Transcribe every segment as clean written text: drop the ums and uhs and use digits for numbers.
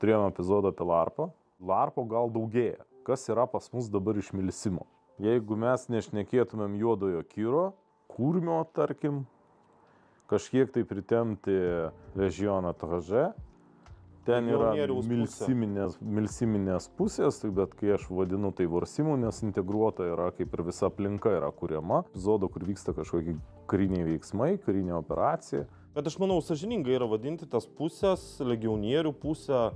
turėjome epizodą apie larpą. Larpo gal daugėja. Kas yra pas mus dabar iš milsimo? Jeigu mes nešnekėtumėm juodojo kiro, kurmio, tarkim, kažkiek tai pritemti regioną traže, ten yra milsiminės pusės, bet kai aš vadinu tai vorsimų, nes integruota yra, kaip ir visa aplinka yra kuriama. Epizodo, kur vyksta kažkokie kariniai veiksmai, karinė operacija. Bet aš manau, sąžiningai yra vadinti tas pusės, legionierių pusę,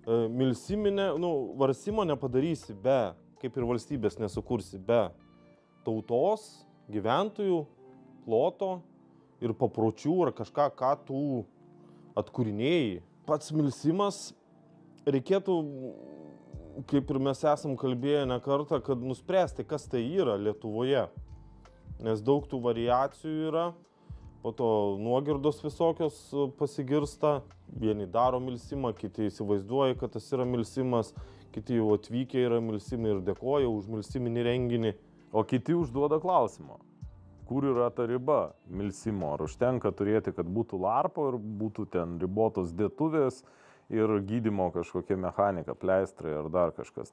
milsiminė, varsimo nepadarysi be, kaip ir valstybės nesukursi, be tautos, gyventojų, ploto ir papročių ar kažką, ką tu atkūrinėjai. Pats milsimas reikėtų, kaip ir mes esam kalbėję ne kartą, kad nuspręsti, kas tai yra Lietuvoje. Nes daug tų variacijų yra, po to nuogirdos visokios pasigirsta. Vieni daro milsimą, kiti įsivaizduoja, kad tas yra milsimas, kiti jau atvykę yra milsimai ir dėkoja už milsiminį renginį. O kiti užduoda klausimą. Kur yra ta riba milsimo? Ar užtenka turėti, kad būtų larpo ir būtų ten ribotos dėtuvės ir gydymo kažkokia mechanika, pleistrai ar dar kažkas.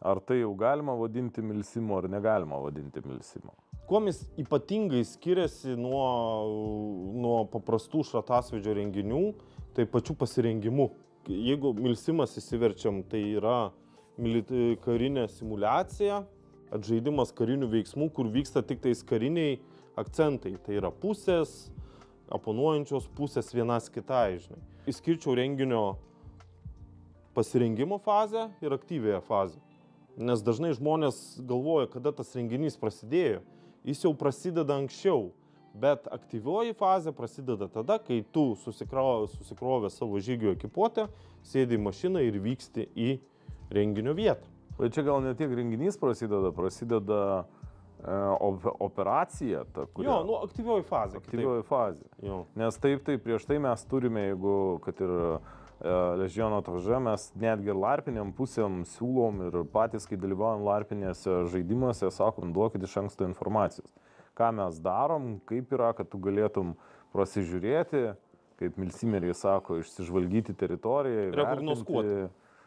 Ar tai jau galima vadinti milsimo ar negalima vadinti milsimo? Kuom jis ypatingai skiriasi nuo paprastų šratasvydžio renginių, tai pačių pasirengimu. Jeigu milsimas įsiverčiam, tai yra karinė simulacija, atžaidimas karinių veiksmų, kur vyksta tik tais kariniai akcentai. Tai yra pusės, oponuojančios pusės vienas kitai, žinai. Išskirčiau renginio pasirengimo fazę ir aktyvėją fazę. Nes dažnai žmonės galvoja, kada tas renginys prasidėjo. Jis jau prasideda anksčiau, bet aktyvioji fazė prasideda tada, kai tu susikrovė savo žygio ekipuotę, sėdi į mašiną ir vyksti į renginio vietą. Bet čia gal ne tiek renginys prasideda operacija, ta, kuria... Jo, aktyvioji fazė. Aktyvioji fazė. Jo. Nes taip, prieš tai mes turime, jeigu, kad ir Legiono traže, mes netgi larpiniam pusėm siūlom ir patys, kai dalyvaujam larpinėse žaidimuose, sakom, duokit iš anksto informacijos. Ką mes darom, kaip yra, kad tu galėtum prasižiūrėti, kaip milsimeriai sako, išsižvalgyti teritoriją,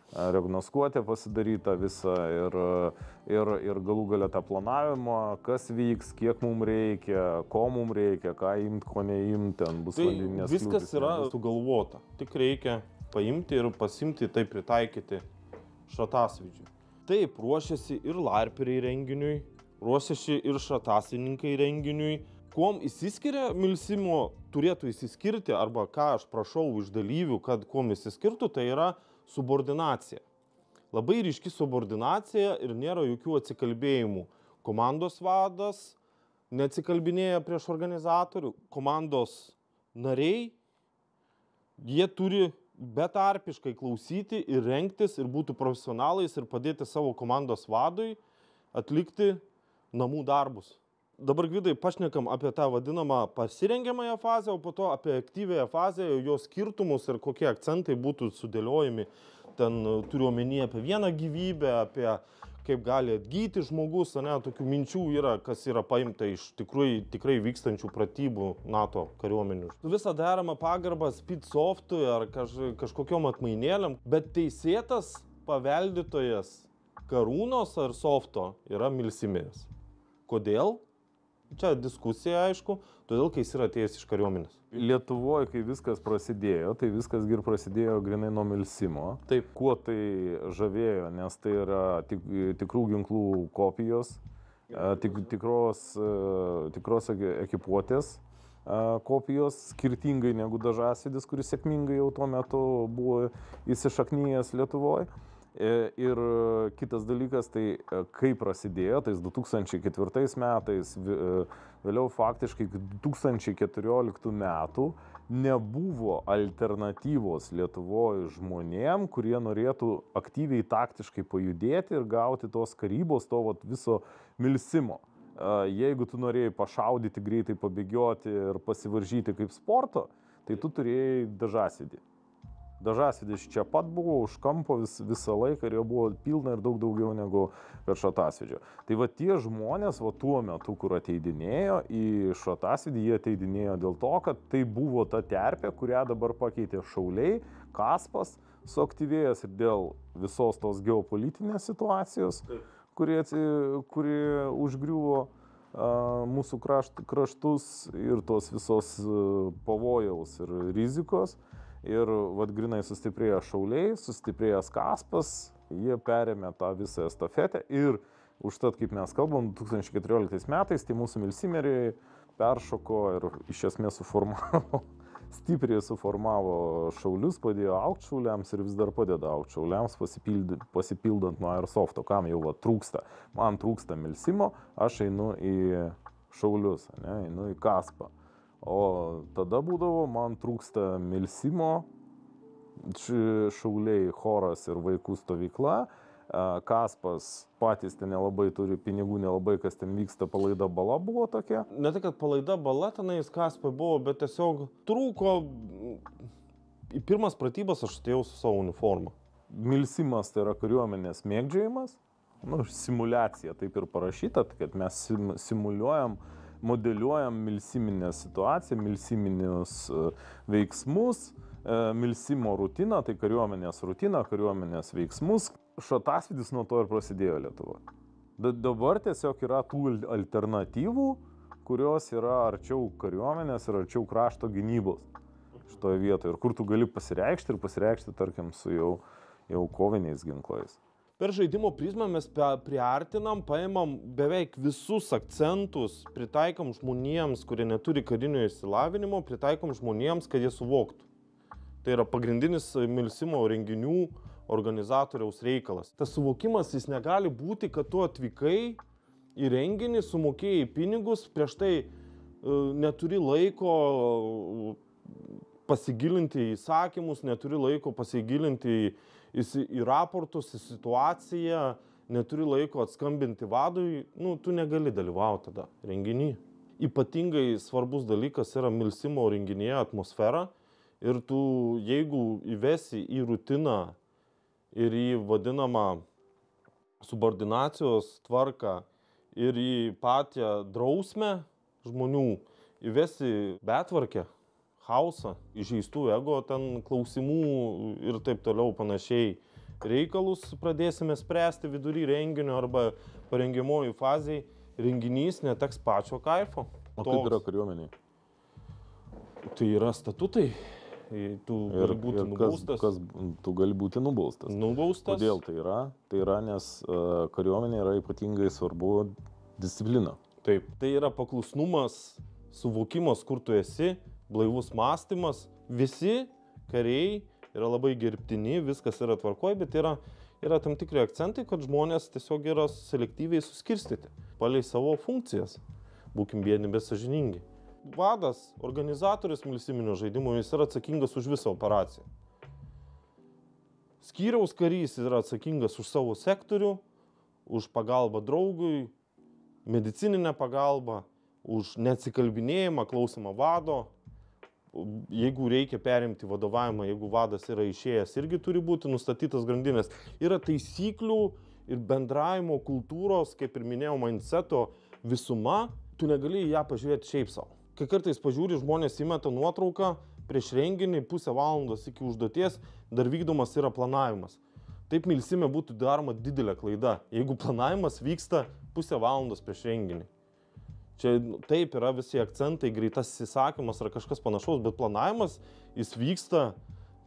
regnoskuotę pasidarytą visą ir galų galę tą planavimą, kas vyks, kiek mums reikia, ko mums reikia, ką imt, ko neimt, ten bus vandeninės kliūtys. Viskas yra sugalvota, tik reikia paimti ir pasimti, tai pritaikyti šratasvydžiui. Taip, ruošiasi ir larperiai renginiui, ruošiasi ir šratasvininkai renginiui. Kuom įsiskiria milsimo, turėtų įsiskirti, arba ką aš prašau iš dalyvių, kad kuom įsiskirtų, tai yra subordinacija. Labai ryški subordinacija ir nėra jokių atsikalbėjimų. Komandos vadas neatsikalbinėja prieš organizatorių, komandos nariai, jie turi betarpiškai klausyti ir rengtis ir būti profesionalais ir padėti savo komandos vadui atlikti namų darbus. Dabar, Gvidai, pašnekam apie tą vadinamą pasirengiamąją fazę, o po to apie aktyvėją fazę, jos skirtumus ir kokie akcentai būtų sudėliojami. Ten turiu omenyje apie vieną gyvybę, apie kaip gali atgyti žmogus, tokių minčių yra, kas yra paimta iš tikrai vykstančių pratybų NATO kariuomenių. Visą deramą pagarbą speedsoftui ar kažkokiom atmainėlėm, bet teisėtas paveldėtojas karūnos ar softo yra milsimeris. Kodėl? Čia diskusija, aišku, todėl, kai jis yra atėjęs iš kariuomenės. Lietuvoje, kai viskas prasidėjo, tai viskas prasidėjo grinai nuo milsimo. Taip. Kuo tai žavėjo, nes tai yra tikrų ginklų kopijos, tikros ekipuotės kopijos, skirtingai negu dažasvydis, kuris sėkmingai jau tuo metu buvo įsišaknyjęs Lietuvoje. Ir kitas dalykas, tai kai prasidėjo, tais 2004 metais, vėliau faktiškai 2014 metų nebuvo alternatyvos Lietuvoje žmonėm, kurie norėtų aktyviai taktiškai pajudėti ir gauti tos karybos, to viso milsimo. Jeigu tu norėjai pašaudyti, greitai pabėgioti ir pasivaržyti kaip sporto, tai tu turėjai dažasvydį. Dažasvydis čia pat buvo už kampo visą laiką ir jo buvo pilna ir daug daugiau negu per šratasvydžio. Tai tie žmonės tuo metu, kur ateidinėjo į šratasvydį, jie ateidinėjo dėl to, kad tai buvo ta terpė, kurią dabar pakeitė šauliai, kaspas, suaktyvėjęs ir dėl visos tos geopolitinės situacijos, kuri užgriuvo mūsų kraštus ir tos visos pavojaus ir rizikos. Ir vad grinai sustiprėjo šauliai, sustiprėjęs Kaspas, jie perėmė tą visą estafetę ir užtat, kaip mes kalbam, 2014 metais tie mūsų milsimeriai peršoko ir iš esmės stipriai suformavo šaulius, padėjo augti šauliams ir vis dar padeda augti šauliams, pasipildant nuo Airsofto, kam jau trūksta. Man trūksta milsimo, aš einu į šaulius, einu į Kaspą. O tada būdavo, man trūksta milsimo, šauliai, choras ir vaikų stovykla. Kaspas patys ten nelabai turi pinigų, nelabai kas ten vyksta, palaida bala buvo tokia. Ne tai, kad palaida bala tenais Kaspai buvo, bet tiesiog trūko. Į pirmas pratybas aš atėjau su savo uniforma. Milsimas tai yra kariuomenės mėgdžiojimas, simuliacija taip ir parašyta, kad mes simuliuojam, modeliuojam milsiminę situaciją, milsiminius veiksmus, milsimo rutiną, tai kariuomenės rutiną, kariuomenės veiksmus. Šatasvydis nuo to ir prasidėjo Lietuvoje. Dabar tiesiog yra tų alternatyvų, kurios yra arčiau kariuomenės ir arčiau krašto gynybos šitoje vietoje. Ir kur tu gali pasireikšti, tarkim, su jau koviniais ginklais. Per žaidimo prizmę mes priartinam, paimam beveik visus akcentus, pritaikom žmonėms, kurie neturi karinio išsilavinimo, pritaikom žmonėms, kad jie suvoktų. Tai yra pagrindinis milsimo renginių organizatoriaus reikalas. Tas suvokimas jis negali būti, kad tu atvykai į renginį, sumokėjai pinigus, prieš tai neturi laiko pasigilinti į įsakymus, neturi laiko pasigilinti į raportus, į situaciją, neturi laiko atskambinti vadui, tu negali dalyvauti tada renginį. Ypatingai svarbus dalykas yra milsimo renginėje atmosfera ir tu, jeigu įvesi į rutiną ir į vadinamą subordinacijos tvarką ir į patį drausmę žmonių, įvesi betvarkę, chaosą, įžeistų ego, ten klausimų ir taip toliau panašiai reikalus pradėsime spręsti vidury renginio arba parengiamojų fazėj, renginys neteks pačio kaifo. O kaip yra kariuomeniai? Tai yra statutai. Tu gali būti nubaustas. Tu gali būti nubaustas. Nubaustas. Kodėl tai yra? Tai yra, nes kariuomenė yra ypatingai svarbu disciplina. Taip. Tai yra paklusnumas, suvokimas, kur tu esi, blaivus mąstymas, visi kariai yra labai gerbtini, viskas yra tvarkoj, bet yra tam tikri akcentai, kad žmonės tiesiog yra selektyviai suskirstyti palei savo funkcijas. Būkim biedni, bet sąžiningi. Vadas, organizatorius milsiminio žaidimo, jis yra atsakingas už visą operaciją. Skyriaus karys yra atsakingas už savo sektorių, už pagalbą draugui, medicininę pagalbą, už neatsikalbinėjimą, klausimą vado. Jeigu reikia perimti vadovavimą, jeigu vadas yra išėjęs, irgi turi būti nustatytas grandinės. Yra taisyklių ir bendravimo kultūros, kaip ir minėjau, mindseto visuma, tu negali į ją pažiūrėti šiaip savo. Kai kartais pažiūri, žmonės įmeta nuotrauką prieš renginį, pusę valandos iki užduoties, dar vykdomas yra planavimas. Taip milsime būtų daroma didelė klaida, jeigu planavimas vyksta pusę valandos prieš renginį. Čia taip yra visi akcentai, greitas įsakymas ar kažkas panašaus, bet planavimas jis vyksta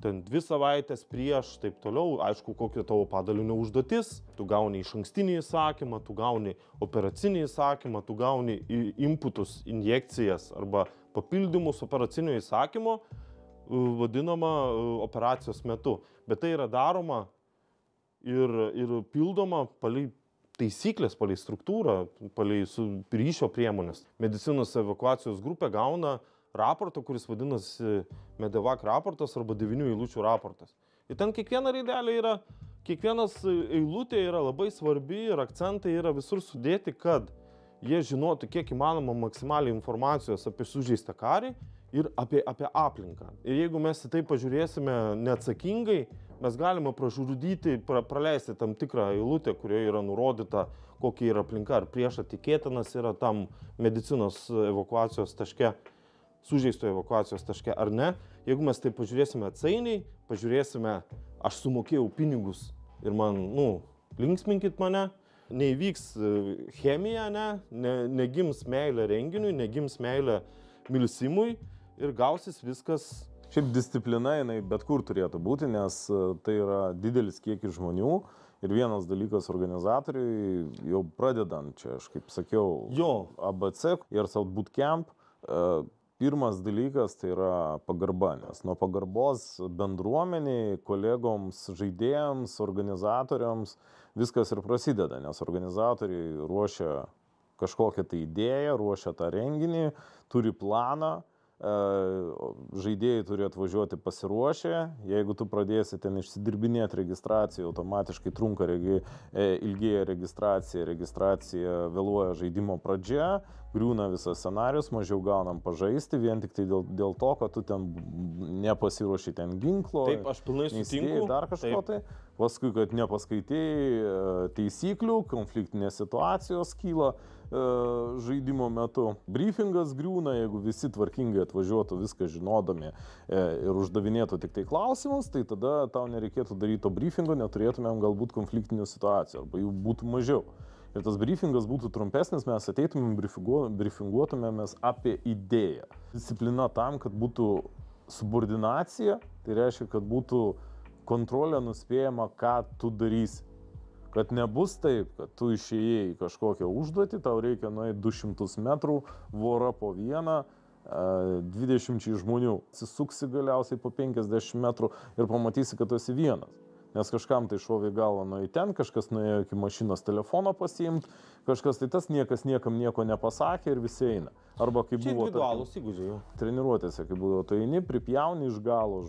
ten 2 savaitės prieš, taip toliau, aišku, kokio tavo padalinio užduotis, tu gauni išankstinį įsakymą, tu gauni operacinį įsakymą, tu gauni inputus, injekcijas arba papildymus operacinio įsakymo, vadinama operacijos metu. Bet tai yra daroma ir pildoma palei taisyklės, palei struktūrą, palei ryšio priemonės. Medicinos evakuacijos grupė gauna raportą, kuris vadinasi Medevac raportas arba 9 eilučių raportas. Ir ten kiekviena raidelė yra, kiekvienas eilutė yra labai svarbi ir akcentai yra visur sudėti, kad jie žinotų kiek įmanoma maksimaliai informacijos apie sužeistą karį ir apie aplinką. Ir jeigu mes į tai pažiūrėsime neatsakingai, mes galime pražudyti, praleisti tam tikrą eilutę, kurioje yra nurodyta, kokia yra aplinka, ar priešas tikėtinas yra tam medicinos evakuacijos taške. sužeisto evakuacijos taške ar ne. Jeigu mes tai pažiūrėsime atsainiai, pažiūrėsime, aš sumokėjau pinigus ir man, linksminkit mane, neįvyks chemija, negims meilė renginiui, negims meilė milsimui ir gausis viskas. Šiaip disciplina jinai bet kur turėtų būti, nes tai yra didelis kiekis žmonių ir vienas dalykas organizatoriui, jau pradedant čia, aš kaip sakiau, ABC ir South Bootcamp, pirmas dalykas tai yra pagarba, nes nuo pagarbos bendruomeniai, kolegoms, žaidėjams, organizatoriams viskas ir prasideda, nes organizatoriai ruošia kažkokią tai idėją, ruošia tą renginį, turi planą, žaidėjai turi atvažiuoti pasiruošę, jeigu tu pradėsi ten išsidirbinėti registraciją, automatiškai trunka ilgėja registracija vėluoja žaidimo pradžia, griūna visas scenarius, mažiau gaunam pažaisti, vien tik tai dėl to, kad tu ten nepasiruoši ten ginklo, taip, aš pilnai sutinku, dar kažko tai, paskui, kad nepaskaitai taisyklių, konfliktinės situacijos kyla žaidimo metu. Briefingas griūna, jeigu visi tvarkingai atvažiuotų viską žinodami ir uždavinėtų tik tai klausimus, tai tada tau nereikėtų daryti to briefingo, neturėtumėm galbūt konfliktinių situacijų arba jų būtų mažiau. Ir tas briefingas būtų trumpesnis, mes ateitumėm, briefinguotumėmės apie idėją. Disciplina tam, kad būtų subordinacija, tai reiškia, kad būtų kontrolė nuspėjama, ką tu darysi. Kad nebus taip, kad tu išėjai į kažkokią užduotį, tau reikia nueiti 200 metrų, vora po vieną, 20 žmonių. Atsisuksi galiausiai po 50 metrų ir pamatysi, kad tu esi vienas. Nes kažkam tai šovė galvą nueiti ten, kažkas nuėjo iki mašinos telefono pasiimti, kažkas tai tas niekas niekam nieko nepasakė ir visi eina. Arba kaip buvo individualūs įgūdžiai. Treniruotėse, kaip buvo, tu eini, pripjauni iš galo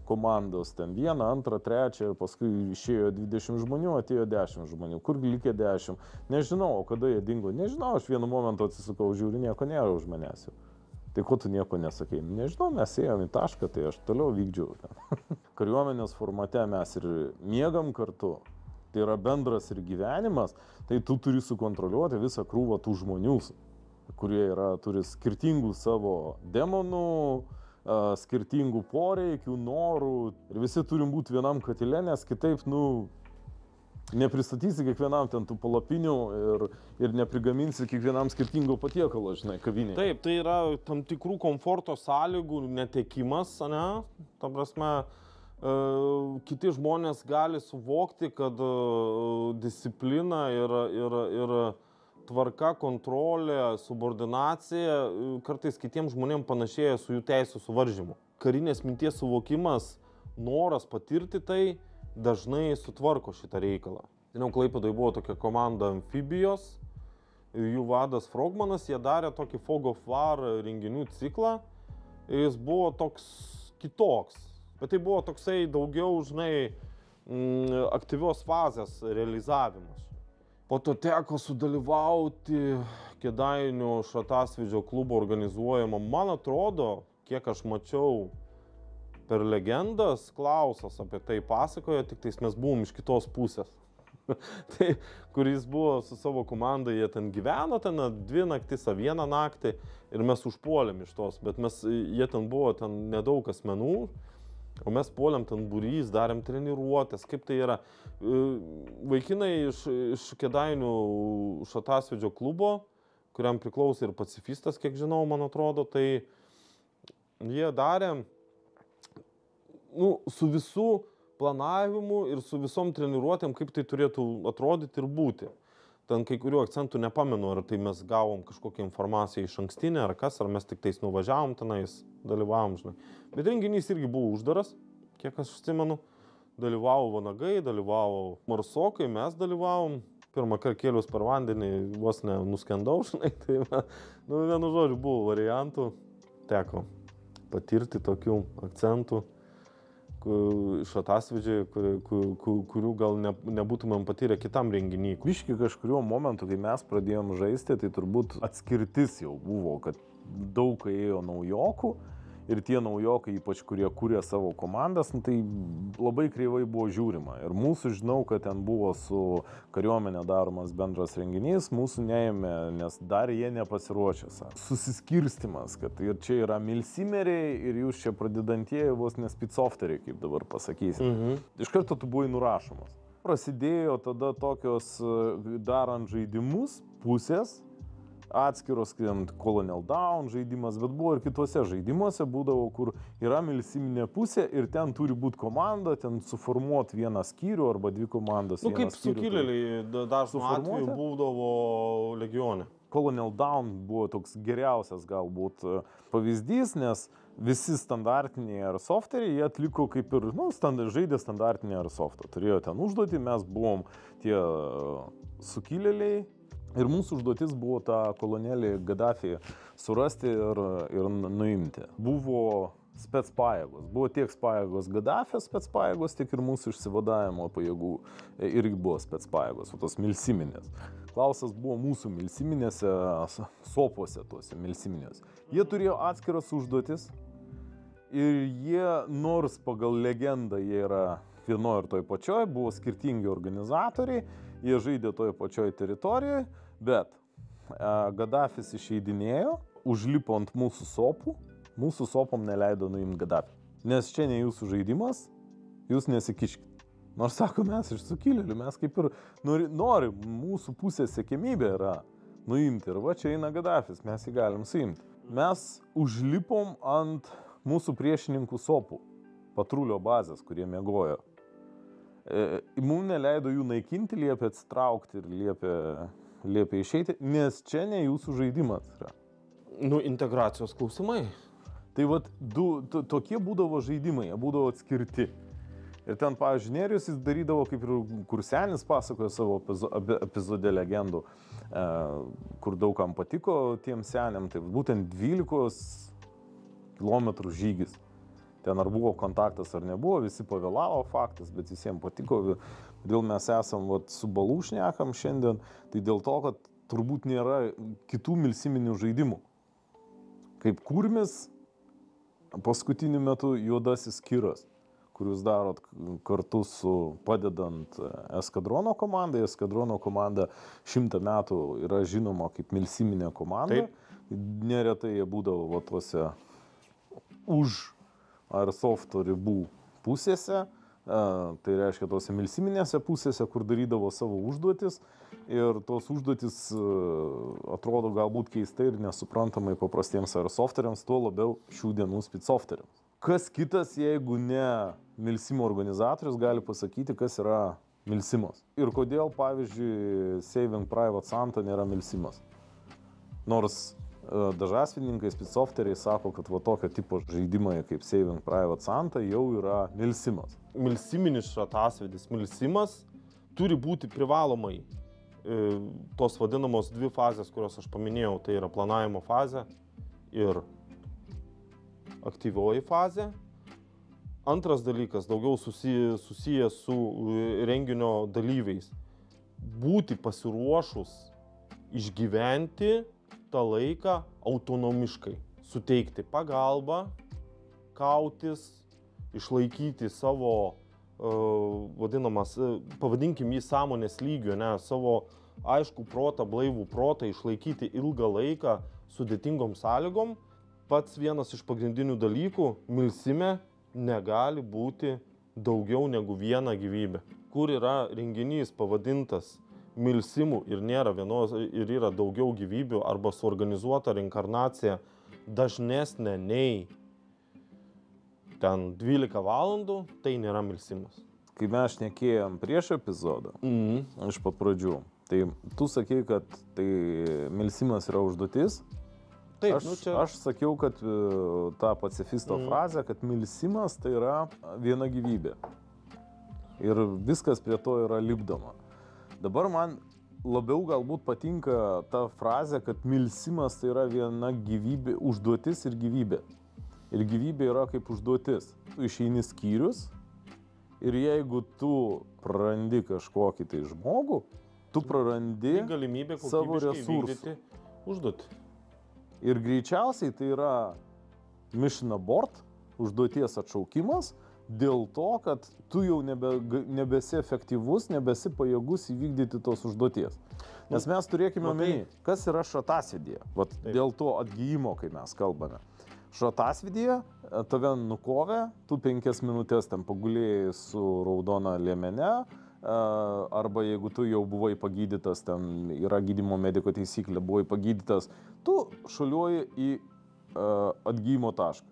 komandos ten 1, 2, 3 ir paskui išėjo 20 žmonių, atėjo 10 žmonių. Kur likė 10? Nežinau, o kada jie dingo? Nežinau, aš vienu momentu atsisukau, žiūriu, nieko nėra už manęs. Tai ko tu nieko nesakei? Nežinau, mes ėjom į tašką, tai aš toliau vykdžiau. Kariuomenės formate mes ir miegam kartu, tai yra bendras ir gyvenimas, tai tu turi sukontroliuoti visą krūvą tų žmonių, kurie turi skirtingų savo demonų, skirtingų poreikių, norų ir visi turim būti vienam katile, nes kitaip, nepristatysi kiekvienam ten tų palapinių ir neprigaminsi kiekvienam skirtingo patiekalo, žinai, kavinėje. Taip, tai yra tam tikrų komforto sąlygų netekimas, ne? Ta prasme, kiti žmonės gali suvokti, kad disciplina ir tvarka, kontrolė, subordinacija kartais kitiems žmonėms panašėja su jų teisų suvaržymu. Karinės minties suvokimas, noras patirti tai, dažnai sutvarko šitą reikalą. Žinau, Klaipėdoje buvo tokia komanda Amfibijos, jų vadas Frogmanas, jie darė tokį Fog of War renginių ciklą ir jis buvo toks kitoks. Bet tai buvo toksai daugiau, žinai, aktyvios fazės realizavimas. Po to teko sudalyvauti Kėdainių šratasvydžio klubo organizuojama, man atrodo, kiek aš mačiau, per legendas Klausas apie tai pasakojo, tik tais mes buvom iš kitos pusės. Tai, kur jis buvo su savo komanda, jie ten gyveno, ten 2 naktis, 1 naktį ir mes užpuolėm iš tos, bet jie ten buvo nedaug asmenų, o mes puolėm ten būrys, darėm treniruotės, kaip tai yra. Vaikinai iš Kėdainių šratasvydžio klubo, kuriam priklausė ir pacifistas, kiek žinau, man atrodo, tai jie darė su visų planavimu ir su visom treniruotėm, kaip tai turėtų atrodyti ir būti. Ten kai kurių akcentų nepamenu, ar tai mes gavom kažkokią informaciją iš ankstinę, ar kas, ar mes tik tais nuvažiavom tenais, dalyvavom, žinai. Bet renginys irgi buvo uždaras, kiek aš atsimenu. Dalyvavo vanagai, dalyvavo marsokai, mes dalyvavom. Pirmą kartą kėlius per vandenį, vos nuskendau, žinai. Tai, vienu žodžiu, buvo variantų. Teko patirti tokių akcentų. Šratasvydžiai, kurių gal nebūtumėm patyrę kitam renginį. Biški kažkuriuo momentu, kai mes pradėjom žaisti, tai turbūt atskirtis jau buvo, kad daug ėjo naujokų ir tie naujokai, ypač kurie kūrė savo komandas, nu, tai labai kreivai buvo žiūrima. Ir mūsų, žinau, kad ten buvo su kariuomenė daromas bendras renginys, mūsų neėmė, nes dar jie nepasiruošė. Susiskirstimas, kad ir čia yra milsimeriai ir jūs čia pradedantieji vos nespicofteriai, kaip dabar pasakysi. Iš karto tu buvai nurašomas. Prasidėjo tada tokios darant žaidimus pusės, atskiros, Colonial Dawn žaidimas, bet buvo ir kitose žaidimuose būdavo, kur yra milsiminė pusė ir ten turi būti komanda, ten suformuoti vieną skyrių arba dvi komandas. Nu, kaip sukilėliai dažnu atveju būdavo legione. Colonial Dawn buvo toks geriausias galbūt pavyzdys, nes visi standartiniai airsofteriai, jie atliko kaip ir, žaidė standartinį airsoftą. Turėjo ten užduotį, mes buvom tie sukilėliai. Ir mūsų užduotis buvo tą kolonėlį Gaddafį surasti ir nuimti. Buvo specpajėgos. Buvo tiek pajėgos Gaddafio specpajėgos, tiek ir mūsų išsivadavimo pajėgų irgi buvo specpajėgos, o tos milsiminės. Klausas buvo mūsų milsiminėse, sopuose tuose milsiminės. Jie turėjo atskiras užduotis ir jie, nors pagal legendą jie yra vienoje ir toj pačioj, buvo skirtingi organizatoriai, jie žaidė toj pačioj teritorijoje, bet Gaddafis išeidinėjo, užlipo ant mūsų sopų, mūsų sopom neleido nuimti Gaddafį. Nes čia ne jūsų žaidimas, jūs nesikiškit. Nors sako, mes iš sukilėlių, mes kaip ir norim, mūsų pusės siekiamybė yra nuimti. Ir va čia eina Gaddafis, mes jį galim suimti. Mes užlipom ant mūsų priešininkų sopų, patrulio bazės, kurie miegojo. Mums neleido jų naikinti, liepė atsitraukti ir liepė išeiti, nes čia ne jūsų žaidimas yra. Integracijos klausimai. Tai vat, tokie būdavo žaidimai, jie būdavo atskirti. Ir ten, pavyzdžiui, Nerijus jis darydavo, kaip ir Kursenis pasakojo savo epizode legendų, kur daugam patiko tiem seniam, tai būtent 12 km žygis. Ten ar buvo kontaktas ar nebuvo, visi pavėlavo faktas, bet visiems patiko. Dėl mes esam su Balų šnekam šiandien, tai dėl to, kad turbūt nėra kitų milsiminių žaidimų. Kaip Kurmis, paskutiniu metu Juodasis Kiras, kur jūs darot kartu su padedant Eskadrono komandai. Eskadrono komanda 100 metų yra žinoma kaip milsiminė komanda. Taip. Neretai jie būdavo tuose už airsofto ribų pusėse, tai reiškia tose milsiminėse pusėse, kur darydavo savo užduotis. Ir tos užduotis atrodo galbūt keistai ir nesuprantamai paprastiems airsofteriams, tuo labiau šių dienų spicofteriams. Kas kitas, jeigu ne milsimo organizatorius, gali pasakyti, kas yra milsimas. Ir kodėl, pavyzdžiui, Saving Private Santa nėra milsimas. Nors dažasvininkai, spicofteriai sako, kad tokio tipo žaidimai kaip Saving Private Santa jau yra milsimas. Milsiminis šratasvydis. Milsimas turi būti privalomai. Tos vadinamos dvi fazės, kurios aš paminėjau, tai yra planavimo fazė ir aktyvioji fazė. Antras dalykas, daugiau susijęs su renginio dalyviais. Būti pasiruošus išgyventi tą laiką autonomiškai. Suteikti pagalbą, kautis, išlaikyti savo vadinamas, pavadinkim jį sąmonės lygiu, savo aišku protą, blaivų protą išlaikyti ilgą laiką sudėtingom sąlygom. Pats vienas iš pagrindinių dalykų - milsime negali būti daugiau negu viena gyvybė. Kur yra renginys pavadintas milsimų ir nėra vienos, ir yra daugiau gyvybių arba suorganizuota reinkarnacija dažnesnė nei ten 12 valandų, tai nėra milsimas. Kai mes šnekėjom prieš epizodą, iš pat pradžių, tai tu sakei, kad tai milsimas yra užduotis. Taip, aš sakiau, kad tą pacifisto frazę, kad milsimas tai yra viena gyvybė. Ir viskas prie to yra lipdoma. Dabar man labiau galbūt patinka ta frazė, kad milsimas tai yra viena gyvybė, užduotis ir gyvybė. Ir gyvybė yra kaip užduotis. Tu išeini skyrius ir jeigu tu prarandi kažkokį tai žmogų, tu prarandi savo resursų. Užduotį. Ir greičiausiai tai yra mission abort, užduoties atšaukimas, dėl to, kad tu jau nebesi efektyvus, nebesi pajėgus įvykdyti tos užduoties. Nes mes turėkime omeny, kas yra šratasvydėje. Vat dėl to atgyjimo, kai mes kalbame. Šratasvydėje tave nukovė, tu 5 minutės ten pagulėjai su raudona liemene, arba jeigu tu jau buvai pagydytas, ten yra gydymo mediko taisyklė, buvai pagydytas, tu šuoliuoji į atgyjimo tašką.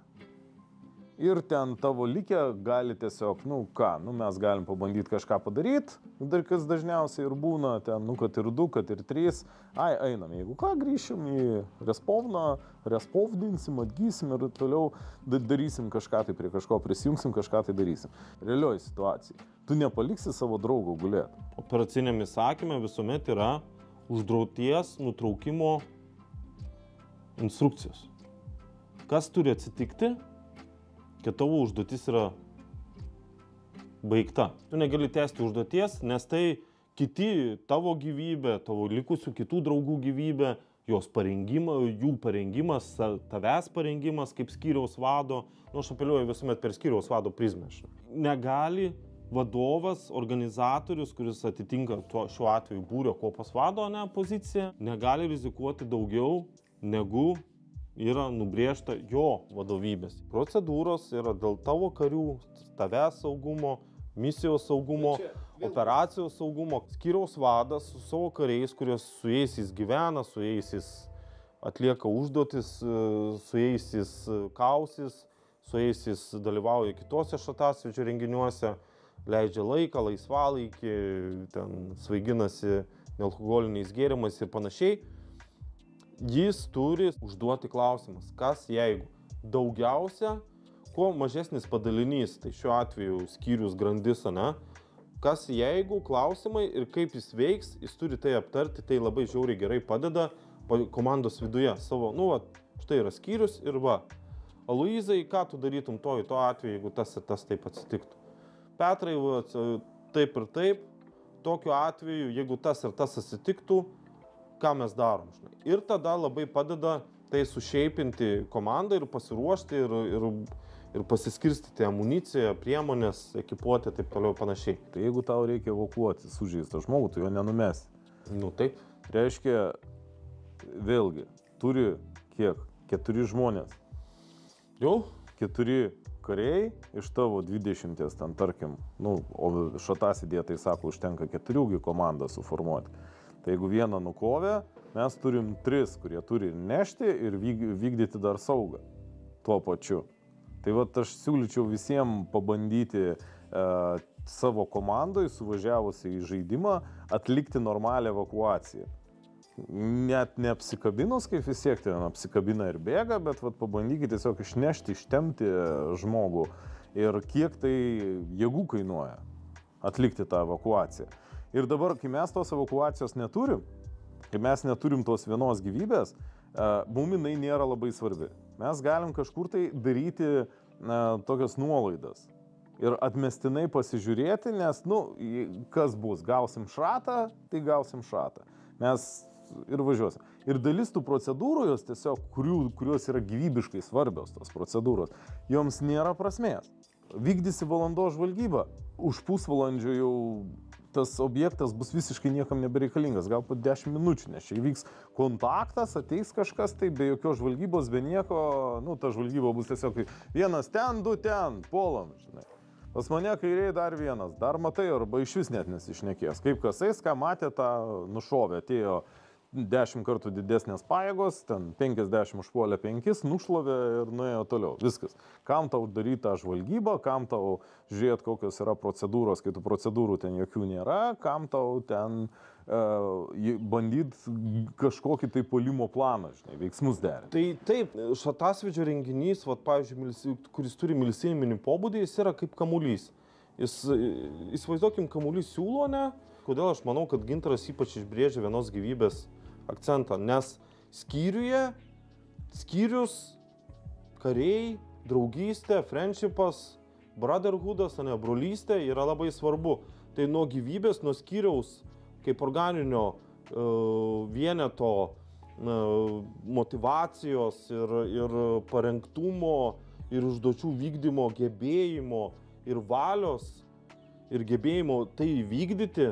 Ir ten tavo likę gali tiesiog, mes galim pabandyti kažką padaryti, dar kas dažniausiai ir būna, ten, kad ir 2, kad ir 3, einam, jeigu ką, grįšim į respovną, respovdinsim, atgysim ir toliau darysim kažką, tai prie kažko prisijungsim, kažką tai darysim. Realioj situacijai. Tu nepaliksi savo draugo gulėti. Operaciniam įsakyme visuomet yra uždrauties nutraukimo instrukcijos. Kas turi atsitikti, kad tavo užduotis yra baigta. Tu negali tęsti užduoties, nes tai kiti tavo gyvybė, tavo likusių kitų draugų gyvybė, jų parengimas, tavęs parengimas kaip skyriaus vado, aš apeliuoju visuomet per skyriaus vado prizmę. Negali vadovas, organizatorius, kuris atitinka šiuo atveju būrio kuopos vado poziciją, negali rizikuoti daugiau negu yra nubrėžta jo vadovybės. Procedūros yra dėl tavo karių, tavęs saugumo, misijos saugumo, operacijos saugumo. Skyriaus vadas su savo kariais, su jais jis gyvena, su jais jis atlieka užduotis, su jais jis kausis, su jais jis dalyvauja kitose šratasvydžio renginiuose, leidžia laiką, laisvalaikį, ten svaiginasi nealkoholiniais gėrimais ir panašiai. Jis turi užduoti klausimas, kas jeigu daugiausia, kuo mažesnis padalinys, tai šiuo atveju skyrius grandis, kas jeigu klausimai ir kaip jis veiks, jis turi tai aptarti, tai labai žiauriai gerai padeda komandos viduje savo, štai yra skyrius ir Aloyzai, ką tu darytum to atveju, jeigu tas ir tas taip atsitiktų. Petrai, taip ir taip, tokiu atveju, jeigu tas ir tas atsitiktų, ką mes darom. Ir tada labai padeda tai sušeipinti komandą ir pasiruošti ir pasiskirstyti amuniciją, priemonės, ekipuoti ir taip toliau panašiai. Tai jeigu tau reikia evakuoti sužeistą žmogų, tu jo nenumesi. Taip. Reiškia, vėlgi, turi kiek? 4 žmonės. Jau? 4 kariai iš tavo 20, ten tarkim, o šratasvydėje tai sako, užtenka 4 komandą suformuoti. Tai jeigu vieną nukovė, mes turim 3, kurie turi nešti ir vykdyti dar saugą tuo pačiu. Tai aš siūlyčiau visiems pabandyti savo komandoj, suvažiavusi į žaidimą, atlikti normalią evakuaciją. Net neapsikabinus, kaip vis tiek ten apsikabina ir bėga, bet pabandykite tiesiog išnešti, ištemti žmogų ir kiek tai jėgų kainuoja atlikti tą evakuaciją. Ir dabar, kai mes tos evakuacijos neturim, kai mes neturim tos vienos gyvybės, mum jinai nėra labai svarbi. Mes galim kažkur tai daryti tokias nuolaidas ir atmestinai pasižiūrėti, nes, kas bus, gausim šratą, tai gausim šratą. Mes ir važiuosim. Ir dalis tų procedūrų, jos tiesiog, kurios yra gyvybiškai svarbios, tos procedūros, joms nėra prasmės. Vykdysi valandos žvalgybą, už pusvalandžio jau tas objektas bus visiškai niekam nebereikalingas, gal po 10 minučių, nes čia įvyks kontaktas, ateis kažkas, tai be jokios žvalgybos, be nieko, ta žvalgyba bus tiesiog 1 ten, 2 ten, puolam, žinai. Pas mane kairiai dar 1, dar matai, arba iš vis net nesišnekės. Kaip kas eis, ką matė, tą nušovė, atėjo 10 kartų didesnės pajėgos, ten 50 užpuolė 5, nušlovė ir nuėjo toliau. Viskas. Kam tau daryti tą žvalgybą, kam tau žiūrėti, kokios yra procedūros, kai tų procedūrų ten jokių nėra, kam tau ten bandyti kažkokį tai puolimo planą, žinai, veiksmus derinti. Tai taip, šratasvydžio renginys, pavyzdžiui, kuris turi milisininį pobūdį, jis yra kaip kamuolys. Įsivaizduokim, kamuolys siūlo, Kodėl aš manau, kad Gintaras ypač išbrėžia vienos gyvybės akcentą, nes skyrius, kariai, draugystė, friendshipas, brotherhoodas, brolystė yra labai svarbu. Tai nuo gyvybės, nuo skyriaus kaip organinio vieneto motyvacijos ir parengtumo, ir užduočių vykdymo gebėjimo, ir valios, ir gebėjimo tai vykdyti,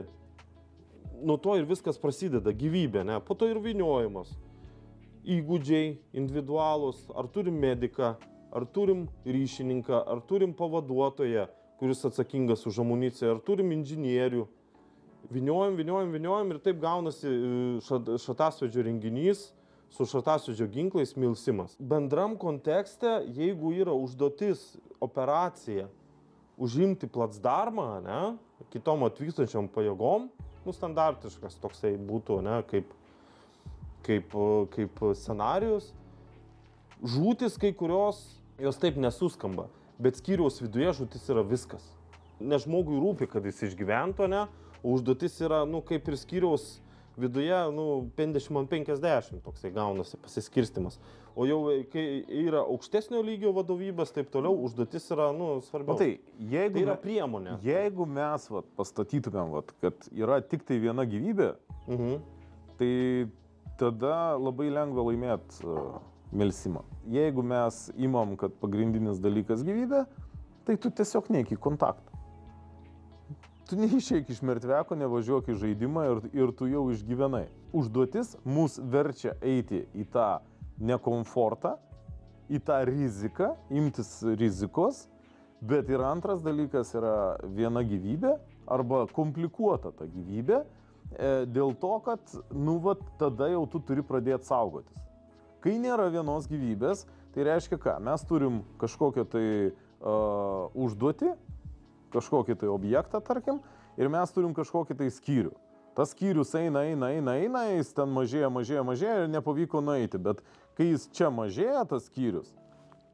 nuo to ir viskas prasideda, gyvybė, ne? Po to ir vyniojimas. Įgūdžiai individualūs, ar turim mediką, ar turim ryšininką, ar turim pavaduotoją, kuris atsakingas už amuniciją, ar turim inžinierių. Vyniojam ir taip gaunasi šatasvydžio renginys su šatasvydžio ginklais milsimas. Bendram kontekste, jeigu yra užduotis, operacija, užimti placdarmą, ne, kitom atvykstančiom pajėgom, standartiškas toksai būtų, ne, kaip scenarijus. Žūtis kai kurios, jos taip nesuskamba, bet skyriaus viduje žūtis yra viskas. Ne žmogui rūpi, kad jis išgyvento, ne, o užduotis yra, kaip ir skyriaus viduje, 50-50 toksai gaunasi pasiskirstimas. O jau, kai yra aukštesnio lygio vadovybės, taip toliau, užduotis yra, svarbiau. Tai yra priemonė. Jeigu mes pastatytumėm, kad yra tik tai viena gyvybė, tai tada labai lengva laimėti melsimą. Jeigu mes imam, kad pagrindinis dalykas gyvybė, tai tu tiesiog neik į kontaktą. Tu neišeik iš mertveko, nevažiuok į žaidimą ir tu jau išgyvenai. Užduotis mus verčia eiti į tą nekomfortą, į tą riziką, imtis rizikos, bet ir antras dalykas yra viena gyvybė arba komplikuota ta gyvybė, dėl to, kad, tada jau tu turi pradėti saugotis. Kai nėra vienos gyvybės, tai reiškia ką? Mes turim kažkokią tai užduotį, kažkokį tai objektą, tarkim, ir mes turim kažkokį tai skyrių. Tas skyrius eina, jis ten mažėja ir nepavyko nueiti, bet kai jis čia mažėja, tas skyrius,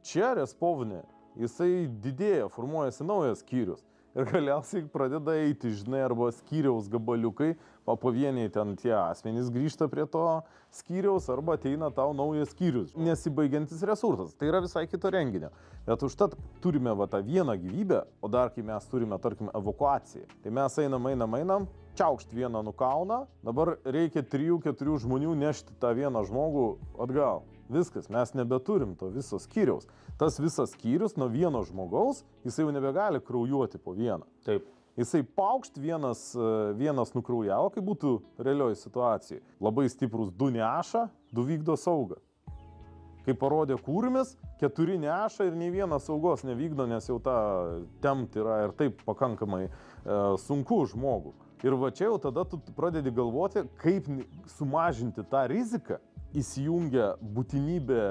čia respovne, jisai didėja, formuojasi naujas skyrius. Ir galiausiai pradeda eiti, arba skyriaus gabaliukai, pavieniai ten tie asmenys grįžta prie to skyriaus, arba ateina tau naujas skyrius. Nesibaigiantis resursas, tai yra visai kito renginio. Bet užtat turime tą vieną gyvybę, o dar kai mes turime, tarkim, evakuaciją. Tai mes einam, čiaukšt vieną nukauna, dabar reikia 3-4 žmonių nešti tą vieną žmogų atgal. Viskas, mes nebeturim to viso skyriaus. Tas visas skyrius nuo vieno žmogaus, jisai jau nebegali kraujuoti po vieną. Taip. Jisai paukšt vienas nukraujavo, kai būtų realioj situacijai. Labai stiprus 2 neša, 2 vykdo saugą. Kai parodė Kurmis, 4 neša ir nei vienas saugos nevykdo, nes jau tą tempt yra ir taip pakankamai sunku žmogų. Ir va čia jau tada tu pradedi galvoti, kaip sumažinti tą riziką. Įsijungia būtinybė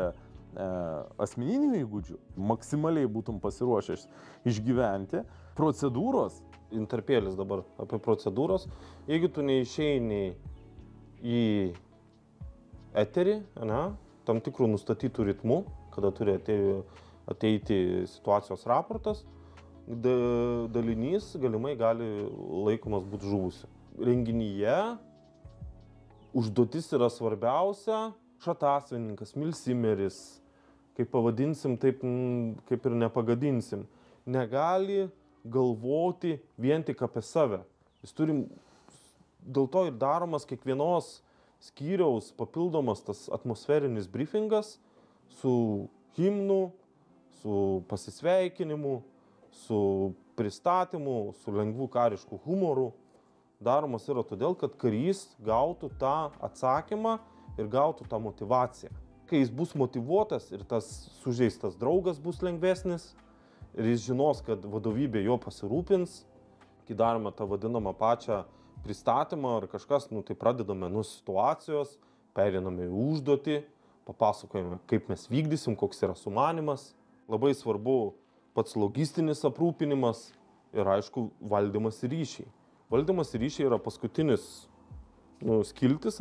asmeninių įgūdžių, maksimaliai būtum pasiruošęs išgyventi. Procedūros. Interpėlis dabar apie procedūros. Jeigu tu neišeini į eterį, tam tikrų nustatytų ritmų, kada turi ateiti situacijos raportas, dalinys galimai gali laikomas būti žuvusiu. Renginyje užduotis yra svarbiausia, šatasvininkas, milsimeris, kaip pavadinsim, taip kaip ir nepagadinsim, negali galvoti vien tik apie save. Jis turi, dėl to ir daromas kiekvienos skyriaus papildomas tas atmosferinis briefingas su himnu, su pasisveikinimu, su pristatymu, su lengvu karišku humoru. Daromas yra todėl, kad karys gautų tą atsakymą ir gautų tą motyvaciją. Kai jis bus motyvuotas ir tas sužeistas draugas bus lengvesnis ir jis žinos, kad vadovybė jo pasirūpins, kai darome tą vadinamą pačią pristatymą ar kažkas, tai pradedame nuo situacijos, pereiname į užduotį, papasakojame, kaip mes vykdysim, koks yra sumanymas. Labai svarbu pats logistinis aprūpinimas ir, aišku, valdymas ir ryšiai. Valdymas ir ryšiai yra paskutinis skiltis,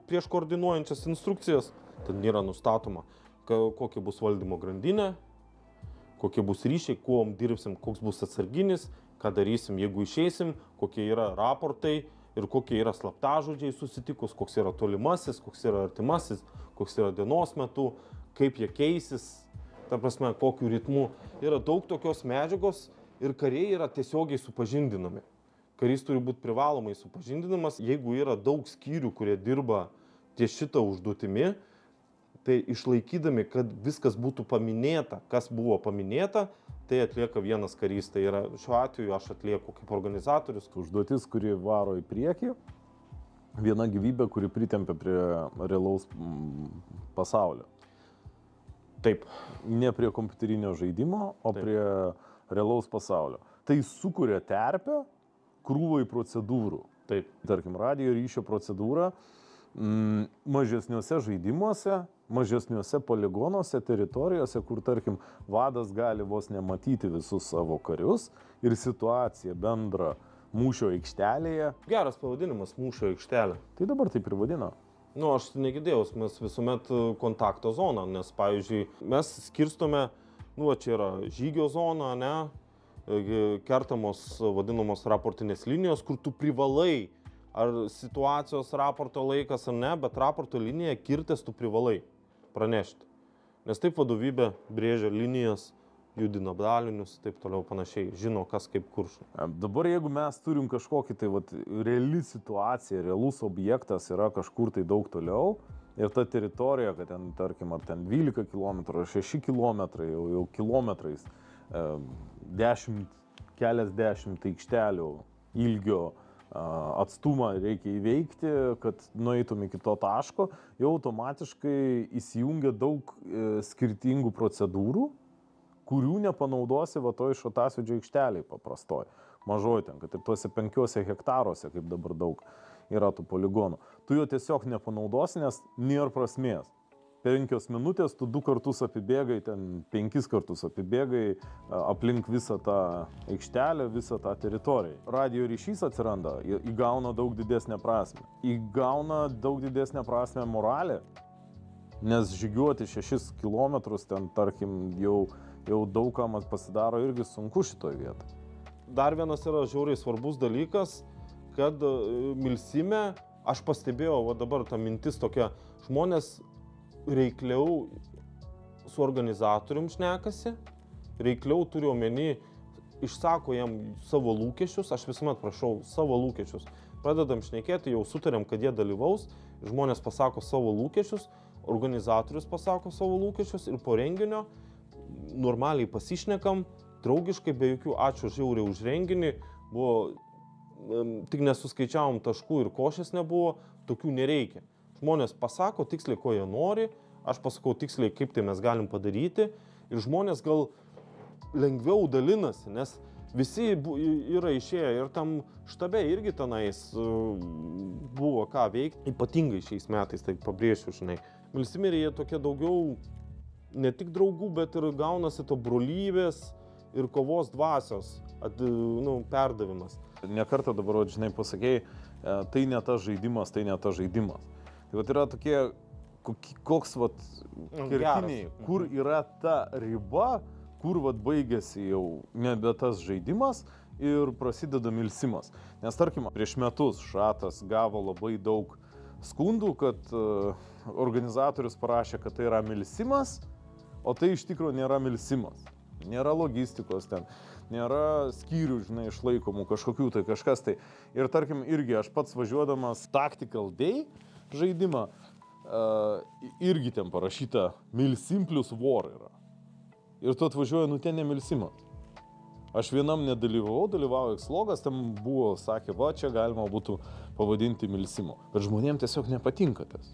prieš koordinuojančias instrukcijas. Ten yra nustatoma, kokia bus valdymo grandinė, kokie bus ryšiai, kuom dirbsim, koks bus atsarginis, ką darysim, jeigu išeisim, kokie yra raportai ir kokie yra slaptažodžiai susitikus, koks yra tolimasis, koks yra artimasis, koks yra dienos metu, kaip jie keisis, ta prasme, kokiu ritmu. Yra daug tokios medžiagos ir kariai yra tiesiogiai supažindinami. Karys turi būti privalomai supažindinamas. Jeigu yra daug skyrių, kurie dirba ties šitą užduotimi, tai išlaikydami, kad viskas būtų paminėta, kas buvo paminėta, tai atlieka vienas karys. Tai yra, šiuo atveju aš atlieku kaip organizatorius. Užduotis, kuri varo į priekį, viena gyvybė, kuri pritempia prie realaus pasaulio. Taip. Ne prie kompiuterinio žaidimo, o Taip. prie realaus pasaulio. Tai sukuria terpę krūvai procedūrų. Taip. Tarkim, radio ryšio procedūra mažesniuose žaidimuose, mažesniuose poligonuose, teritorijose, kur, tarkim, vadas gali vos nematyti visus savo karius ir situaciją bendrą mūšio aikštelėje. Geras pavadinimas - mūšio aikštelė. Tai dabar taip ir vadina. Nu, aš negirdėjau, mes visuomet kontakto zoną, nes, pavyzdžiui, mes skirstome, nu, čia yra žygio zona, ne, kertamos vadinamos raportinės linijos, kur tu privalai, ar situacijos raporto laikas ar ne, bet raporto liniją kirtęs tu privalai pranešti. Nes taip vadovybė brėžia linijas, judina dalinius, taip toliau panašiai, žino kas kaip kur. Dabar jeigu mes turim kažkokį tai reali situacija, realus objektas yra kažkur tai daug toliau ir ta teritorija, kad ten, tarkim, ar ten 12 km, ar 6 km, jau kilometrais, 10 aikštelių ilgio atstumą reikia įveikti, kad nueitum iki to taško, jau automatiškai įsijungia daug skirtingų procedūrų, kurių nepanaudosi va toj šotasvidžio aikšteliai paprastoj, mažoj ten, kad ir tuose 5 hektaruose, kaip dabar daug yra tų poligonų. Tu jo tiesiog nepanaudosi, nes nėra prasmės. 5 minutės tu 2 kartus apibėgai, ten 5 kartus apibėgai aplink visą tą aikštelę, visą tą teritoriją. Radio ryšys atsiranda, įgauna daug didesnę prasmę. Įgauna daug didesnę prasmę moralė, nes žygiuoti 6 kilometrus ten, tarkim, jau daugam pasidaro irgi sunku šitoj vietoj. Dar vienas yra žiauriai svarbus dalykas, kad milsime, aš pastebėjau, va dabar ta mintis tokia, žmonės reikliau su organizatorium šnekasi, reikliau turi omeny, išsako jam savo lūkesčius, aš visuomet prašau savo lūkesčius. Pradedam šnekėti, jau sutarėm, kad jie dalyvaus, žmonės pasako savo lūkesčius, organizatorius pasako savo lūkesčius ir po renginio normaliai pasišnekam, draugiškai, be jokių ačiū žiauriai už renginį, buvo, tik nesuskaičiavom taškų ir košės nebuvo, tokių nereikia. Žmonės pasako tiksliai, ko jie nori, aš pasakau tiksliai, kaip tai mes galim padaryti ir žmonės gal lengviau dalinasi, nes visi yra išėję ir tam štabe irgi tenais buvo ką veikti, ypatingai šiais metais, tai pabrėšiu, žinai. Milsimirėje tokie daugiau ne tik draugų, bet ir gaunasi to brolybės ir kovos dvasios perdavimas. Nekartą dabar, žinai, pasakėjai, tai ne tas žaidimas, tai ne tas žaidimas. Tai vat yra tokie, koks vat kertiniai, kur yra ta riba, kur vat baigėsi jau nebe tas žaidimas ir prasideda milsimas. Nes tarkim, prieš metus Šatas gavo labai daug skundų, kad organizatorius parašė, kad tai yra milsimas, o tai iš tikrųjų nėra milsimas. Nėra logistikos ten, nėra skyrių, žinai, išlaikomų kažkokių tai kažkas tai. Ir tarkim, irgi aš pats važiuodamas Tactical Day žaidimą, irgi ten parašyta Milsim plus War yra. Ir tu atvažiuoji, ten ne milsimas. Aš vienam nedalyvavau, dalyvavo Xlogas, ten buvo, sakė, va, čia galima būtų pavadinti milsimu. Bet žmonėms tiesiog nepatinka tas.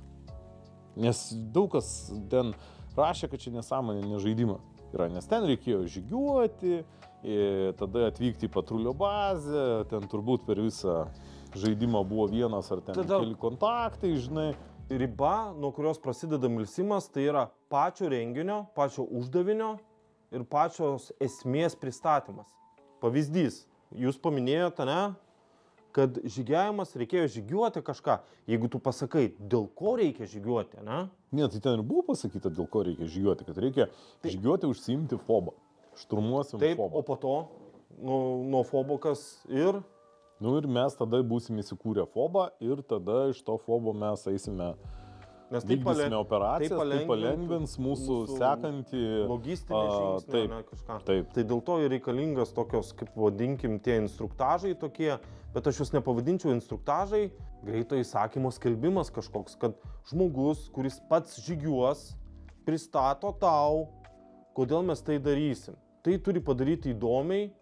Nes daug kas ten rašė, kad čia nesąmonė, ne žaidimas yra. Nes ten reikėjo žygiuoti, tada atvykti į patrulio bazę, ten turbūt per visą žaidimą buvo vienas ar ten keli kontaktai, žinai. Riba, nuo kurios prasideda milsimas, tai yra pačio renginio, pačio uždavinio ir pačios esmės pristatymas. Pavyzdys, jūs paminėjote, ne, kad žygiavimas reikėjo žygiuoti kažką. Jeigu tu pasakai, dėl ko reikia žygiuoti, ne? Ne, tai ten ir buvo pasakyta, dėl ko reikia žygiuoti, kad reikia žygiuoti užsiimti fobą. Šturmuosim taip, fobą. O po to, nuo fobo kas ir... Ir mes tada būsim įsikūrę fobą ir tada iš to fobo mes eisime Nes tai vykdysime operacijas, tai palengvintų palengvins mūsų sekantį logistinį žingsnį, taip, ne, kažką. taip. Tai dėl to ir reikalingas tokios, kaip vadinkim, tie instruktažai tokie, bet aš jūs nepavadinčiau instruktažai, greito įsakymo skelbimas kažkoks, kad žmogus, kuris pats žygiuos, pristato tau, kodėl mes tai darysim. Tai turi padaryti įdomiai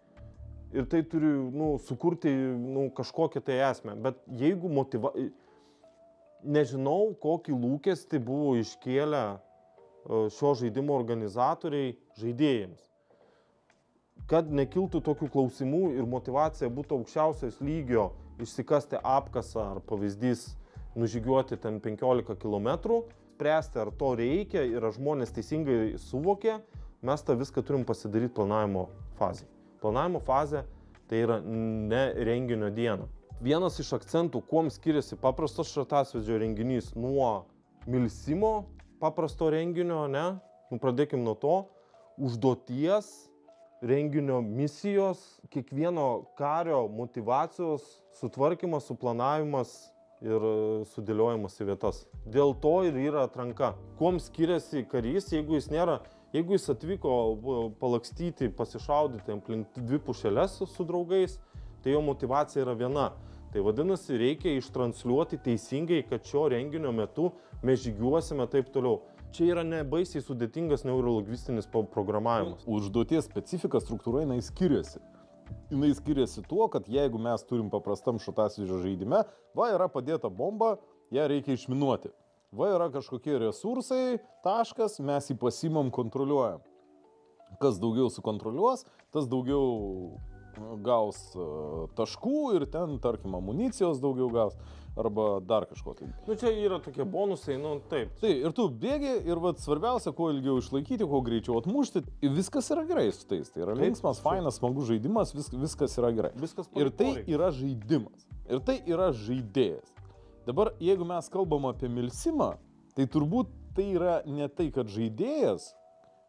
ir tai turi sukurti kažkokią tai esmę. Bet jeigu nežinau, kokį lūkestį buvo iškėlę šio žaidimo organizatoriai žaidėjams. Kad nekiltų tokių klausimų ir motyvacija būtų aukščiausios lygio išsikasti apkasą ar pavyzdys nužygiuoti ten 15 km, spręsti ar to reikia ir ar žmonės teisingai suvokė, mes tą viską turim pasidaryti planavimo fazėje. Planavimo fazė tai yra ne renginio diena. Vienas iš akcentų, kuom skiriasi paprastas šratasvydžio renginys nuo milsimo paprasto renginio, ne? Pradėkim nuo to, užduoties, renginio misijos, kiekvieno kario motyvacijos sutvarkymas, suplanavimas ir sudėliojimas į vietas. Dėl to ir yra atranka. Kuom skiriasi karys, jeigu jis atvyko palakstyti, pasišaudyti aplink 2 pušeles su draugais, tai jo motyvacija yra viena. Tai vadinasi, reikia ištransliuoti teisingai, kad šio renginio metu mes žygiuosime taip toliau. Čia yra nebaisiai sudėtingas neurolingvistinis programavimas. Užduoties specifika, struktūra, jinai skiriasi. Jinai skiriasi tuo, kad jeigu mes turim paprastam šratasvydžio žaidime, va yra padėta bomba, ją reikia išminuoti. Va yra kažkokie resursai, taškas, mes jį pasimam, kontroliuojam. Kas daugiau sukontroliuos, tas daugiau gaus taškų ir ten, tarkim, amunicijos daugiau gaus arba dar kažko tai. Čia yra tokie bonusai, taip. Tai ir tu bėgi ir svarbiausia, kuo ilgiau išlaikyti, kuo greičiau atmušti, viskas yra gerai su tais. Tai yra linksmas, fainas, smagus žaidimas, viskas yra gerai. Ir tai yra žaidimas. Ir tai yra žaidėjas. Dabar, jeigu mes kalbam apie milsimą, tai turbūt tai yra ne tai, kad žaidėjas,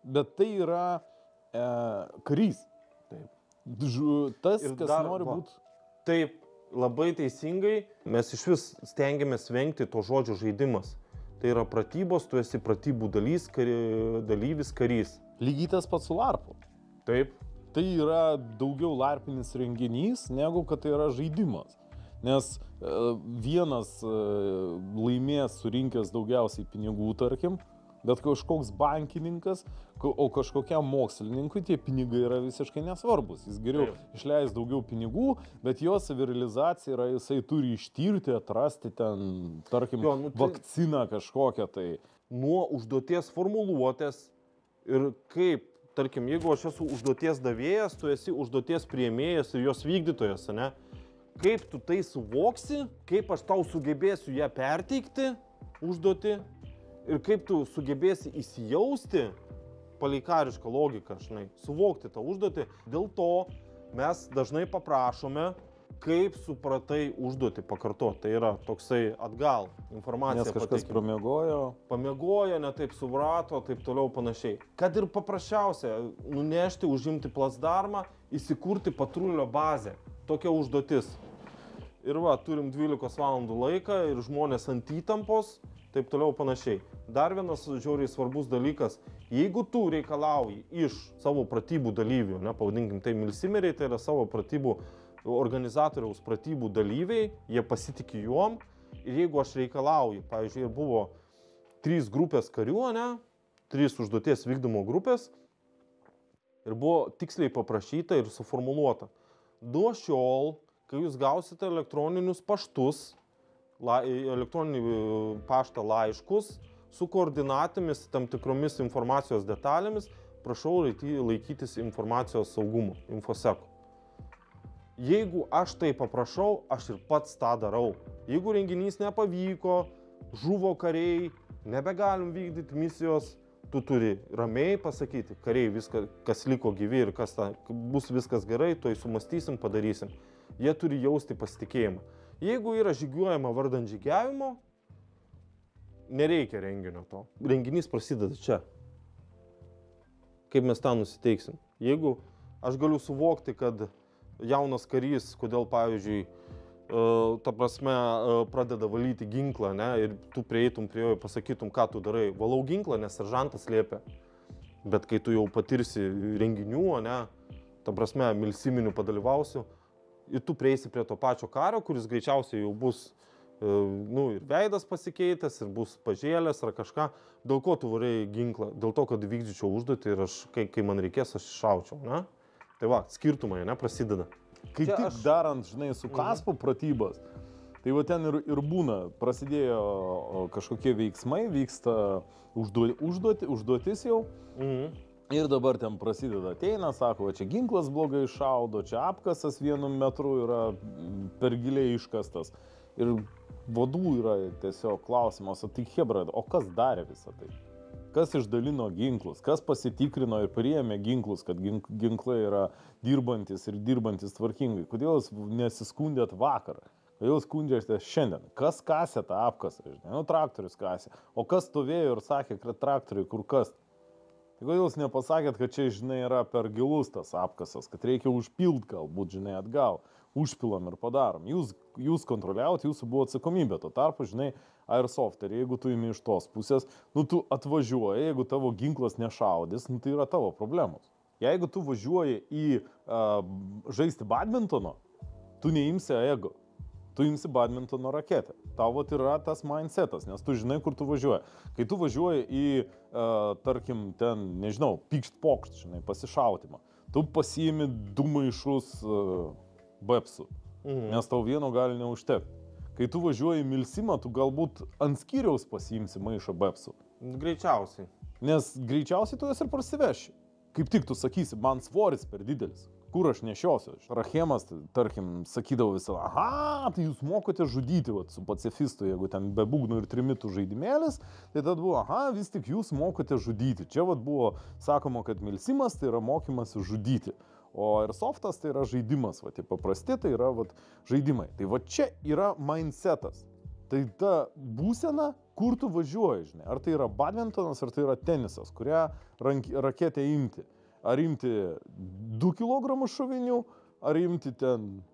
bet tai yra karys. Taip. Tas, kas nori būti. Taip, labai teisingai. Mes iš vis stengiamės vengti to žodžio žaidimas. Tai yra pratybos, tu esi pratybų dalyvis, karys. Lygiai tas pats su larpu. Taip. Tai yra daugiau larpinis renginys, negu kad tai yra žaidimas. Nes vienas laimės surinkęs daugiausiai pinigų, tarkim, bet kažkoks bankininkas, o kažkokiam mokslininkui tie pinigai yra visiškai nesvarbus. Jis geriau išleis daugiau pinigų, bet jo savirealizacija yra, jisai turi ištirti, atrasti ten, tarkim, vakciną kažkokią tai. Nuo užduoties formuluotės ir kaip, tarkim, jeigu aš esu užduoties davėjas, tu esi užduoties priėmėjas ir jos vykdytojas, ne? Kaip tu tai suvoksi, kaip aš tau sugebėsiu ją perteikti, užduoti, ir kaip tu sugebėsi įsijausti, palei karišką logiką, suvokti tą užduotį. Dėl to mes dažnai paprašome, kaip supratai užduotį pakartoti. Tai yra toksai atgal informacija. Nes kažkas pramiegojo. Pamiegojo, ne taip suprato, taip toliau panašiai. Kad ir paprasčiausia, nunešti, užimti plasdarmą, įsikurti patrulio bazę. Tokia užduotis. Ir turim 12 valandų laiką ir žmonės ant įtampos, taip toliau panašiai. Dar vienas žiauriai svarbus dalykas, jeigu tu reikalauji iš savo pratybų dalyvių, pavadinkim tai milsimeriai, tai yra savo pratybų organizatoriaus pratybų dalyviai, jie pasitikė juom, ir jeigu aš reikalauju, pavyzdžiui, buvo 3 grupės karių, 3 užduoties vykdymo grupės, ir buvo tiksliai paprašyta ir suformuluota. Nuo šiol, kai jūs gausite elektroninius paštus, elektroninį paštą laiškus su koordinatėmis, tam tikromis informacijos detalėmis, prašau laikytis informacijos saugumo, infoseko. Jeigu aš tai paprašau, aš ir pats tą darau. Jeigu renginys nepavyko, žuvo kariai, nebegalim vykdyti misijos, tu turi ramiai pasakyti, kariai, viską, kas liko gyvi ir bus viskas gerai, to sumąstysim, padarysim. Jie turi jausti pasitikėjimą. Jeigu yra žygiuojama vardant žygiavimo, nereikia renginio to. Renginys prasideda čia. Kaip mes tą nusiteiksim. Jeigu aš galiu suvokti, kad jaunas karys, kodėl, pavyzdžiui, ta prasme, pradeda valyti ginklą, ne, ir tu prieitum prie jo ir pasakytum, ką tu darai. Valau ginklą, nes seržantas liepia. Bet kai tu jau patirsi renginių, ne, ta prasme, milsiminių padalyvausiu, ir tu prieisi prie to pačio kario, kuris greičiausiai jau bus, ir veidas pasikeitęs, ir bus pažėlęs ar kažką. Dėl ko tu varai ginklą? Dėl to, kad vykdyčiau užduotį ir kai man reikės, aš šaučiau, ne? Tai va, skirtumai, ne, prasideda. Kai tik darant, žinai, su Kaspu pratybas, tai va ten ir būna, prasidėjo kažkokie veiksmai, vyksta užduotis jau. Ir dabar ten prasideda, ateina, sako, čia ginklas blogai šaudo, čia apkasas 1 metru yra per giliai iškastas. Ir vadų yra tiesiog klausimas, o tai hebra, o kas darė visą tai? Kas išdalino ginklus, kas pasitikrino ir priėmė ginklus, kad ginklai yra dirbantis ir dirbantis tvarkingai? Kodėl jūs nesiskundėt vakar? Kodėl skundžiate šiandien? Kas kasė tą apkasą? Žinai, traktorius kasė. O kas stovėjo ir sakė, kad traktoriai kur kas? Tai kodėl jūs nepasakėt, kad čia, žinai, yra per gilus tas apkasas, kad reikia užpilt galbūt, žinai, atgal. Užpilam ir padarom. Jūs kontroliavot, jūsų buvo atsakomybė. Tuo tarpu, žinai, Airsoft, ir jeigu tu imi iš tos pusės, tu atvažiuoji, jeigu tavo ginklas nešaudys, tai yra tavo problemos. Jeigu tu važiuoji į žaisti badmintono, tu neimsi ego. Tu imsi badmintono raketę. Tavo yra tas mindsetas, nes tu žinai, kur tu važiuoji. Kai tu važiuoji į, tarkim, ten, nežinau, pykšt-pokšt, žinai, pasišautimą, tu pasiimi 2 maišus bepsų, nes tau vieno gali neužtekti. Kai tu važiuoji į milsimą, tu galbūt ant skyriaus pasiimsi maišą bepsų. Greičiausiai. Nes greičiausiai tu jas ir prasiveši. Kaip tik tu sakysi, man svoris per didelis. Kur aš nešiosiu? Rachemas, tarkim, sakydavo visą, aha, tai jūs mokote žudyti su pacifistu, jeigu ten be būgnų ir trimitų žaidimėlis, tai tada buvo, aha, vis tik jūs mokote žudyti. Čia buvo sakoma, kad milsimas tai yra mokymas žudyti. O Airsoftas tai yra žaidimas, paprasti tai yra žaidimai. Tai čia yra mindsetas. Tai ta būsena, kur tu važiuoji, žinai. Ar tai yra badmintonas, ar tai yra tenisas, kurią raketę imti. Ar imti 2 kg šovinių, ar imti ten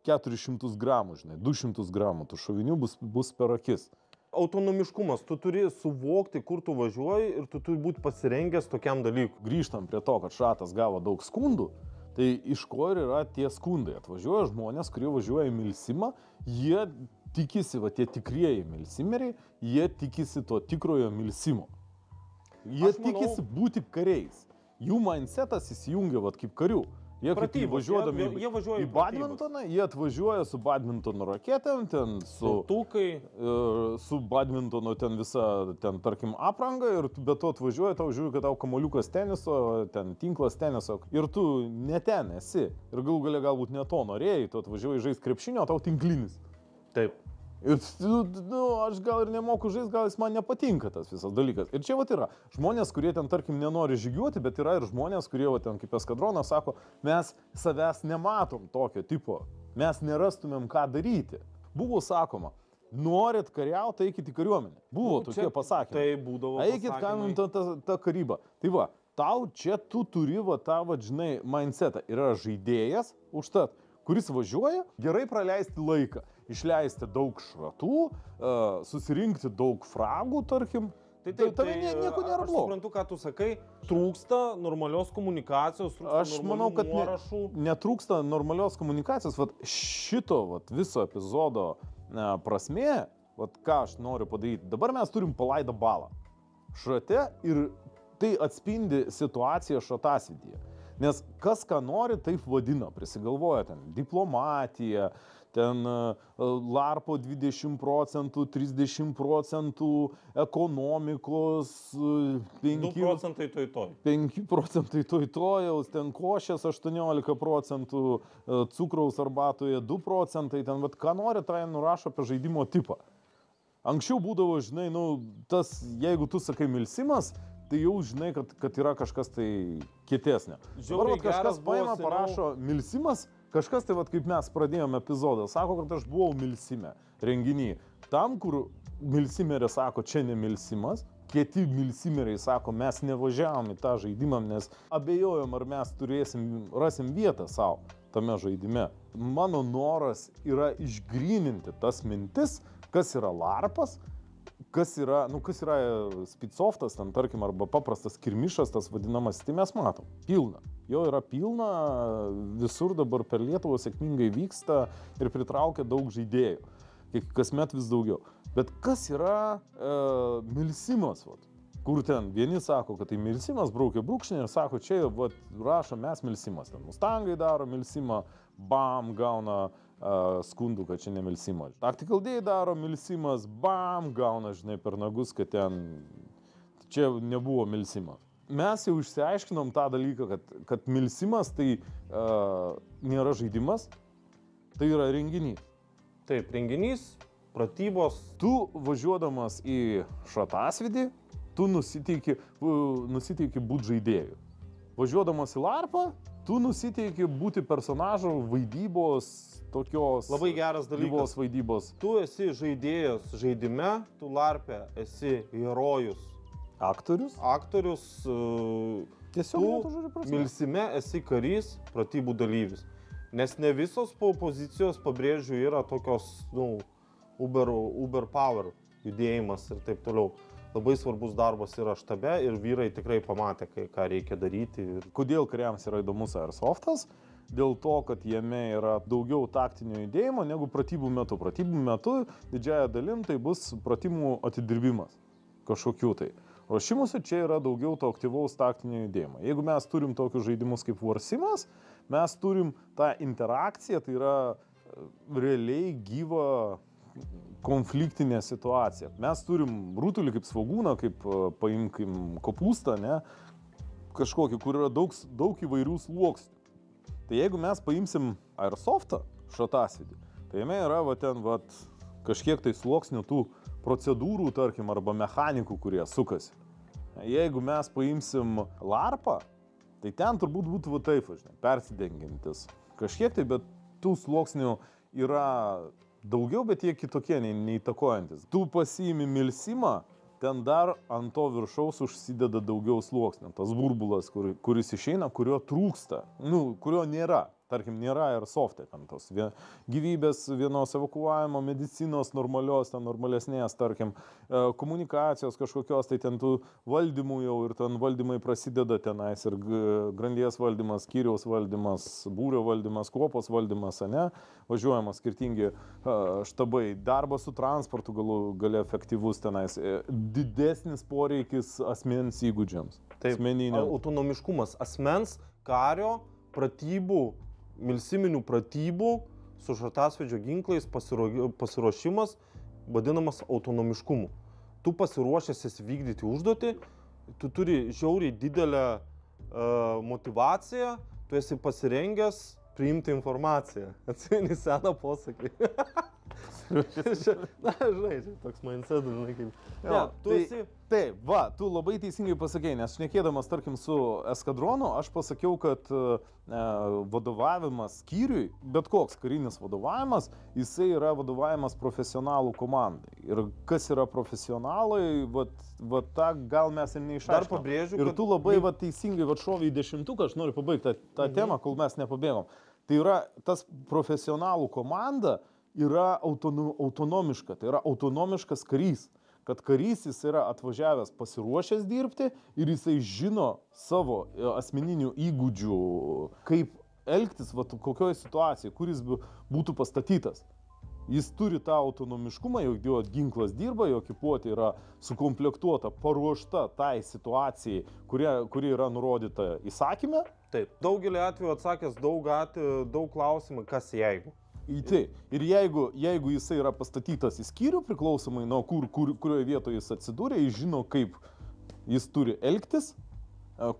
400 gramų, žinai, 200 gramų tų šovinių bus per akis. Autonomiškumas, tu turi suvokti, kur tu važiuoji ir tu turi būti pasirengęs tokiam dalykui. Grįžtam prie to, kad šratas gavo daug skundų, tai iš ko ir yra tie skundai. Atvažiuoja žmonės, kurie važiuoja į milsimą, jie tikisi, tie tikrieji milsimeriai, jie tikisi to tikrojo milsimo. Jie tikisi būti kariais. Jų mindsetas įsijungia kaip karių. Jie važiuodami į badmintoną, jie atvažiuoja su badmintono raketėm, ten su badmintono ten visa, ten tarkim apranga ir be to atvažiuoja, tau žiūri, kad tau kamuoliukas teniso, ten tinklas teniso ir tu ne ten esi. Ir galų gale galbūt ne to norėjai, tu atvažiuoji žaisti krepšinio, o tau tinklinis. Taip. Ir aš gal ir nemoku žaisti, gal jis man nepatinka tas visas dalykas. Ir čia yra žmonės, kurie ten, tarkim, nenori žygiuoti, bet yra ir žmonės, kurie ten kaip eskadronas sako, mes savęs nematom tokio tipo, mes nerastumėm ką daryti. Buvo sakoma, norit kariauti, eikit į kariuomenę. Buvo tokie pasakymai. Tai būdavo pasakymai. Eikit, kam ta karyba. Tai va, tau čia tu turi tą, žinai, mindsetą. Yra žaidėjas, užtat, kuris važiuoja, gerai praleisti laiką. Išleisti daug šratų, susirinkti daug fragų, tarkim. Tai nieko nėra blogo. Aš suprantu, ką tu sakai, trūksta normalios komunikacijos, trūksta normalių nuorašų. Netrūksta normalios komunikacijos. Šito viso epizodo prasmė, ką aš noriu padaryti, dabar mes turim palaidą balą šrate ir tai atspindi situaciją šratasvidyje. Nes kas ką nori, taip vadina, prisigalvoja ten diplomatija, ten larpo 20%, 30%, ekonomikos, 2% toj. 5% toj, ten košės 18%, cukraus arbatoje 2%, ten ką nori, tai nurašo apie žaidimo tipą. Anksčiau būdavo, žinai, jeigu tu sakai milsimas, tai jau žinai, kad yra kažkas tai kietesnė. Dabar kažkas paima, parašo milsimas, kažkas tai kaip mes pradėjome epizodą, sako, kad aš buvau milsime renginy. Tam, kur milsimerė sako, čia ne milsimas, kiti milsimeriai sako, mes nevažiavom į tą žaidimą, nes abejojom, ar mes rasim vietą savo tame žaidime. mano noras yra išgryninti tas mintis, kas yra larpas, kas yra speedsoftas, ten tarkim, arba paprastas kirmišas, tas vadinamas, tai mes matom, pilna. Jo yra pilna, visur dabar per Lietuvą sėkmingai vyksta ir pritraukia daug žaidėjų, kasmet vis daugiau. Bet kas yra milsimas, kur ten vieni sako, kad tai milsimas, braukia brūkšnį ir sako, čia rašo mes milsimas, ten Mustangai daro milsimą, bam, gauna skundų, kad čia ne milsimas. Tactical Day daro milsimas, bam, gauna, žinai, per nagus, kad ten čia nebuvo milsimas. Mes jau išsiaiškinom tą dalyką, kad milsimas tai nėra žaidimas, tai yra renginys. Taip, renginys, pratybos. Tu važiuodamas į šratasvidį, tu nusiteiki būti žaidėjų. Važiuodamas į larpą, tu nusiteiki būti personažo vaidybos, tokios labai geras dalykas. Vaidybos. Tu esi žaidėjas žaidime, tu larpe esi herojus. Aktorius. Tiesiog milsime esi karys, pratybų dalyvis. Nes ne visos pozicijos, pabrėžiu, yra tokios, uber power judėjimas ir taip toliau. Labai svarbus darbas yra štabe ir vyrai tikrai pamatė, ką reikia daryti. Kodėl kariams yra įdomus Airsoftas? Dėl to, kad jame yra daugiau taktinio judėjimo negu pratybų metu. Pratybų metu didžiąją dalim tai bus pratimų atidirbimas kažkokių tai. Ruošimuose čia yra daugiau to aktyvaus taktinio judėjimo. Jeigu mes turim tokius žaidimus kaip Warsimas, mes turim tą interakciją, tai yra realiai gyva konfliktinė situacija. Mes turim rutulį kaip svogūną, kaip paimkim kopūstą, ne, kažkokį, kur yra daug įvairių sluoksnių. Tai jeigu mes paimsim Airsoftą, šratasvidį, tai jame yra kažkiek tai sluoksnių tų procedūrų, tarkim, arba mechanikų, kurie sukasi. Jeigu mes paimsim larpą, tai ten turbūt būtų taip, persidengiantis kažkiek tai, bet tų sluoksnių yra daugiau, bet jie kitokie, neįtakojantis. Tu pasiimi milsimą, ten dar ant to viršaus užsideda daugiau sluoksnių. Tas burbulas, kuris išeina, kurio trūksta, kurio nėra. Tarkim, nėra Airsofte, ten tos gyvybės vienos evakuavimo, medicinos normalios, ten normalesnės, tarkim, komunikacijos kažkokios, tai ten tų valdymų jau ir ten valdymai prasideda tenais ir grandies valdymas, skyriaus valdymas, būrio valdymas, kuopos valdymas, ne, važiuojamas skirtingi štabai, darbas su transportu gale efektyvus tenais, didesnis poreikis asmens įgūdžiams. Taip, autonomiškumas asmens, kario, pratybų, milsiminių pratybų su šratasvydžio ginklais pasiruošimas vadinamas autonomiškumu. Tu pasiruošęs vykdyti užduotį, tu turi žiauriai didelę motivaciją, tu esi pasirengęs priimti informaciją. Atsimeni seną posakį. Žinai, toks mindset, žinai, kaip... Taip, tu labai teisingai pasakei, nes šnekėdamas, tarkim, su eskadronu, aš pasakiau, kad vadovavimas skyriui, bet koks karinis vadovavimas, jisai yra vadovavimas profesionalų komandai. Ir kas yra profesionalai, tą gal mes ir neišaiškinome. Dar pabrėžiu, ir tu labai teisingai šovei į 10, aš noriu pabaigti tą temą, kol mes nepabėgom. Tai yra tas profesionalų komanda, yra autonomiška, tai yra autonomiškas karys, kad karys jis yra atvažiavęs pasiruošęs dirbti ir jisai žino savo asmeninių įgūdžių, kaip elgtis kokioje situacijoje, kuris būtų pastatytas. Jis turi tą autonomiškumą, jo ginklas dirba, jo ekipuotė yra sukomplektuota, paruošta tai situacijai, kuri yra nurodyta įsakyme. Taip, daugelį atvejų atsakęs daug klausimų, kas jeigu. Tai. Ir jeigu jisai yra pastatytas į skyrių, priklausomai nuo kurioje vietoje jis atsidūrė, jis žino, kaip jis turi elgtis,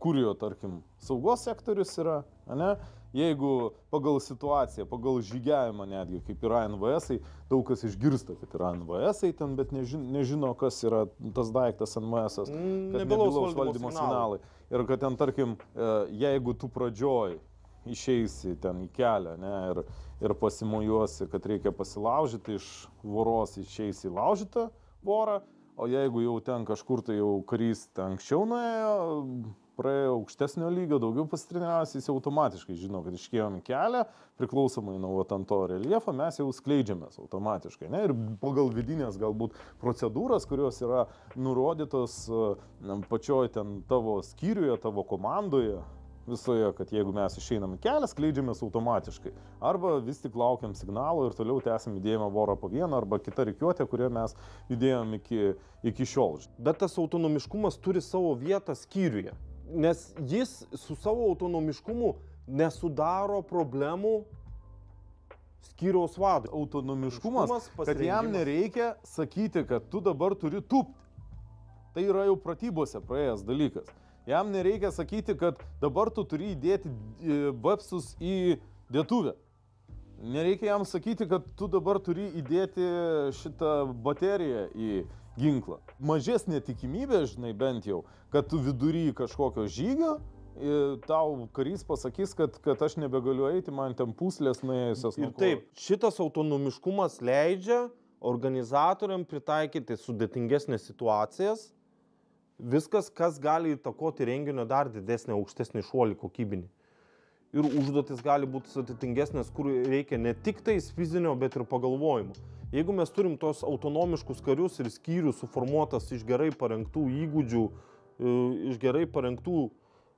kurio, tarkim, saugos sektorius yra, ne? Jeigu pagal situaciją, pagal žygiavimą netgi, kaip yra NVS-ai, daug kas išgirsta, kad yra NVS-ai ten, bet nežino, kas yra tas daiktas NVS-as, kad nebylaus valdymo signalai. Ir kad ten, tarkim, jeigu tu pradžioj išeisi ten į kelią, ne, ir pasimojuosi, kad reikia pasilaužyti iš voros, išeisi į laužytą vorą, o jeigu jau ten kažkur tai jau karys ten anksčiau nuėjo, praėjo aukštesnio lygio, daugiau pasitreniravęs, jis automatiškai žino, kad iškėjom kelią, priklausomai nuo ant to reljefo, mes jau skleidžiamės automatiškai. Ne? Ir pagal vidinės galbūt procedūras, kurios yra nurodytos pačioj ten tavo skyriuje, tavo komandoje, visoje, kad jeigu mes išeinam į kelią, skleidžiamės automatiškai. Arba vis tik laukiam signalo ir toliau tęsim judėjimą vorą po vieną, arba kita rikiuotė, kurią mes judėjom iki šiol. Bet tas autonomiškumas turi savo vietą skyriuje, nes jis su savo autonomiškumu nesudaro problemų skyriaus vadui. Autonomiškumas, kad jam nereikia sakyti, kad tu dabar turi tūpti. Tai yra jau pratybose praėjęs dalykas. Jam nereikia sakyti, kad dabar tu turi įdėti vapsus į dėtuvę. Nereikia jam sakyti, kad tu dabar turi įdėti šitą bateriją į ginklą. Mažesnė tikimybė, žinai, bent jau, kad tu vidury kažkokio žygio, tau karys pasakys, kad aš nebegaliu eiti, man ten puslės nuėjusios. Ir taip, šitas autonomiškumas leidžia organizatoriam pritaikyti sudėtingesnės situacijas. Viskas, kas gali įtakoti renginio dar didesnį, aukštesnį šuolį kokybinį. Ir užduotis gali būti sudėtingesnės, kur reikia ne tik tais fizinio, bet ir pagalvojimo. Jeigu mes turim tos autonomiškus karius ir skyrius suformuotas iš gerai parengtų įgūdžių, iš gerai parengtų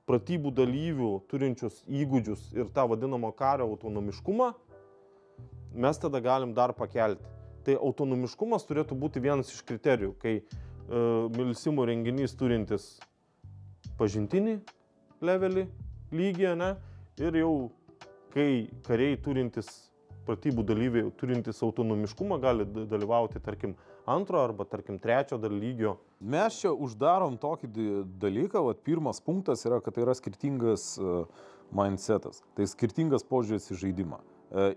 pratybų dalyvių, turinčius įgūdžius ir tą vadinamą kario autonomiškumą, mes tada galim dar pakelti. Tai autonomiškumas turėtų būti vienas iš kriterijų, kai milsimo renginys turintis pažintinį levelį, lygį, ne? Ir jau kai kariai turintis, pratybų dalyviai turintis autonomiškumą gali dalyvauti, tarkim, antro arba, tarkim, trečio lygio. Mes čia uždarom tokį dalyką, vat pirmas punktas yra, kad tai yra skirtingas mindsetas, tai skirtingas požiūris į žaidimą,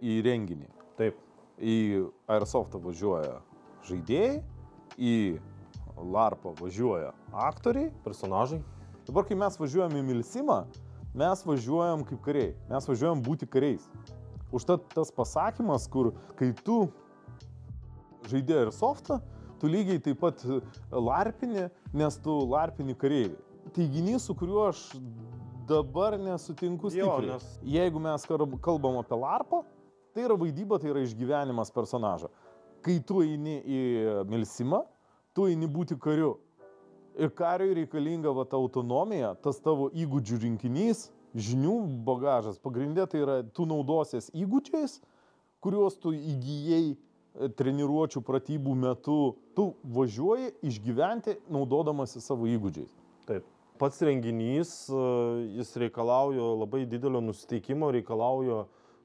į renginį. Taip. Į Airsoftą važiuoja žaidėjai, į LARPą važiuoja aktoriai, personažai. Dabar, kai mes važiuojam į milsimą, mes važiuojam kaip kariai, mes važiuojam būti kariais. Užtat tas pasakymas, kur kai tu žaidė Airsoftą, tu lygiai taip pat larpini, nes tu larpini kareiviai. Teiginys, su kuriuo aš dabar nesutinku stipriai. Jeigu mes kalbam apie LARPą, tai yra vaidyba, tai yra išgyvenimas personažo. Kai tu eini į milsimą, tu eini būti kariu. Ir kariui reikalinga ta autonomija, tas tavo įgūdžių rinkinys, žinių bagažas. Pagrindė tai yra, tu naudosies įgūdžiais, kuriuos tu įgyjai treniruočių pratybų metu. Tu važiuoji išgyventi naudodamasi savo įgūdžiais. Taip. Pats renginys, jis reikalauja labai didelio nusiteikimo, reikalauja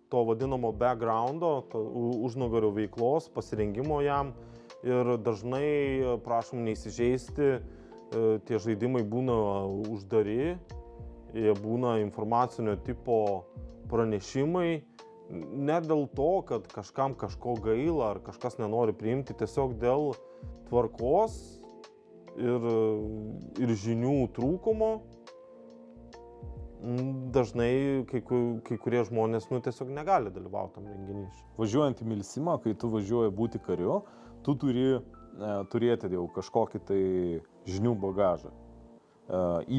to vadinamo backgroundo, užnugario veiklos, pasirengimo jam. Ir dažnai, prašom neįsižeisti, tie žaidimai būna uždari, jie būna informacinio tipo pranešimai. Ne dėl to, kad kažkam kažko gaila ar kažkas nenori priimti, tiesiog dėl tvarkos ir žinių trūkumo. Dažnai kai kurie žmonės tiesiog negali dalyvauti tam renginį. Važiuojant į milsimą, kai tu važiuoji būti kariu, tu turi turėti jau kažkokį tai žinių bagažą,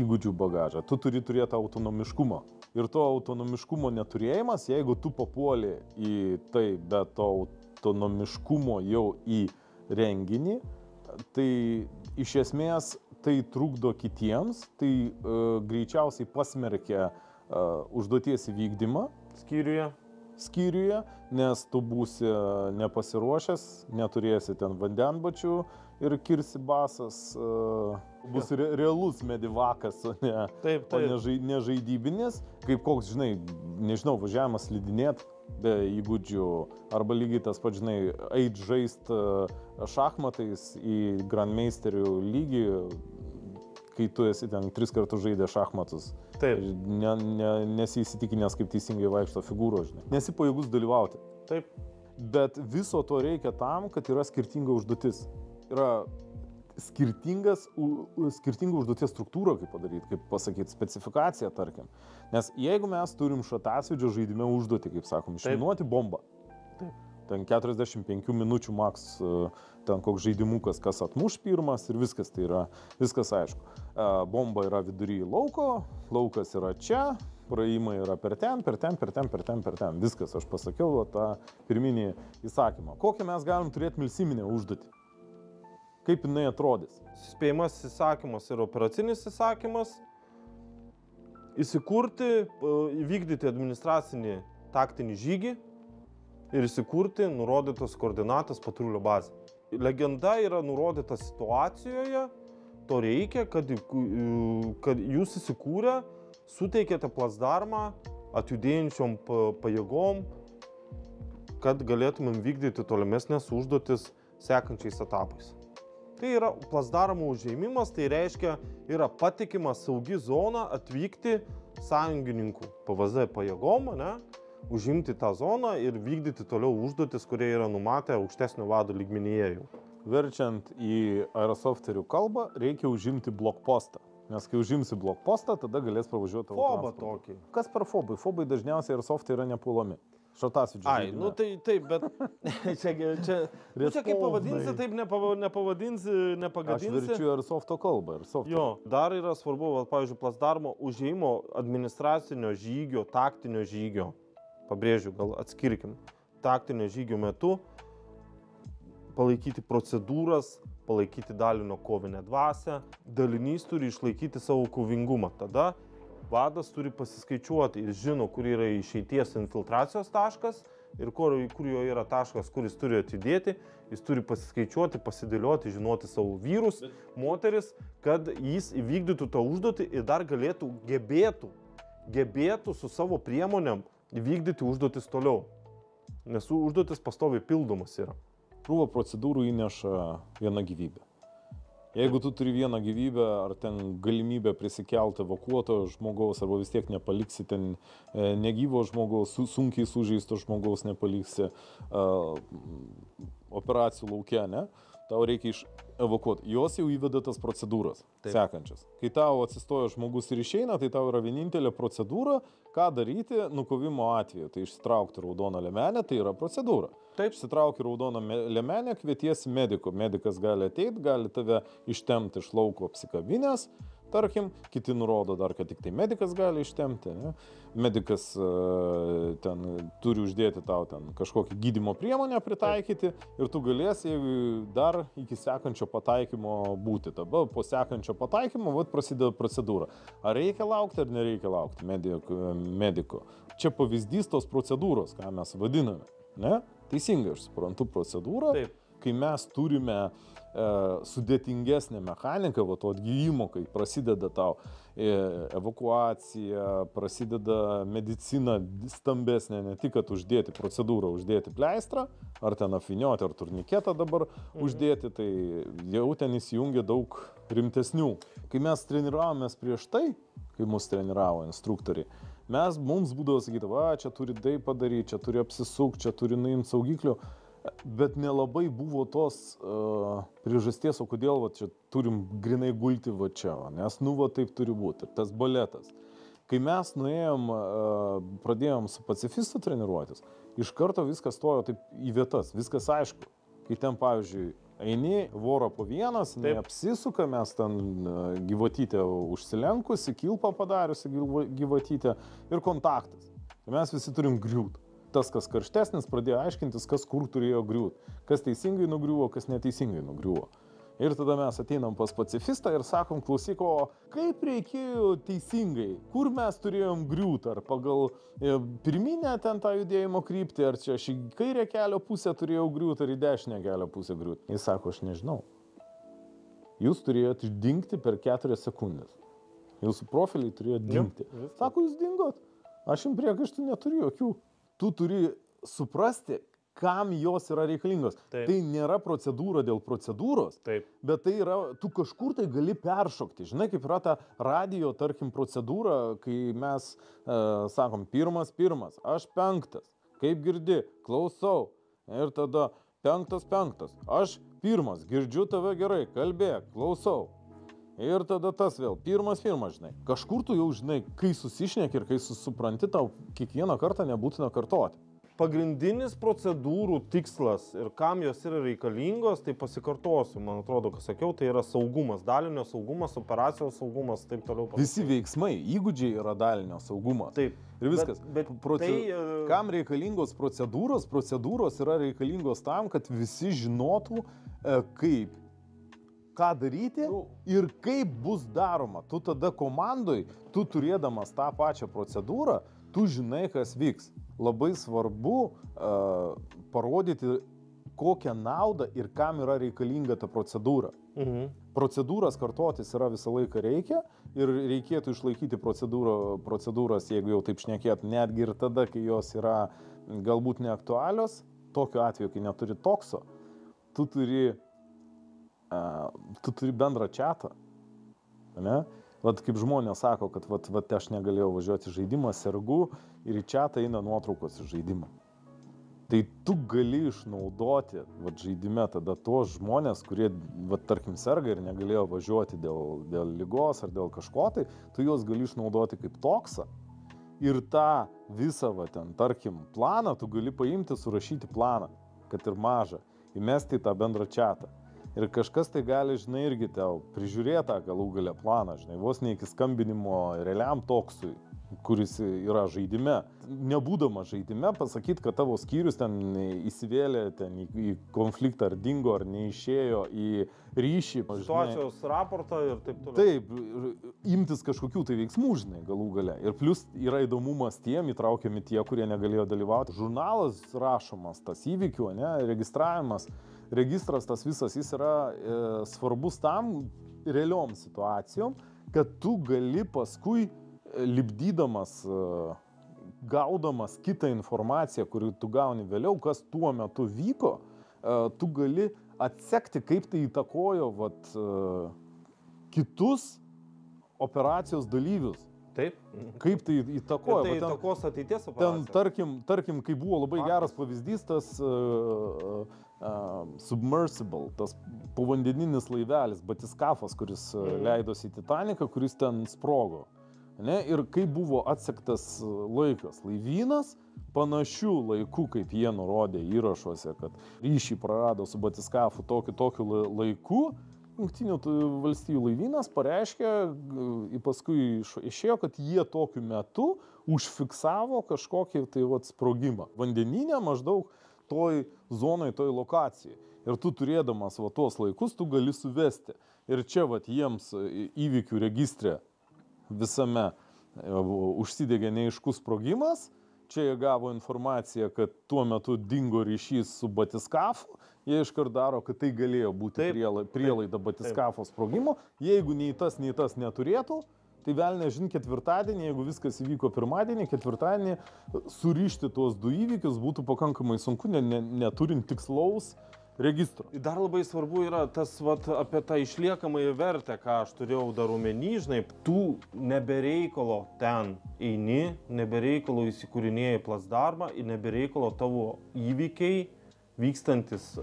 įgūdžių bagažą. Tu turi turėti autonomiškumą. Ir to autonomiškumo neturėjimas, jeigu tu papuoli į tai be to autonomiškumo jau į renginį, tai iš esmės tai trukdo kitiems, tai greičiausiai pasmerkia užduoties įvykdymą skyriuje, nes tu būsi nepasiruošęs, neturėsi ten vandenbačių ir kirsi basas, bus realus medivakas, o ne žaidybinis, kaip koks, žinai, nežinau, važiavimas slidinėt be įgūdžių, arba lygiai tas pats, žinai, eit žaist šachmatais į grandmeisterių lygį, kai tu esi ten 3 kartus žaidė šachmatus. Taip. Nesi įsitikinęs, kaip teisingai vaikšto figūros, žinai. Nesi pajėgus dalyvauti. Taip. Bet viso to reikia tam, kad yra skirtinga užduotis. Yra skirtinga užduoties struktūra, kaip padaryti, kaip pasakyti, specifikacija, tarkim. Nes jeigu mes turim šatasvidžio žaidime užduotį, kaip sakom, išminuoti bombą. Taip. ten 45 minučių maks, ten koks žaidimukas, kas atmuš pirmas ir viskas, tai yra viskas aišku. Bomba yra vidury lauko, laukas yra čia, praėjimai yra per ten, viskas, aš pasakiau tą pirminį įsakymą. Kokią mes galim turėti milsiminę užduotį? Kaip jinai atrodys? Spėjimas įsakymas ir operacinis įsakymas. Įsikurti, įvykdyti administracinį taktinį žygį ir įsikurti nurodytos koordinatas patrulio bazę. Legenda yra nurodyta situacijoje, to reikia, kad jūs įsikūrę suteikėte plasdarmą atjudėjančiom pajėgom, kad galėtumėm vykdyti tolimesnės užduotis sekančiais etapais. Tai yra plasdarmo užėmimas, tai reiškia yra patikima saugi zona atvykti sąjungininkų PVZ pajėgom, užimti tą zoną ir vykdyti toliau užduotis, kurie yra numatę aukštesnio vado lygmenyje jau. Verčiant į aerosofterių kalbą, reikia užimti blokpostą. Nes kai užimsi blokpostą, tada galės pravažiuoti tavo Fobą tokį. Kas per fobai? Fobai dažniausiai aerosoftai yra nepuolami. Šartasvidžių žaidime. Nu tai taip, bet čia kaip pavadinsi, taip nepavadinsi, nepagadinsi. Aš verčiu airsofto kalbą. Jo, dar yra svarbu, pavyzdžiui, plasdarmo užėjimo administracinio žygio, taktinio žygio, pabrėžiu, gal atskirkim, taktinio žygio metu palaikyti procedūras, palaikyti dalinio kovinę dvasią, dalinys turi išlaikyti savo kovingumą. Tada vadas turi pasiskaičiuoti ir žino, kur yra išeities infiltracijos taškas ir kur jo yra taškas, kur jis turi atidėti. Jis turi pasiskaičiuoti, pasidėlioti, žinoti savo vyrus, moteris, kad jis įvykdytų tą užduotį ir dar galėtų, gebėtų su savo priemonėm įvykdyti užduotis toliau. Nes užduotis pastoviai pildomas yra. Krūva procedūrų įneša vieną gyvybę. Jeigu tu turi vieną gyvybę, ar ten galimybę prisikelti evakuoto žmogaus, arba vis tiek nepaliksi ten negyvo žmogaus, sunkiai sužeisto žmogaus nepaliksi operacijų lauke, ne? Tau reikia evakuoti. Jos jau įveda tas procedūras sekančias. Kai tau atsistoja žmogus ir išeina, tai tau yra vienintelė procedūra, ką daryti nukovimo atveju. Tai išsitraukti raudoną liemenę, tai yra procedūra. Taip, išsitrauki raudoną liemenę, kvietiesi mediko. Medikas gali ateiti, gali tave ištemti iš lauko apsikabinės, tarkim, kiti nurodo dar, kad tik tai medikas gali ištemti. Ne? Medikas ten turi uždėti tau ten kažkokį gydymo priemonę pritaikyti ir tu galėsi dar iki sekančio pataikymo būti. Tada po sekančio pataikymo prasideda procedūra. Ar reikia laukti ar nereikia laukti mediko? Čia pavyzdys tos procedūros, ką mes vadiname. Ne? Teisingai, aš suprantu procedūrą. Taip. Kai mes turime sudėtingesnė mechanika, to atgyjimo, kai prasideda tau evakuacija, prasideda medicina stambesnė, ne tik, kad uždėti procedūrą, uždėti pleistrą, ar ten apvynioti, ar turniketą dabar uždėti, tai jau ten įsijungia daug rimtesnių. Kai mes treniravomės prieš tai, kai mus treniravo instruktoriai, mums būdavo sakyti, va, čia turi tai padaryti, čia turi apsisukti, čia turi nuimti saugiklių. Bet nelabai buvo tos priežasties, o kodėl va, čia turim grinai gulti va čia, nes taip turi būti. Ir tas baletas. Kai mes nuėjom, pradėjom su pacifistu treniruotis, iš karto viskas stojo taip į vietas, viskas aišku. Kai ten, pavyzdžiui, eini, voro po vienas, neapsisuka, mes ten gyvatytę užsilenkusi, kilpą padariusi gyvatytę ir kontaktas. Mes visi turim griūt. Tas, kas karštesnis, pradėjo aiškintis, kas kur turėjo griūt. Kas teisingai nugriuvo, kas neteisingai nugriuvo. Ir tada mes ateinam pas pacifistą ir sakom, klausyk, o kaip reikėjo teisingai? Kur mes turėjom griūt? Ar pagal pirminę ten tą judėjimo kryptį, ar čia aš į kairę kelio pusę turėjau griūt, ar į dešinę kelio pusę griūt? Jis sako, aš nežinau. Jūs turėjote dingti per 4 sekundės. Jūsų profiliai turėjo dingti. Sako, jūs dingot. Aš jums priekaištų neturiu jokių. Tu turi suprasti, kam jos yra reikalingos. Taip. Tai nėra procedūra dėl procedūros, bet tai yra, tu kažkur tai gali peršokti. Žinai, kaip yra ta radio, tarkim, procedūra, kai mes sakom, pirmas, aš 5, kaip girdi, klausau. Ir tada 5, aš 1, girdžiu tave gerai, kalbėk, klausau. Ir tada tas vėl, 1, žinai. Kažkur tu jau žinai, kai susišneki ir kai supranti, tau kiekvieną kartą nebūtina kartoti. pagrindinis procedūrų tikslas ir kam jos yra reikalingos, tai pasikartosiu, man atrodo, ką sakiau, tai yra saugumas, dalinio saugumas, operacijos saugumas, taip toliau. Visi veiksmai, įgūdžiai yra dalinio saugumas. Taip. Ir viskas. Bet tai... Kam reikalingos procedūros? Procedūros yra reikalingos tam, kad visi žinotų, kaip, ką daryti ir kaip bus daroma. Tu tada komandoj, tu turėdamas tą pačią procedūrą, tu žinai, kas vyks. Labai svarbu parodyti, kokią naudą ir kam yra reikalinga ta procedūra. Procedūras kartotis yra visą laiką reikia ir reikėtų išlaikyti procedūras, jeigu jau taip šnekėt, netgi ir tada, kai jos yra galbūt neaktualios, tokiu atveju, kai neturi tokso, tu turi bendrą chatą. Ne? Vat kaip žmonės sako, kad vat aš negalėjau važiuoti į žaidimą, sergu ir į chatą eina nuotraukos į žaidimą. Tai tu gali išnaudoti žaidime tada tos žmonės, kurie, tarkim, serga ir negalėjo važiuoti dėl ligos ar dėl kažko, tai tu juos gali išnaudoti kaip toksą. Ir tą visą, tarkim, planą tu gali paimti, surašyti planą, kad ir mažą, įmesti į tą bendrą chatą. Ir kažkas tai gali, žinai, irgi tau prižiūrėtą galų galę planą, žinai, vos ne iki skambinimo realiam toksui, kuris yra žaidime. Nebūdama žaidime, pasakyti, kad tavo skyrius ten įsivėlė ten į konfliktą ar dingo, ar neišėjo į ryšį. Situacijos raportą ir taip toliau. Taip, imtis kažkokių tai veiksmų, žinai, galų galę. Ir plus yra įdomumas tiem, įtraukiami tie, kurie negalėjo dalyvauti. Žurnalas rašomas, tas įvykių, ne, registravimas. Registras tas visas, jis yra svarbus tam realiom situacijom, kad tu gali paskui lipdydamas, gaudamas kitą informaciją, kurį tu gauni vėliau, kas tuo metu vyko, tu gali atsekti, kaip tai įtakojo kitus operacijos dalyvius. Taip. Kaip tai įtakojo. Tai įtakos ateities operaciją. Ten, tarkim, kai buvo labai geras pavyzdys, tas submersible, tas povandeninis laivelis, batiskafas, kuris leidosi į Titaniką, kuris ten sprogo. Ne? Ir kai buvo atsektas laikas, laivynas panašių laikų, kaip jie nurodė įrašuose, kad ryšį prarado su batiskafu tokiu laiku, Jungtinių valstijų laivynas pareiškė, paskui išėjo, kad jie tokiu metu užfiksavo kažkokį sprogimą. Vandeninė maždaug toj zonai, toj lokacijai. Ir tu turėdamas tuos laikus, tu gali suvesti. Ir čia jiems įvykių registre visame užsidegė neaiškus sprogimas. Čia jie gavo informaciją, kad tuo metu dingo ryšys su batiskafu. Jie iškart daro, kad tai galėjo būti prielaida batiskafo sprogimo. Jeigu nei tas neturėtų, tai velnė žin ketvirtadienį, jeigu viskas įvyko pirmadienį, ketvirtadienį surišti tuos du įvykius būtų pakankamai sunku, neturint tikslaus registro. Dar labai svarbu yra tas apie tą išliekamąją vertę, ką aš turėjau dar omeny, žinai, tu nebereikalo ten eini, nebereikalo įsikūrinėjai plasdarbą ir nebereikalo tavo įvykiai vykstantis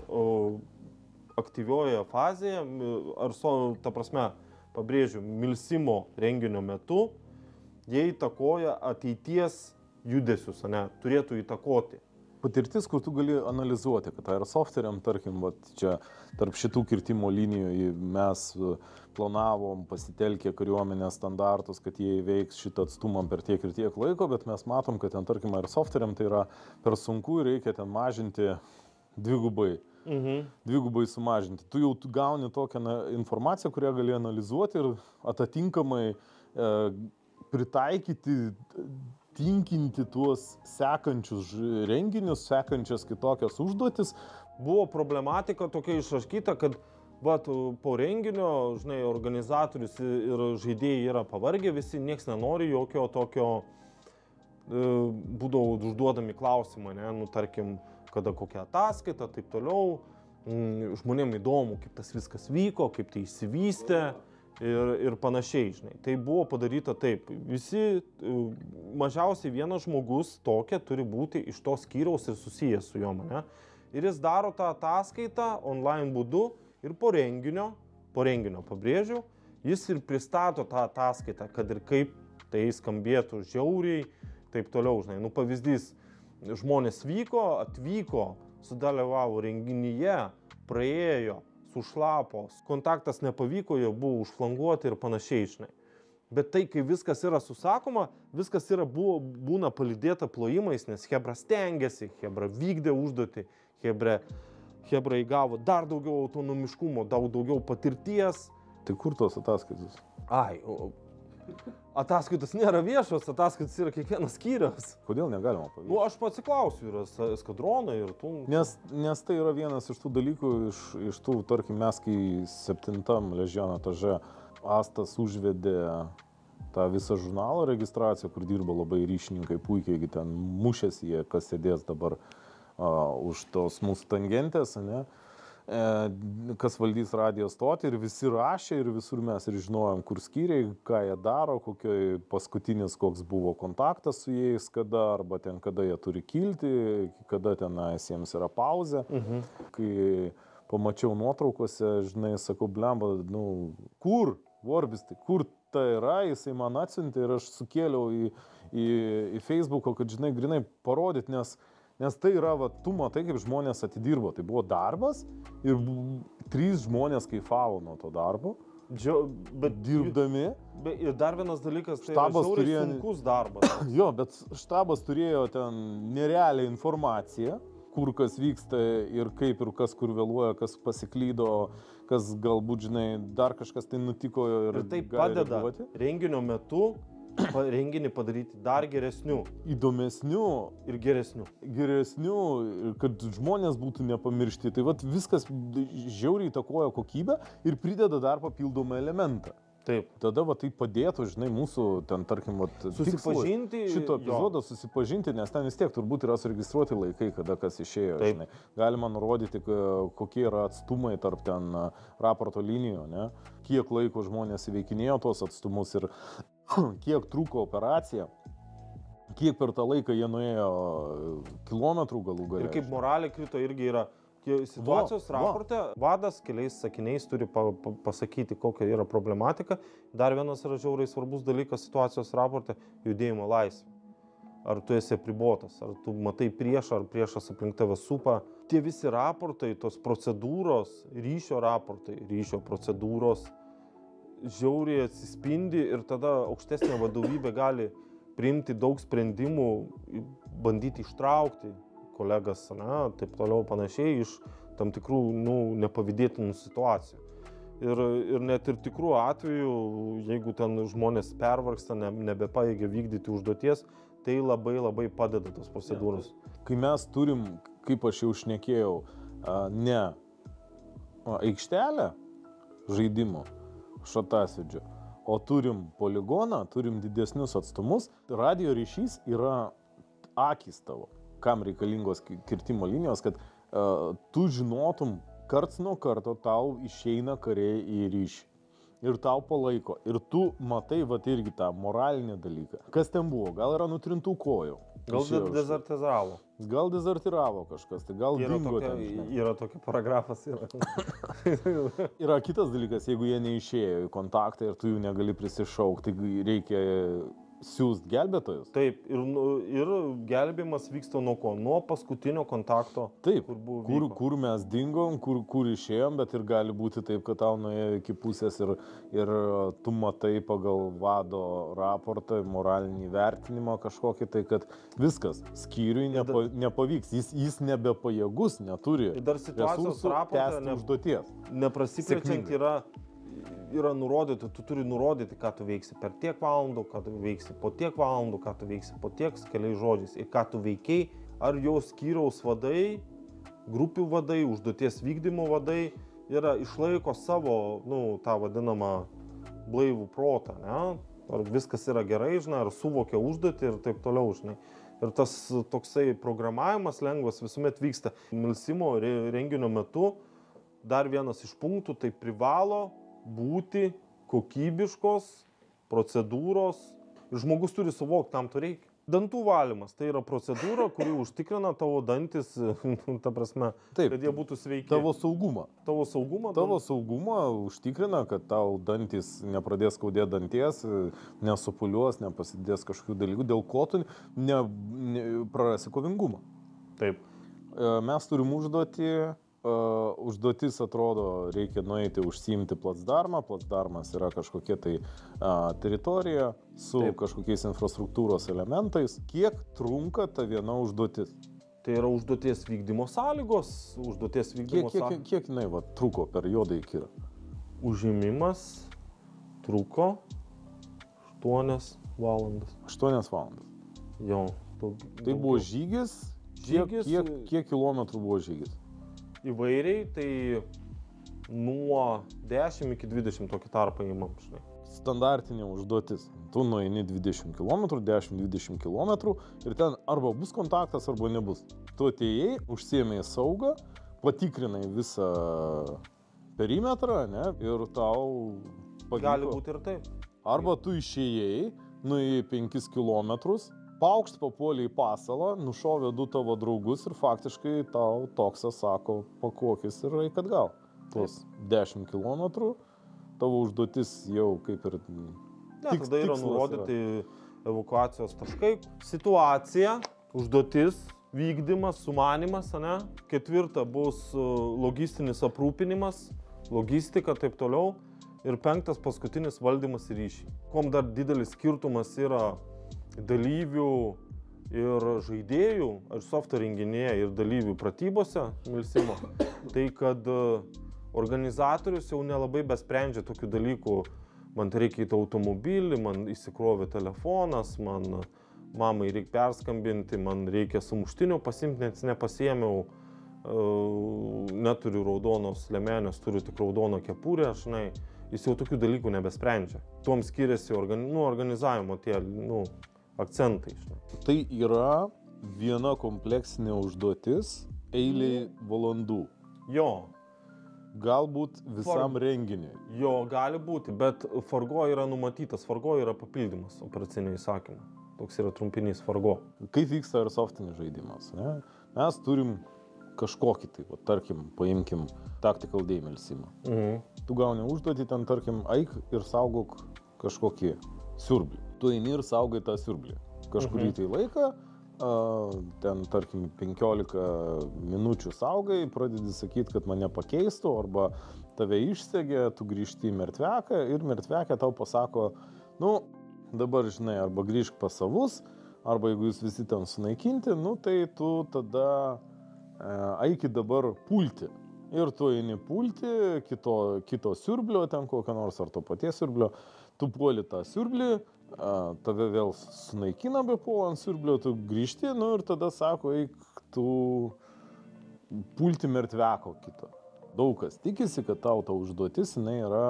aktyvioje fazėje, ar ta prasme, pabrėžiu, milsimo renginio metu, jie įtakoja ateities judesius, ne, turėtų įtakoti. Patirtis, kur tu gali analizuoti, kad airsofteriam, tarkim, čia tarp šitų kirtimo linijų mes planavom pasitelkę kariuomenės standartus, kad jie įveiks šitą atstumą per tiek ir tiek laiko, bet mes matom, kad ten, tarkim, airsofteriam tai yra per sunku ir reikia ten mažinti dvigubai sumažinti. Tu jau gauni tokią informaciją, kurią gali analizuoti ir atitinkamai pritaikyti, tinkinti tuos sekančius renginius, sekančias kitokias užduotis. Buvo problematika tokia išraškyta, kad po renginio, žinai, organizatorius ir žaidėjai yra pavargę, visi nieks nenori jokio tokio, būdavo užduodami klausimą, ne, nu, tarkim, kada kokia ataskaita, taip toliau, žmonėm įdomu, kaip tas viskas vyko, kaip tai išsivystė. Ir panašiai, žinai. Tai buvo padaryta taip. Visi, mažiausiai vienas žmogus tokia turi būti iš to skyriaus ir susijęs su juo, ne? Ir jis daro tą ataskaitą online būdu ir po renginio pabrėžiu, jis ir pristato tą ataskaitą, kad ir kaip tai skambėtų žiauriai, taip toliau, žinai. Nu, pavyzdys, žmonės atvyko, sudalyvavo renginyje, praėjo, sušlapo, kontaktas nepavyko, jie buvo užflanguoti ir panašiai, žinai. Bet tai, kai viskas yra susakoma, viskas būna palydėta plojimais, nes Chebra stengiasi, Chebra vykdė užduotį, Chebra įgavo dar daugiau autonomiškumo, daug daugiau patirties. Tai kur tos ataskaitos? Ataskaitos nėra viešos, ataskaitos yra kiekvienas skyrius. Kodėl negalima pavyzdžiui? Aš pasiklausiu, yra eskadronai ir tų... Nes tai yra vienas iš tų dalykų, iš tų, tarkim, mes kai 7 Ležiono etaže Astas užvedė tą visą žurnalo registraciją, kur dirba labai ryšininkai puikiai, ten mušėsi jie, kas sėdės dabar už tos mūsų tangentės, ne? Kas valdys radijo stotį ir visi rašė ir visur mes ir žinojom, kur skyriai, ką jie daro, paskutinis koks buvo kontaktas su jais, kada, arba ten kada jie turi kilti, kada ten jiems yra pauzė. Kai pamačiau nuotraukose, žinai, sakau, blemba, kur, Vorbistai, kur tai yra, jisai man atsiuntė ir aš sukėliau į Facebooką, kad, žinai, grinai parodyt, nes tai yra, tu matai, kaip žmonės atidirbo. Tai buvo darbas ir 3 žmonės kaifavo nuo to darbo, bet dirbdami. Ir dar vienas dalykas, tai yra žiauriai sunkus darbas. Jo, bet štabas turėjo ten nerealią informaciją, kur kas vyksta ir kaip ir kas kur vėluoja, kas pasiklydo, kas galbūt, žinai, dar kažkas tai nutiko ir tai padeda renginio metu renginį padaryti dar geresnių, įdomesnių ir geresnių, kad žmonės būtų nepamiršti. Tai vat viskas žiauriai įtakoja kokybę ir prideda dar papildomą elementą. Taip. Tada tai padėtų, žinai, mūsų ten, tarkim, susipažinti šito epizodo susipažinti, nes ten vis tiek turbūt yra suregistruoti laikai, kada kas išėjo. Žinai. Galima nurodyti, kokie yra atstumai tarp ten raporto linijų, ne? Kiek laiko žmonės įveikinėjo tos atstumus ir kiek truko operacija, kiek per tą laiką jie nuėjo kilometrų galų gale. Ir kaip moralė krito irgi yra situacijos raporte, vadas keliais sakiniais turi pasakyti, kokia yra problematika. Dar vienas yra žiauriai svarbus dalykas situacijos raporte - judėjimo laisvė. Ar tu esi apribotas, ar tu matai priešą, ar priešas aplink tave supa. Tie visi raportai, tos procedūros, ryšio raportai, ryšio procedūros žiauriai atsispindi ir tada aukštesnė vadovybė gali priimti daug sprendimų, bandyti ištraukti kolegas, taip toliau panašiai, iš tam tikrų, nepavydėtinų situacijų. Ir net ir tikrų atvejų, jeigu ten žmonės pervargsta, nebepajėgia vykdyti užduoties, tai labai labai padeda tos procedūros. Kai mes turim, kaip aš jau šnekėjau, ne aikštelę žaidimo, šatasvidžio, o turim poligoną, turim didesnius atstumus, radijo ryšys yra akys tavo, kam reikalingos kirtimo linijos, kad tu žinotum, karts nuo karto tau išeina kariai į ryšį. Ir tau palaiko. Ir tu matai irgi tą moralinį dalyką. Kas ten buvo? Gal yra nutrintų kojų? Gal dezertizavo. Gal dezertiravo kažkas, tai gal dingo ten. Yra tokia paragrafas. Yra kitas dalykas, jeigu jie neišėjo į kontaktą ir tu jų negali prisišaukti, tai reikia siūst gelbėtojus. Taip, ir gelbėjimas vyksta nuo ko? Nuo paskutinio kontakto. Taip, kur mes dingom, kur išėjom, bet ir gali būti taip, kad tau nuėjo iki pusės ir tu matai pagal vado raportą, moralinį vertinimą kažkokį, tai kad viskas, skyriui nepavyks, jis nebepajėgus, neturi resursų tęsti užduoties. Neprasiplečiant yra nurodyti, tu turi nurodyti, ką tu veiksi per tiek valandų, ką tu veiksi po tiek valandų, ką tu veiksi po tiek keliais žodžiais ir ką tu veikiai, ar jau skyriaus vadai, grupių vadai, užduoties vykdymo vadai išlaiko savo, tą vadinamą blaivų protą, ne? Ar viskas yra gerai, žinai, ar suvokia užduotį ir taip toliau, žinai. Ir tas toksai programavimas lengvas visuomet vyksta. Milsimo renginio metu dar vienas iš punktų, tai privalo būti kokybiškos procedūros ir žmogus turi suvokti, kam to reikia. Dantų valymas tai yra procedūra, kuri užtikrina tavo dantis, ta prasme, Taip, kad jie būtų sveiki. tavo saugumą. Tavo saugumą? Tavo saugumą užtikrina, kad tau dantis nepradės skaudėti danties, nesupuliuos, nepasidės kažkokių dalykų, dėl ko tu prarasi kovingumą. Taip. Mes turim užduotis atrodo, reikia nueiti užsiimti placdarmą. Placdarmas yra kažkokia tai teritorija su kažkokiais infrastruktūros elementais. Kiek trunka ta viena užduotis? Tai yra užduoties vykdymo sąlygos, Kiek jinai truko per juodą įkyrą? Užimimas truko 8 valandas. 8 valandas. Jo. Tai buvo žygis. Kiek kilometrų buvo žygis? Įvairiai, tai nuo 10 iki 20 tokį tarpą įmam, žinai. Standartinė užduotis. Tu nueini 20 km, 10-20 km ir ten arba bus kontaktas, arba nebus. Tu atėjai, užsiėmėjai saugą, patikrinai visą perimetrą, ne, ir tau pavyko. Gali būti ir taip. Arba tu išėjai, nuėjai 5 km, paukšt papuolė į pasalą, nušovė 2 tavo draugus ir faktiškai tau toksas sako, pakuokis ir eik atgal. Tuos 10 km tavo užduotis jau kaip ir... Tada yra nurodyti evakuacijos taškai. Situacija, užduotis, vykdymas, sumanimas, ne? 4 bus logistinis aprūpinimas, logistika, taip toliau. Ir 5 paskutinis valdymas ir ryšiai. Kuom dar didelis skirtumas yra dalyvių ir žaidėjų, Airsoft renginėje ir dalyvių pratybose, Milsimo, tai kad organizatorius jau nelabai besprendžia tokių dalykų. Man reikia į automobilį, man įsikrovė telefonas, man mamai reikia perskambinti, man reikia sumuštinio pasimti, nes nepasiėmiau, neturiu raudonos liemenės, turiu tik raudoną kepurę, žinai. Jis jau tokių dalykų nebesprendžia. Tuom skiriasi organizavimo tie, akcentai. Žinai. Tai yra viena kompleksinė užduotis eiliai valandų. Jo. Galbūt visam renginiui. Jo, gali būti, bet Fargo yra numatytas, Fargo yra papildymas operacinio įsakymo. Toks yra trumpinys Fargo. Kaip vyksta Airsoftinis žaidimas? Ne? Mes turim kažkokį tai, tarkim, paimkim Tactical Day Milsimą. Tu gauni užduotį ten, tarkim, eik ir saugok kažkokį siurblį. Tu eini ir saugai tą siurblį. Kažkurį tai laiką, ten, tarkim, 15 minučių saugai, pradedi sakyti, kad mane pakeistų, arba tave išsegė, tu grįžti į Mertveką ir Mertvekė tau pasako, dabar, žinai, arba grįžk pas savus, arba jeigu jūs visi ten sunaikinti, tai tu tada eiki dabar pulti. Ir tu eini pulti kito siurblio, ten kokio nors, ar to paties siurblio, tu puoli tą siurblį, tave vėl sunaikina be puolant siurblio, tu grįžti, ir tada sako, eik tu pulti Mertveko kito. Daug kas tikisi, kad tau ta užduotis, jinai yra,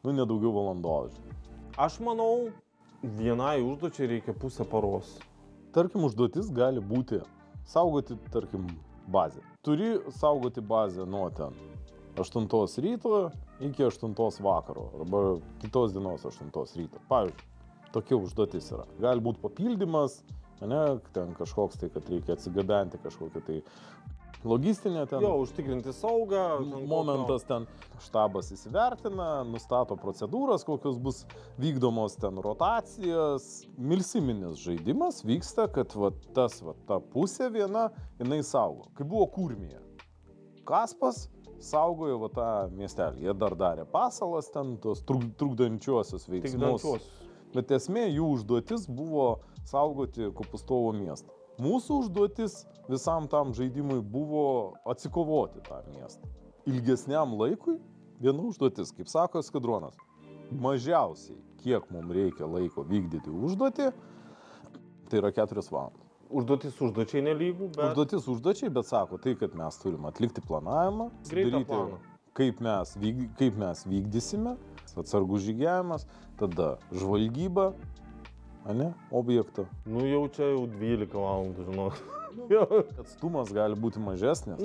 nedaugiau valandos. Aš manau, vienai užduočiai reikia pusę paros. Tarkim, užduotis gali būti saugoti, tarkim, bazę. Turi saugoti bazę nuo ten 8 ryto iki 8 vakaro, arba kitos dienos 8 ryto. Pavyzdžiui, tokia užduotis yra. Gali būti papildymas, ten kažkoks tai, kad reikia atsigabenti kažkokią tai logistinę ten. Jo, užtikrinti saugą. Momentas ten štabas įsivertina, nustato procedūras, kokios bus vykdomos ten rotacijas. Milsiminis žaidimas vyksta, kad ta pusė viena, jinai saugo. Kai buvo Kurmija, Kaspas saugojo tą miestelį. Jie dar darė pasalas ten, tos trukdančiuosius veiksmus. Bet esmė, jų užduotis buvo saugoti Kopustovo miestą. Mūsų užduotis visam tam žaidimui buvo atsikovoti tą miestą. Ilgesniam laikui viena užduotis, kaip sako eskadronas, mažiausiai, kiek mums reikia laiko vykdyti užduotį, tai yra 4 valandas. Užduotis užduočiai nelygų, bet... Užduotis užduočiai, bet sako tai, kad mes turim atlikti planavimą, daryti, kaip mes vykdysime, atsargų žygiavimas, tada žvalgyba, objektą. Jau čia 12 valandų, žinok. Atstumas gali būti mažesnis.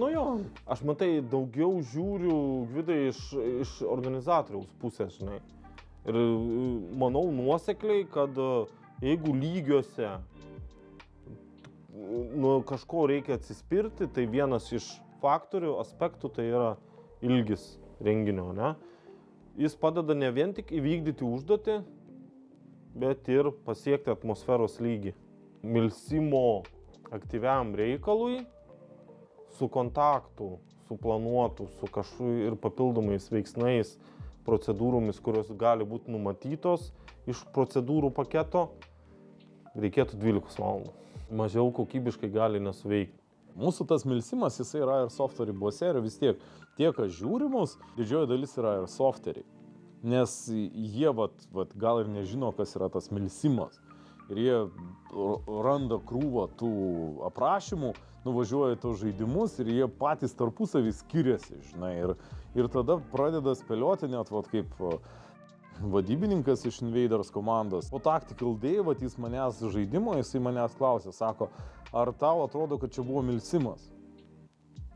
Aš matai, daugiau žiūriu, Gvidai, iš organizatoriaus pusės, žinai. Ir manau nuosekliai, kad jeigu lygiuose nuo kažko reikia atsispirti, tai vienas iš faktorių, aspektų tai yra ilgis renginio, ne? Jis padeda ne vien tik įvykdyti užduotį, bet ir pasiekti atmosferos lygį. Milsimo aktyviam reikalui su kontaktu, su planuotu, su kažkokiu ir papildomais veiksmais, procedūromis, kurios gali būti numatytos iš procedūrų paketo, reikėtų 12 valandų. Mažiau kokybiškai gali nesuveikti. Mūsų tas milsimas, jisai yra airsoft ribose ir vis tiek tie, kas žiūrimus, didžioji dalis yra airsofteriai. Nes jie gal ir nežino, kas yra tas milsimas. Ir jie randa krūvą tų aprašymų, nuvažiuoja į tos žaidimus ir jie patys tarpusavį skiriasi, žinai. Ir tada pradeda spėlioti net kaip vadybininkas iš Invaders komandos. Po Tactical Day, jis manęs žaidimo, jisai manęs klausė, sako, ar tau atrodo, kad čia buvo milsimas?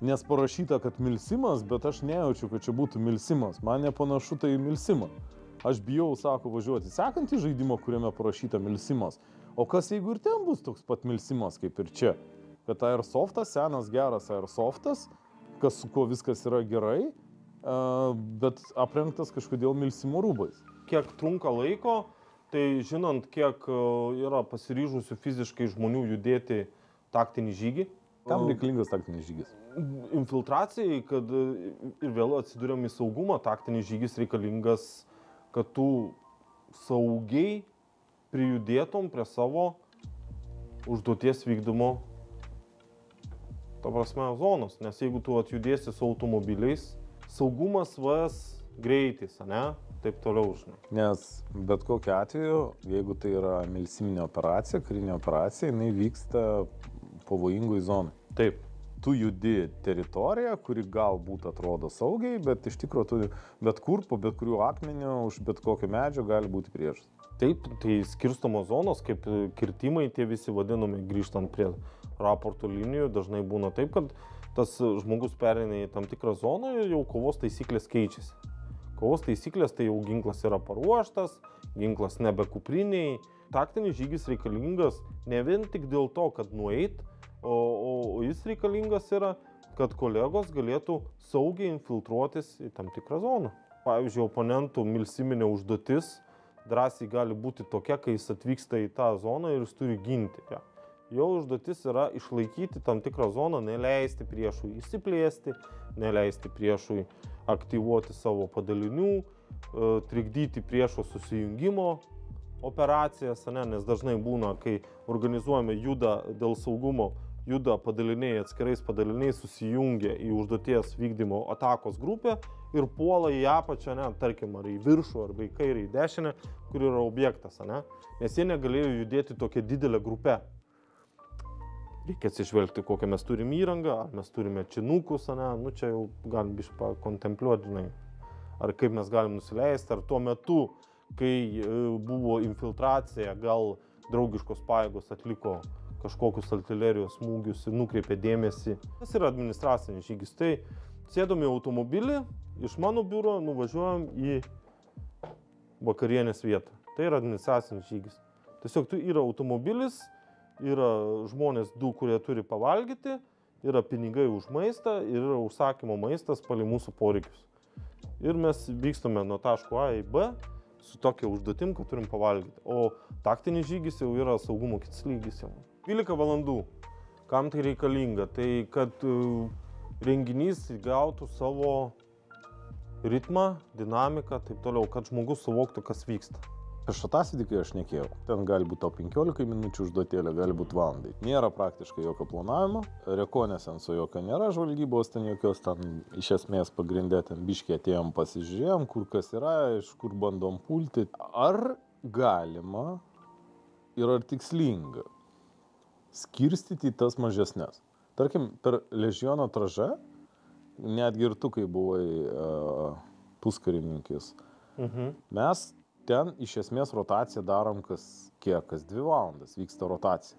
Nes parašyta, kad milsimas, bet aš nejaučiu, kad čia būtų milsimas. Man nepanašu tai milsimą. Aš bijau, sako, važiuoti sekantį žaidimą, kuriame parašyta milsimas. O kas jeigu ir ten bus toks pat milsimas kaip ir čia? Kad airsoftas, senas geras airsoftas, su kuo viskas yra gerai, bet aprengtas kažkodėl milsimo rūbais. Kiek trunka laiko, tai žinant, kiek yra pasiryžusių fiziškai žmonių judėti taktinį žygį. Kam reikalingas taktinis žygis? Infiltracijai, kad ir vėl atsiduriam į saugumą, taktinis žygis reikalingas, kad tu saugiai prijudėtum prie savo užduoties vykdymo, zonos. Nes jeigu tu atjudėsi su automobiliais, saugumas vs greitis, ne? Taip toliau, žinai. Nes bet kokiu atveju, jeigu tai yra milsiminė operacija, karinė operacija, jinai vyksta pavojingoj zonai. Taip. Tu judi teritoriją, kuri galbūt atrodo saugiai, bet iš tikrųjų tu bet kur, po bet kuriuo akmeniu, už bet kokio medžio gali būti priešas. Taip, tai skirstomos zonos, kaip kirtimai, tie visi vadinami, grįžtant prie raporto linijų, dažnai būna taip, kad tas žmogus pereina į tam tikrą zoną ir jau kovos taisyklės keičiasi. Kovos taisyklės tai jau ginklas yra paruoštas, ginklas nebe kupriniai. Taktinis žygis reikalingas ne vien tik dėl to, kad nueit, o jis reikalingas yra, kad kolegos galėtų saugiai infiltruotis į tam tikrą zoną. Pavyzdžiui, oponentų milsiminė užduotis drąsiai gali būti tokia, kai jis atvyksta į tą zoną ir jis turi ginti ją. Jo užduotis yra išlaikyti tam tikrą zoną, neleisti priešui įsiplėsti, neleisti priešui aktyvuoti savo padalinių, trikdyti priešo susijungimo operacijas, nes dažnai būna, kai organizuojame juda dėl saugumo, juda padaliniai atskirais padaliniais susijungia į užduoties vykdymo atakos grupę ir puola į apačią, tarkim, ar į viršų, arba į kairę, į dešinę, kur yra objektas, nes jie negalėjo judėti tokia didelė grupė. Reikia atsižvelgti, kokią mes turim įrangą, ar mes turime činukus, čia jau galim biškai pakontempliuoti, žinai, ar kaip mes galim nusileisti, ar tuo metu, kai buvo infiltracija, gal draugiškos pajėgos atliko kažkokius artilerijos smūgius ir nukreipė dėmesį. Tas yra administracinis žygis. Tai sėdom į automobilį, iš mano biuro nuvažiuojam į vakarienės vietą. Tai yra administracinis žygis. Tiesiog tu yra automobilis, yra žmonės du, kurie turi pavalgyti, yra pinigai už maistą ir yra užsakymo maistas palei mūsų poreikius. Ir mes vykstame nuo taško A į B su tokia užduotim, kad turim pavalgyti. O taktinis žygis jau yra saugumo kitas lygis jau. 12 valandų. Kam tai reikalinga? Tai kad renginys įgautų savo ritmą, dinamiką, taip toliau, kad žmogus suvoktų, kas vyksta. Aš šatasvidį, kai aš nekėjau, ten gali būti tau 15 minučių užduotėlė, gali būti valandai. Nėra praktiškai jokio planavimo, rekonesenso jokio nėra, žvalgybos ten jokios, ten iš esmės pagrindė ten biškiai atėjom pasižiūrėjom, kur kas yra, iš kur bandom pulti. Ar galima ir ar tikslinga skirstyti į tas mažesnes? Tarkim, per Ležiono tražą, netgi ir tu, kai buvai puskarininkis, mes ten iš esmės rotaciją darom kas 2 valandas vyksta rotacija.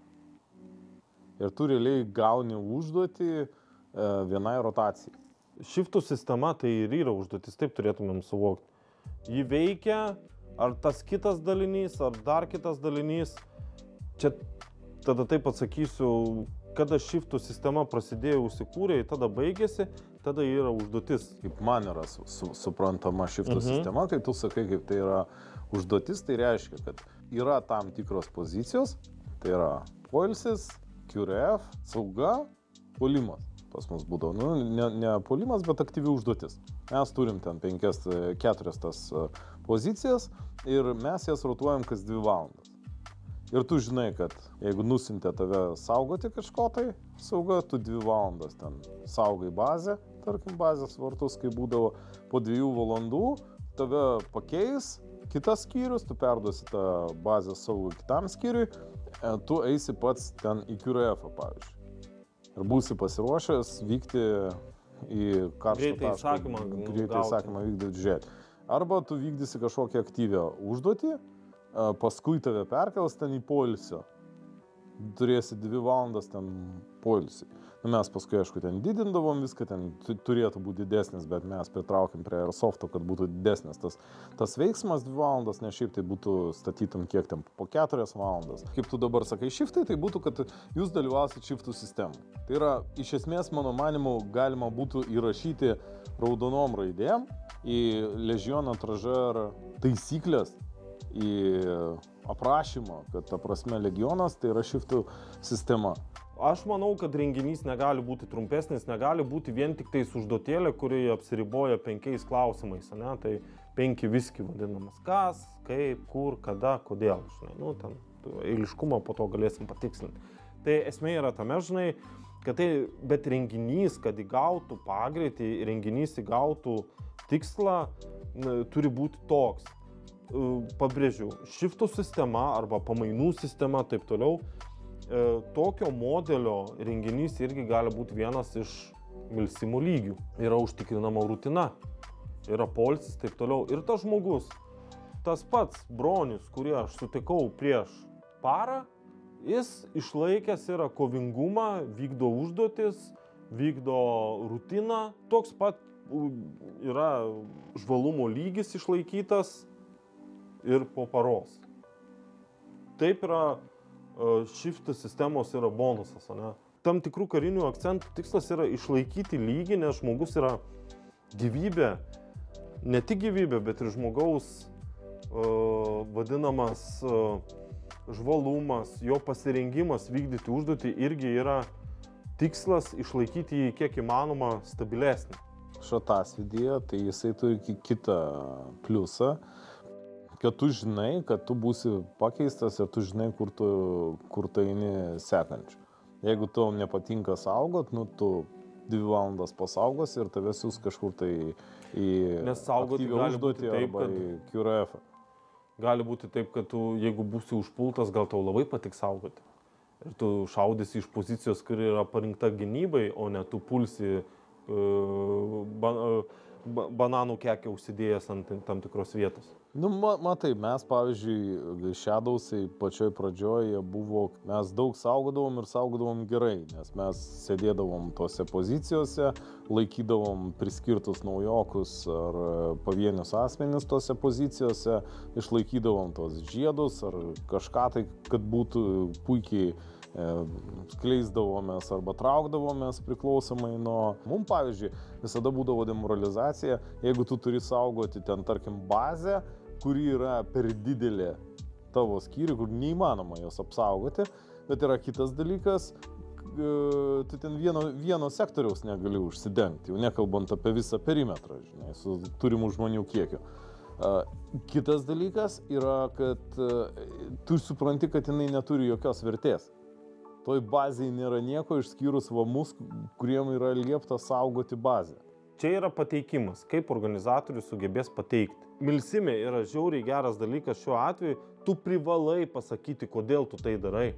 Ir tu realiai gauni užduotį vienai rotacijai. Šiftų sistema tai ir yra užduotis, taip turėtumėm suvokti. Ji veikia, ar tas kitas dalinys, ar dar kitas dalinys. Čia tada taip atsakysiu, kada šiftų sistema prasidėjo, užsikūrė, tada baigėsi, tada yra užduotis. Kaip man yra suprantama šiftų sistema, kai tu sakai, kaip tai yra užduotis, tai reiškia, kad yra tam tikros pozicijos, tai yra poilsis, QRF, sauga, puolimas. Pas mus būdavo, ne puolimas, bet aktyvi užduotis. Mes turim ten 4 tas pozicijas ir mes jas rotuojam kas 2 valandas. Ir tu žinai, kad jeigu nusintė tave saugoti kažko tai, sauga, tu 2 valandas ten saugai bazę, tarkim bazės vartus, kai būdavo po 2 valandų, tave pakeis kitas skyrius, tu perduosi tą bazės saugą kitam skyriui, tu eisi pats ten į QRF, pavyzdžiui. Ir būsi pasiruošęs vykti į karštą tašką, greitai įsakymą vykdyti žiūrėti. Arba tu vykdysi kažkokią aktyvią užduotį, paskui tave perkels ten į poilsio. Turėsi 2 valandas ten poilsį. Mes paskui, aišku, ten didindavom viską, ten turėtų būti didesnis, bet mes pritraukim prie Airsofto, kad būtų didesnis tas veiksmas 2 valandas, nes šiaip tai būtų statytum kiek ten po 4 valandas. Kaip tu dabar sakai šiftai, tai būtų, kad jūs dalyvausit šiftų sistemų. Tai yra, iš esmės, mano manimu, galima būtų įrašyti raudonom raidėm į Legion Tražer taisyklės, į aprašymą, kad ta prasme Legionas tai yra šiftų sistema. Aš manau, kad renginys negali būti trumpesnis, negali būti vien tik tais užduotėlė, kuri apsiriboja 5 klausimais, ne? Tai 5 viski vadinamas. Kas, kaip, kur, kada, kodėl, žinai, ten eiliškumą po to galėsim patikslinti. Tai esmė yra tame, žinai, kad tai, bet renginys, kad įgautų pagreitį, renginys įgautų tikslą, turi būti toks. Pabrėžiu, šiftų sistema arba pamainų sistema, taip toliau, tokio modelio renginys irgi gali būti vienas iš milsimo lygių. Yra užtikrinama rutina, yra poilsis, taip toliau. Ir tas žmogus, tas pats Bronius, kurį aš sutikau prieš parą, jis išlaikęs yra kovingumą, vykdo užduotis, vykdo rutiną. Toks pat yra žvalumo lygis išlaikytas ir po paros. Taip yra šiftų sistemos yra bonusas, ne? Tam tikrų karinių akcentų tikslas yra išlaikyti lygį, nes žmogus yra gyvybė, ne tik gyvybė, bet ir žmogaus vadinamas žvalumas, jo pasirengimas vykdyti užduotį irgi yra tikslas išlaikyti jį kiek įmanoma stabilesnį. Šatasvidyje, tai jisai turi kitą pliusą, kad tu žinai, kad tu būsi pakeistas ir tu žinai, kur tu eini sekančiu. Jeigu tau nepatinka saugot, tu 2 valandas pasaugos ir tave siūs kažkur tai į aktyvią užduotį arba į QRF. Gali būti taip, kad tu, jeigu būsi užpultas, gal tau labai patiks saugoti. Ir tu šaudysi iš pozicijos, kuri yra parinkta gynybai, o ne tu pulsi bananų kekę užsidėjęs ant tam tikros vietos. Matai, mes, pavyzdžiui, Shadowsai pačioj pradžioje buvo, mes daug saugodavom ir saugodavom gerai, nes mes sėdėdavom tose pozicijose, laikydavom priskirtus naujokus ar pavienius asmenis tose pozicijose, išlaikydavom tos žiedus ar kažką tai, kad būtų puikiai skleisdavomės arba traukdavomės priklausomai nuo... Mums, pavyzdžiui, visada būdavo demoralizacija, jeigu tu turi saugoti ten, tarkim, bazę, kuri yra per didelė tavo skyrių, kur neįmanoma jos apsaugoti, bet yra kitas dalykas, tu ten vieno sektoriaus negali užsidengti, jau nekalbant apie visą perimetrą, žinai, su turimų žmonių kiekiu. Kitas dalykas yra, kad tu supranti, kad jinai neturi jokios vertės. Toj bazėje nėra nieko išskyrus vamus, kuriem yra liepta saugoti bazę. Čia yra pateikimas, kaip organizatorius sugebės pateikti. Milsime yra žiauriai geras dalykas šiuo atveju, tu privalai pasakyti, kodėl tu tai darai.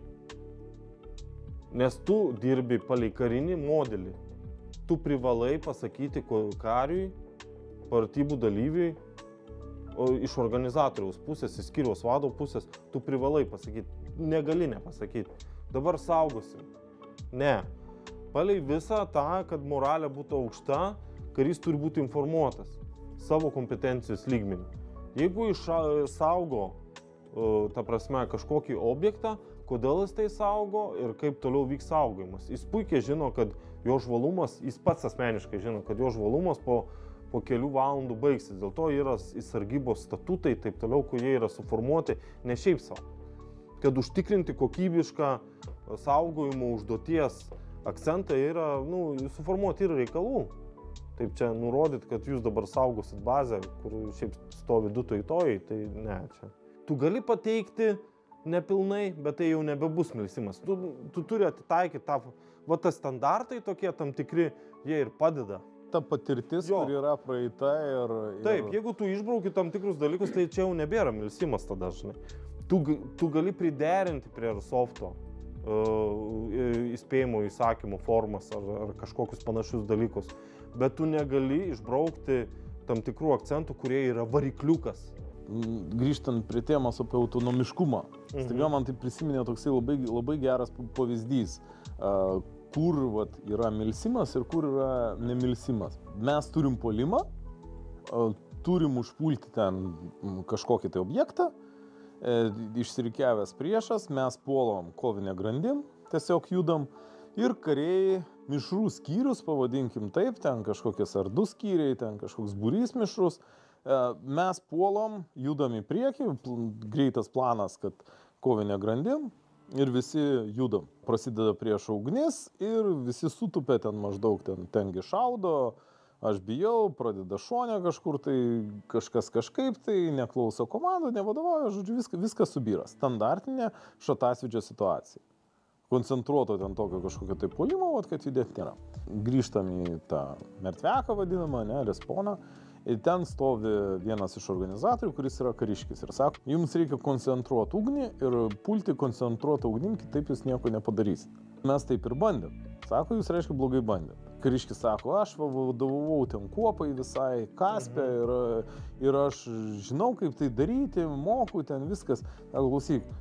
Nes tu dirbi palei karinį modelį. Tu privalai pasakyti kariui, pratybų dalyviui, iš organizatoriaus pusės, iš skyriaus vado pusės, tu privalai pasakyti, negali nepasakyti. Dabar saugosim. Ne. Palei visą tą, kad moralė būtų aukšta, karys turi būti informuotas savo kompetencijos lygmenį. Jeigu saugo, ta prasme, kažkokį objektą, kodėl jis tai saugo ir kaip toliau vyks saugojimas. Jis puikiai žino, kad jo žvalumas, jis pats asmeniškai žino, kad jo žvalumas po kelių valandų baigsis. Dėl to yra sargybos statutai, taip toliau, kurie yra suformuoti ne šiaip savo. Kad užtikrinti kokybišką saugojimo užduoties akcentą yra, suformuoti ir reikalų. Taip čia nurodyti, kad jūs dabar saugosit bazę, kur šiaip stovi du toj, tai ne, čia. Tu gali pateikti nepilnai, bet tai jau nebebus melsimas. Tu turi atitaikyti tą, tas standartai tokie tam tikri, jie ir padeda. Ta patirtis, kur yra praeita ir... Taip, jeigu tu išbrauki tam tikrus dalykus, tai čia jau nebėra melsimas tada, žinai. Tu gali priderinti prie Airsofto įspėjimo įsakymo formas ar kažkokius panašius dalykus, bet tu negali išbraukti tam tikrų akcentų, kurie yra varikliukas. Grįžtant prie temos apie autonomiškumą, staiga man tai prisiminė toksai labai, labai geras pavyzdys, kur yra melsimas ir kur yra nemilsimas. Mes turim puolimą, turim užpulti ten kažkokį tai objektą, išsirikiavęs priešas, mes puolam kovinę grandim, tiesiog judam ir kariai mišrų skyrius, pavadinkim taip, ten kažkokios ar du skyriai, ten kažkoks būrys mišrus, mes puolam, judam į priekį, greitas planas, kad kovinė grandim ir visi judam. Prasideda priešo ugnis ir visi sutupia ten maždaug, tengi šaudo, aš bijau, pradeda šonę kažkur, tai kažkas kažkaip, tai neklauso komandų, nevadovauja, žodžiu, viskas subyra. Standartinė šatasvydžio situacija. Koncentruoto ten tokio kažkokio tai puolimo, kad judėti nėra. Grįžtam į tą mertveką vadinamą, responą. Ir ten stovi vienas iš organizatorių, kuris yra kariškis ir sako, jums reikia koncentruoti ugnį ir pulti koncentruotą ugnim, kitaip jūs nieko nepadarysit. Mes taip ir bandėm. Sako, jūs reiškia blogai bandėm. Kariškis sako, aš vadovavau ten kuopai visai, Kaspę ir aš žinau, kaip tai daryti, moku ten viskas. Sako, klausyk,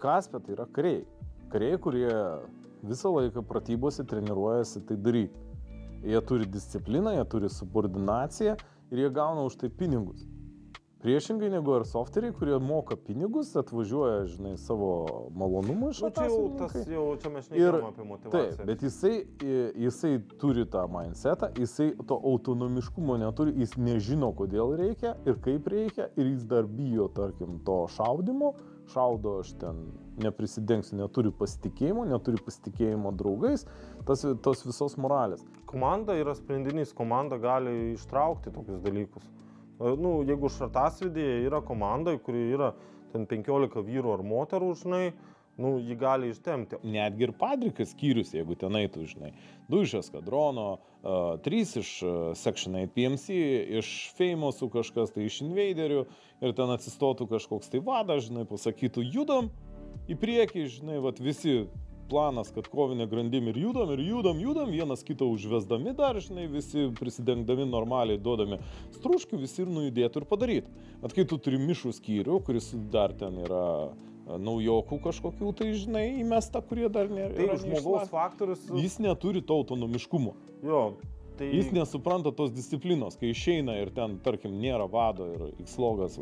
Kaspė tai yra kariai. Kariai, kurie visą laiką pratybose treniruojasi tai daryti. Jie turi discipliną, jie turi subordinaciją. Ir jie gauna už tai pinigus. Priešingai negu airsofteriai, kurie moka pinigus, atvažiuoja, žinai, savo malonumą iš atasavininkai. Čia mes šnekėjome apie motivaciją. Taip, bet jisai turi tą mindsetą, jisai to autonomiškumo neturi, jis nežino, kodėl reikia ir kaip reikia, ir jis dar bijo, tarkim, to šaudimo. Šaudo, aš ten neprisidengsiu, neturi pasitikėjimo draugais, tos visos moralės. Komanda yra sprendinys, komanda gali ištraukti tokius dalykus. Jeigu šratasvydėje yra komanda, kuri yra ten 15 vyrų ar moterų, žinai, jį gali ištemti. Netgi ir padrikas skyrius, jeigu ten eitų, žinai, 2 iš eskadrono, 3 iš Section 8 PMC, iš Famousų kažkas, tai iš Invaderių, ir ten atsistotų kažkoks tai vadas, žinai, pasakytų, judam į priekį, žinai, visi planas, kad kovinė grandim ir judam, vienas kitą užvesdami dar, žinai, visi prisidengdami normaliai, duodami struškių, visi ir nujudėtų ir padarytų. Bet kai tu turi mišrų skyrių, kuris dar ten yra naujokų kažkokių, tai žinai, įmesta, kurie dar nėra. Tai žmogaus faktorius. Jis neturi to autonomiškumo. Jo. Tai... Jis nesupranta tos disciplinos, kai išeina ir ten, tarkim, nėra vado ir X-logas,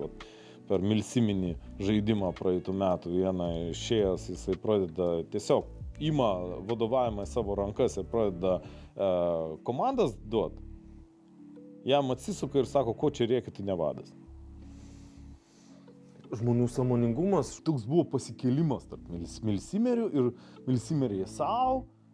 per milsiminį žaidimą praeitų metų vieną išėjęs, jisai pradeda tiesiog ima vadovavimą į savo rankas ir pradeda komandas duot. Jam atsisuka ir sako, ko čia reikia, tai ne vadas. Žmonių sąmoningumas. Toks buvo pasikėlimas tarp milsimerių ir milsimeriai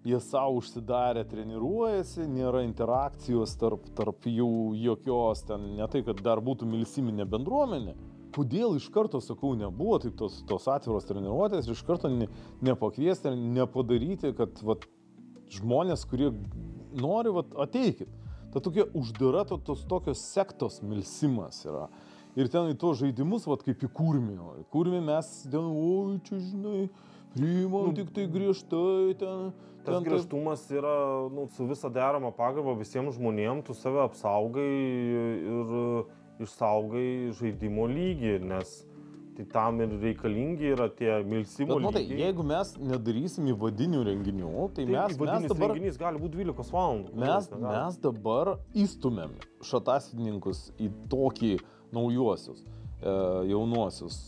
jie savo užsidarę treniruojasi, nėra interakcijos tarp jų jokios, ten ne tai, kad dar būtų milsiminė bendruomenė. Kodėl iš karto, sakau, nebuvo taip tos atviros treniruotės ir iš karto nepakviesti ir nepadaryti, kad žmonės, kurie nori, ateikit. Ta tokia uždara, tos tokios sektos milsimas yra. Ir ten į to žaidimus, kaip į kurmį. Kurmį mes ten, oi, čia žinai, priimam tik tai griežtai ten. Tas griežtumas yra, su visa derama pagarba visiems žmonėms, tu save apsaugai ir išsaugai žaidimo lygį, nes tai tam ir reikalingi yra tie milsimo lygiai. Bet matai, jeigu mes nedarysim įvadinių renginių, tai mes dabar... renginys gali būti 12 valandų. Mes dabar įstumėm šatasvininkus į tokį naujuosius, jaunuosius,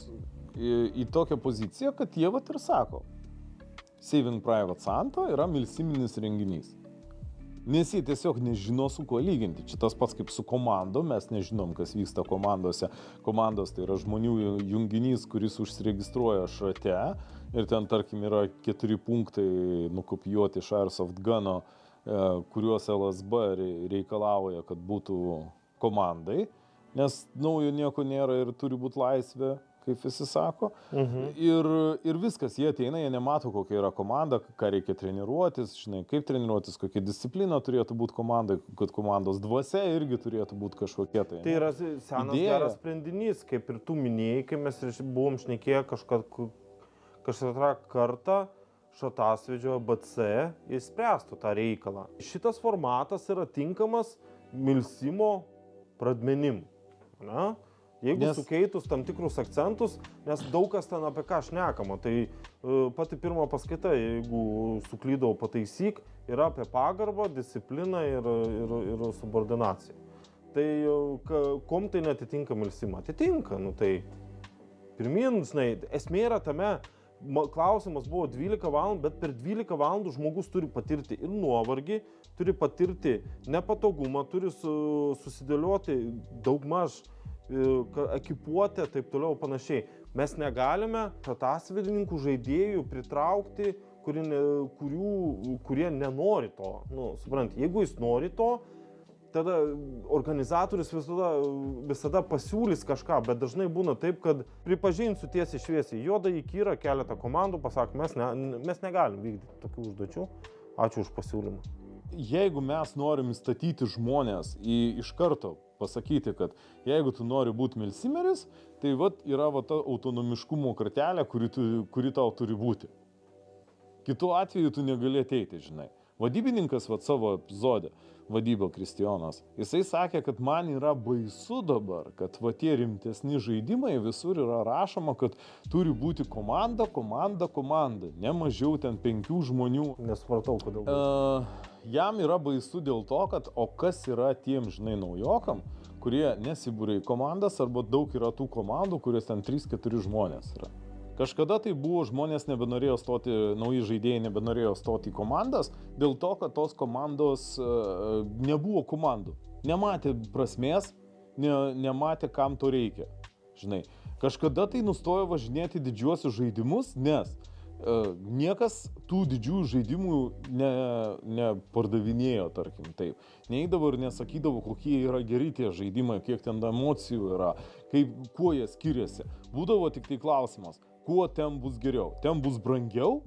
į tokią poziciją, kad jie ir sako, Saving Private Santa yra milsiminis renginys. Nes jie tiesiog nežino, su kuo lyginti. Čia tas pats kaip su komando, mes nežinom, kas vyksta komandose. Komandos tai yra žmonių junginys, kuris užsiregistruoja šrate ir ten, tarkim, yra 4 punktai nukopijuoti iš Airsoft Guno, kuriuos LSB reikalauja, kad būtų komandai, nes naujo nieko nėra ir turi būti laisvė, kaip visi sako. Ir viskas, jie ateina, jie nemato, kokia yra komanda, ką reikia treniruotis, žinai, kaip treniruotis, kokia disciplina turėtų būti komandai, kad komandos dvasia irgi turėtų būti kažkokia tai. Tai yra senas geras sprendinys, kaip ir tu minėjai, kai mes buvom šnekėję kažkada kartą šatasvedžio BC įspręstų tą reikalą. Šitas formatas yra tinkamas milsimo pradmenim. Na? Jeigu sukeitus tam tikrus akcentus, nes daug kas ten apie ką šnekama, tai pati pirma paskaita, jeigu suklydau pataisyk, yra apie pagarbą, discipliną ir subordinaciją. Tai kom tai netitinka milsimą? Atitinka, nu tai pirmin, žinai, esmė yra tame, klausimas buvo 12 valandų, bet per 12 valandų žmogus turi patirti ir nuovargį, turi patirti nepatogumą, turi susidėlioti daugmaž ekipuotę, taip toliau panašiai. Mes negalime šatasvedininkų žaidėjų pritraukti, kurie nenori to. Nu, suprant, jeigu jis nori to, tada organizatorius visada pasiūlys kažką, bet dažnai būna taip, kad pripažinsiu tiesiai šviesiai, juoda įkyra keletą komandų, pasak, mes negalim vykdyti tokių užduočių. Ačiū už pasiūlymą. Jeigu mes norim įstatyti žmonės iš karto pasakyti, kad jeigu tu nori būti milsimeris, tai yra ta autonomiškumo kartelė, kuri tau turi būti. Kitu atveju tu negali ateiti, žinai. Vadybininkas savo epizode, vadyba Kristijonas, jisai sakė, kad man yra baisu dabar, kad tie rimtesni žaidimai visur yra rašoma, kad turi būti komanda, ne mažiau ten 5 žmonių. Nesupratau, kodėl. Jam yra baisu dėl to, kad o kas yra tiem, žinai, naujokam, kurie nesibūrė į komandas, arba daug yra tų komandų, kurios ten 3-4 žmonės yra. Kažkada tai buvo, žmonės nebenorėjo stoti, nauji žaidėjai nebenorėjo stoti į komandas, dėl to, kad tos komandos nebuvo komandų. Nematė prasmės, nematė, kam to reikia. Žinai, kažkada tai nustojo važinėti didžiuosius žaidimus, nes niekas tų didžiųjų žaidimų nepardavinėjo, tarkim, taip. Neįdavo ir nesakydavo, kokie yra geri tie žaidimai, kiek ten emocijų yra, kuo jie skiriasi. Būdavo tik tai klausimas, kuo ten bus geriau. Ten bus brangiau,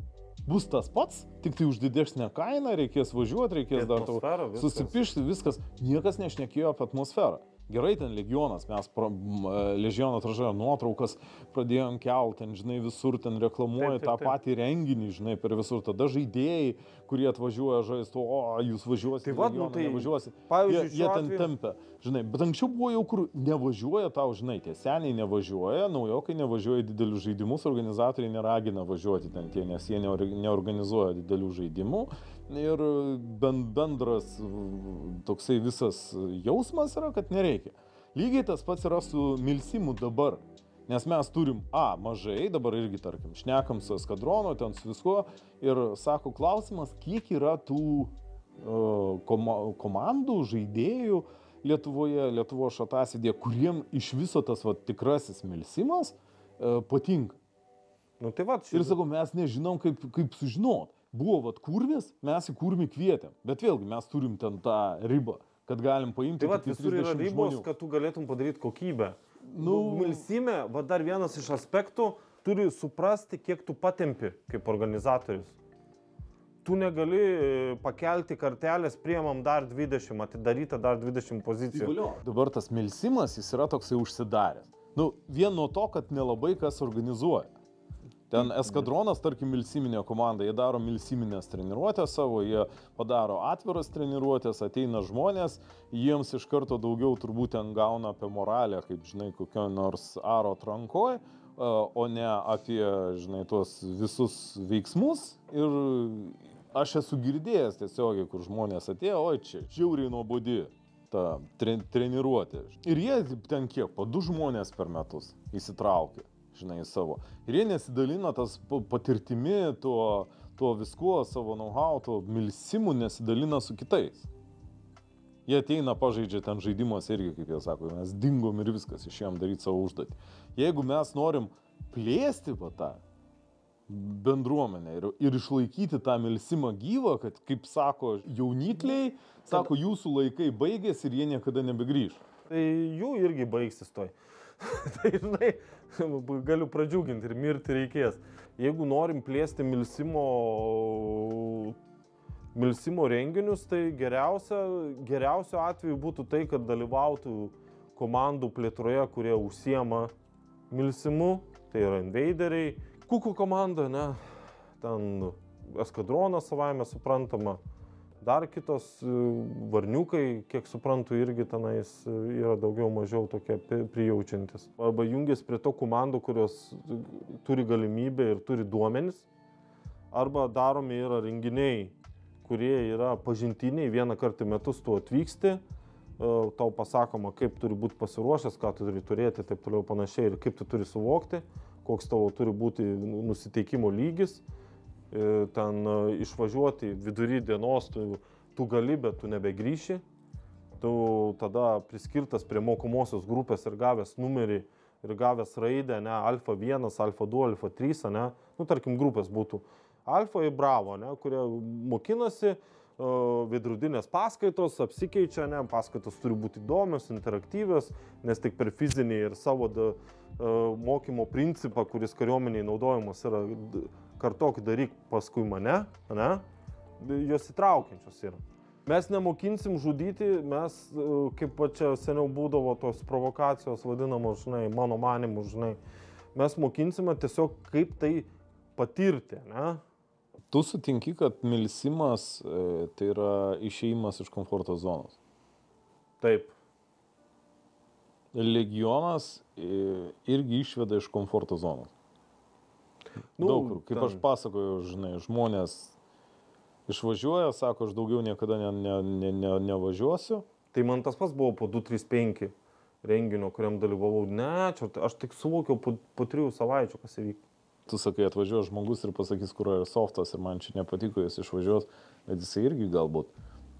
bus tas pats, tik tai už didesnę kainą, reikės važiuoti, reikės dar tau susipišti, viskas. Niekas nešnekėjo apie atmosferą. Gerai, ten Legionas, mes Legiono atvažiavome nuotraukas, pradėjom kelt, ten, žinai, visur ten reklamuoja tą patį renginį, žinai, per visur. Tada žaidėjai, kurie atvažiuoja žaisti, jūs važiuosite, Legioną nevažiuosite, jie ten tempia, žinai. Bet anksčiau buvo jau, kur nevažiuoja tau, žinai, tie seniai nevažiuoja, naujokai nevažiuoja didelius žaidimus, organizatoriai neragina važiuoti ten tie, nes jie neorganizuoja didelių žaidimų. Ir bendras toksai visas jausmas yra, kad nereikia. Lygiai tas pats yra su milsimu dabar. Nes mes turim mažai, dabar irgi, tarkim, šnekam su eskadronu, ten su visko. Ir sako klausimas, kiek yra tų komandų, žaidėjų Lietuvoje, Lietuvos šatasvedėje, kuriem iš viso tas tikrasis milsimas patinka. Nu, tai ir sakau, mes nežinom, kaip sužinot. Buvo kurmis, mes į kurmį kvietėm, bet vėlgi mes turim ten tą ribą, kad galim paimti. Tai visur yra ribos, kad tu galėtum padaryti kokybę. Milsime, dar vienas iš aspektų, turi suprasti, kiek tu patempi kaip organizatorius. Tu negali pakelti kartelės, priemam dar 20, atidaryta dar 20 pozicijų. Dabar tas milsimas, jis yra toksai užsidaręs. Vien nuo to, kad nelabai kas organizuoja. Ten eskadronas, tarkim, milsiminė komanda, jie daro milsiminės treniruotės savo, jie padaro atviras treniruotės, ateina žmonės, jiems iš karto daugiau turbūt ten gauna apie moralę, kaip, žinai, kokio nors aro atrankoj, o ne apie, žinai, tuos visus veiksmus. Ir aš esu girdėjęs tiesiogiai, kur žmonės atėjo, čia žiauriai nuobodi ta treniruotė. Ir jie ten kiek, po 2 žmonės per metus įsitraukia. Žinai, savo. Ir jie nesidalina tas patirtimi, tuo viskuo, savo know-how, tuo milsimu nesidalina su kitais. Jie ateina, pažaidžia ten žaidimas irgi, kaip jie sako, mes dingom ir viskas, išėjom daryti savo užduotį. Jeigu mes norim plėsti tą bendruomenę ir išlaikyti tą milsimą gyvą, kad, kaip sako jaunikliai, sako, jūsų laikai baigėsi ir jie niekada nebegrįš. Tai jų irgi baigsis toj. Tai, žinai, galiu pradžiuginti ir mirti reikės. Jeigu norim plėsti milsimo renginius, tai geriausiu atveju būtų tai, kad dalyvautų komandų plėtroje, kurie užsiema milsimu. Tai yra invaderiai, Kukų komanda, ne, ten eskadronas savaime suprantama, dar kitos varniukai, kiek suprantu, irgi tenais yra daugiau mažiau tokie prijaučiantis. Arba jungiasi prie to komandų, kurios turi galimybę ir turi duomenis, arba daromi yra renginiai, kurie yra pažintiniai, vieną kartą į metus tu atvyksti, tau pasakoma, kaip turi būti pasiruošęs, ką tu turi turėti, taip toliau panašiai, ir kaip tu turi suvokti, koks tavo turi būti nusiteikimo lygis, ten išvažiuoti vidury dienos, tu gali, bet tu nebegrįši, tu tada priskirtas prie mokomosios grupės ir gavęs numerį, ir gavęs raidę, ne, alfa 1, alfa 2, alfa 3, ne, nu, tarkim, grupės būtų alfa ir bravo, ne, kurie mokinasi, veidrodinės paskaitos, apsikeičia, ne, paskaitos turi būti įdomios, interaktyvios, nes tik per fizinį ir savo mokymo principą, kuris kariuomeniai naudojamas yra kartok daryk paskui mane, ne, jos įtraukiančios yra. Mes nemokinsim žudyti, mes, kaip čia seniau būdavo tos provokacijos vadinamos, žinai, mano manimu, žinai, mes mokinsime tiesiog kaip tai patirti, ne. Tu sutinki, kad milsimas tai yra išėjimas iš komforto zonos? Taip. Legionas irgi išveda iš komforto zonos. Daug kur, kaip aš pasakoju, žinai, žmonės išvažiuoja, sako, aš daugiau niekada nevažiuosiu. Tai man tas pats buvo po 2-3-5 renginio, kuriam dalyvavau. Ne, čia aš tik suvokiau po 3 savaičių, kas įvyko. Tu sakai, atvažiuos žmogus ir pasakys, kur yra softas ir man čia nepatiko, jis išvažiuos, bet jisai irgi galbūt.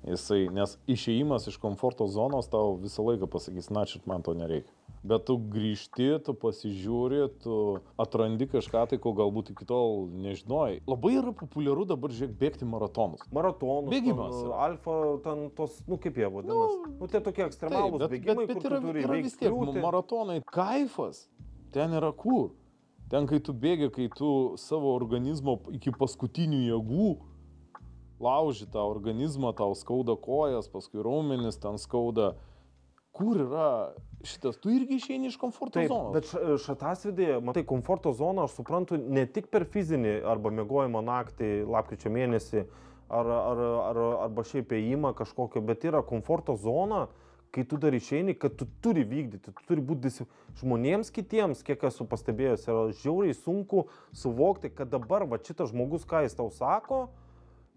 Nes išėjimas iš komforto zonos tau visą laiką pasakys, na, šit man to nereikia. Bet tu grįžti, tu pasižiūri, tu atrandi kažką tai, ko galbūt iki tol nežinojai. Labai yra populiaru dabar, žiūrėk, bėgti maratonus. Maratonus, bėgimas. Alfa, ten tos, nu kaip jie vadinas. Nu, tai tokie ekstremalūs bėgimai, bet kur tu turi yra vis tiek maratonai. Kaifas, ten yra kur. Ten, kai tu bėgi, kai tu savo organizmo iki paskutinių jėgų lauži tą organizmą, tau skauda kojas, paskui raumenis ten skauda. Kur yra šitas? Tu irgi išeini iš komforto zonos. Taip, bet šatasvidėje, matai, komforto zoną aš suprantu ne tik per fizinį arba miegojimą naktį, lapkričio mėnesį, arba šiaip ėjimą kažkokio, bet yra komforto zona, kai tu dar išeini, kad tu turi vykdyti, tu turi būti žmonėms kitiems, kiek esu pastebėjęs, yra žiauriai sunku suvokti, kad dabar va šitas žmogus, ką jis tau sako,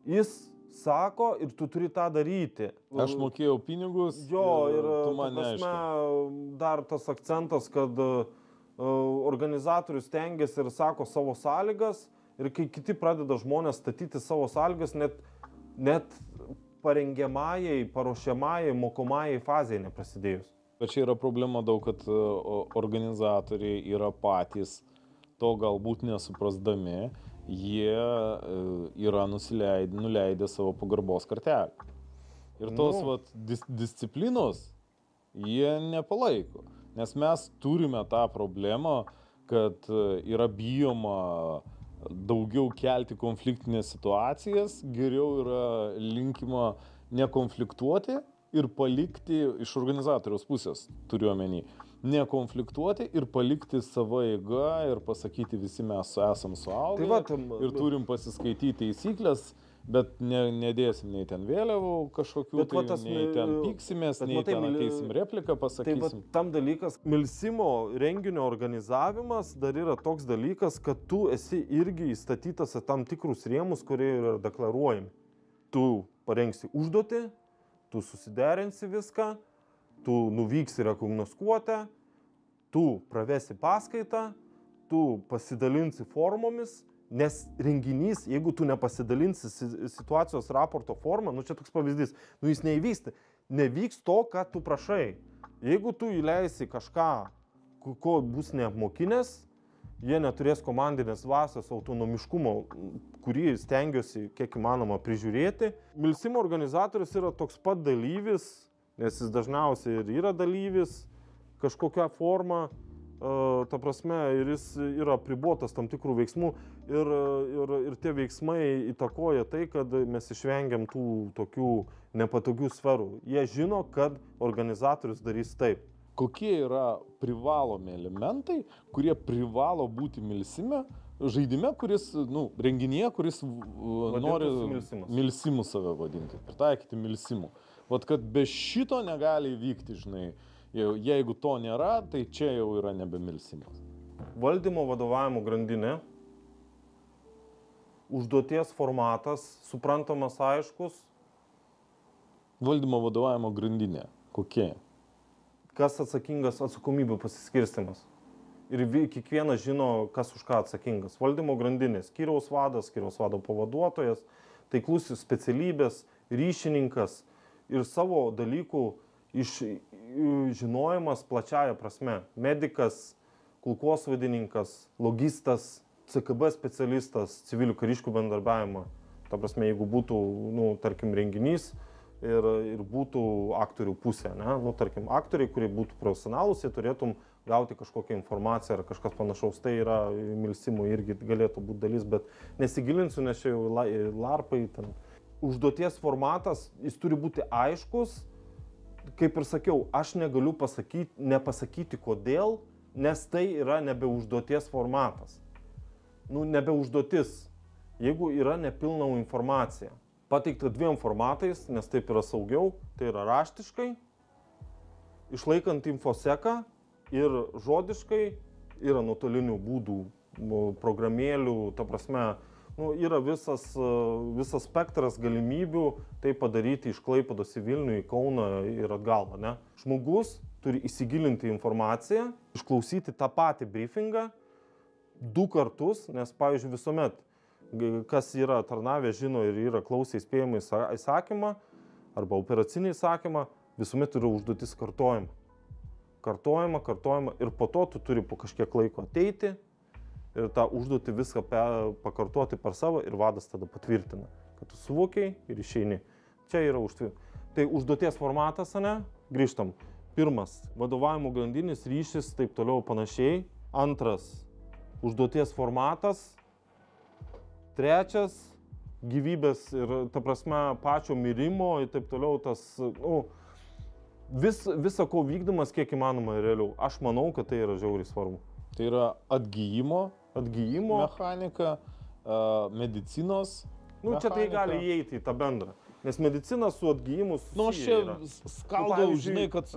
jis sako ir tu turi tą daryti. Aš mokėjau pinigus, ir tu man neaiškini. Dar tas akcentas, kad organizatorius stengiasi ir sako savo sąlygas, ir kai kiti pradeda žmonės statyti savo sąlygas, net parengiamajai, paruošiamajai, mokomajai fazėje neprasidėjus. Bet čia yra problema daug, kad organizatoriai yra patys to galbūt nesuprasdami, jie yra nuleidę savo pagarbos kartelę. Ir tos disciplinos jie nepalaiko. Nes mes turime tą problemą, kad yra bijoma daugiau kelti konfliktinės situacijas, geriau yra linkima nekonfliktuoti ir palikti iš organizatoriaus pusės, turiu omeny, nekonfliktuoti ir palikti savo eigą ir pasakyti visi mes esam suaugę ir turim pasiskaityti taisyklės, bet nedėsim nei ten vėliavų kažkokių, nei ten pyksimės, nei ten ateisim repliką, pasakysim. Tai tam dalykas, milsimo renginio organizavimas dar yra toks dalykas, kad tu esi irgi įstatytas į tam tikrus rėmus, kurie yra deklaruojami. Tu parengsi užduotį, tu susiderinsi viską, tu nuvyksi rekognoskuotę, tu pravesi paskaitą, tu pasidalinsi formomis Nes renginys, jeigu tu nepasidalinsi situacijos raporto formą, nu čia toks pavyzdys, nu jis neįvyks, nevyks to, ką tu prašai. Jeigu tu įleisi kažką, ko bus neapmokinęs, jie neturės komandinės dvasios, autonomiškumo, kurį stengiuosi kiek įmanoma prižiūrėti. Milsimo organizatorius yra toks pat dalyvis, nes jis dažniausiai ir yra dalyvis kažkokią formą, ta prasme, ir jis yra apribotas tam tikrų veiksmų ir tie veiksmai įtakoja tai, kad mes išvengiam tų tokių nepatogių sferų. Jie žino, kad organizatorius darys taip. Kokie yra privalomi elementai, kurie privalo būti milsime, žaidime, kuris, renginyje, kuris nori milsimu save vadinti, pritaikyti milsimu. Vat kad be šito negali vykti, žinai, jeigu to nėra, tai čia jau yra nebe milsimas. Valdymo vadovavimo grandinė, užduoties formatas, suprantamas, aiškus. Valdymo vadovavimo grandinė, kokie? Kas atsakingas, atsakomybių pasiskirstimas. Ir kiekvienas žino, kas už ką atsakingas. Valdymo grandinė, skyriaus vado pavaduotojas, taiklusis specialybės, ryšininkas ir savo dalykų žinojimas plačiaja prasme. Medikas, kulkosvaidininkas, logistas, CKB specialistas, civilių kariškių bendarbiavimo. Ta prasme, jeigu būtų, tarkim, renginys, ir būtų aktorių pusė, ne? Tarkim, aktoriai, kurie būtų profesionalūs, jie turėtum gauti kažkokią informaciją ar kažkas panašaus. Tai yra milsimų irgi galėtų būti dalis, bet nesigilinsiu, nes čia jau larpai. Ten. Užduoties formatas, jis turi būti aiškus. Kaip ir sakiau, aš negaliu nepasakyti kodėl, nes tai yra nebe užduoties formatas. Nebe užduotis, jeigu yra nepilna informacija. Pateikta 2 formatais, nes taip yra saugiau, tai yra raštiškai, išlaikant infoseką ir žodiškai, yra nuotolinių būdų, programėlių, ta prasme, yra visas spektras galimybių tai padaryti iš Klaipėdos į Vilnių, į Kauną ir atgal, ne? Žmogus turi įsigilinti informaciją, išklausyti tą patį briefingą 2 kartus, nes, pavyzdžiui, visuomet kas yra tarnavę žino ir yra klausę įspėjimą įsakymą arba operacinį įsakymą, visuomet yra užduotis kartojimą. Kartojimą ir po to tu turi po kažkiek laiko ateiti ir tą užduotį viską pakartoti per savo ir vadas tada patvirtina, kad tu suvokiai ir išeini. Čia yra Tai užduoties formatas, ne? Grįžtam. 1. Vadovavimo grandinis, ryšis, taip toliau panašiai. 2. Užduoties formatas. 3. Gyvybės ir, ta prasme, pačio mirimo ir taip toliau tas, visa ko vykdymas kiek įmanoma realiau. Aš manau, kad tai yra žiauriai svarbu. Tai yra atgyjimo mechanika, medicinos mechanika. Čia tai gali įeiti į tą bendrą. Nes medicina su atgyjimu susiję yra. Skaldau, žinai, kad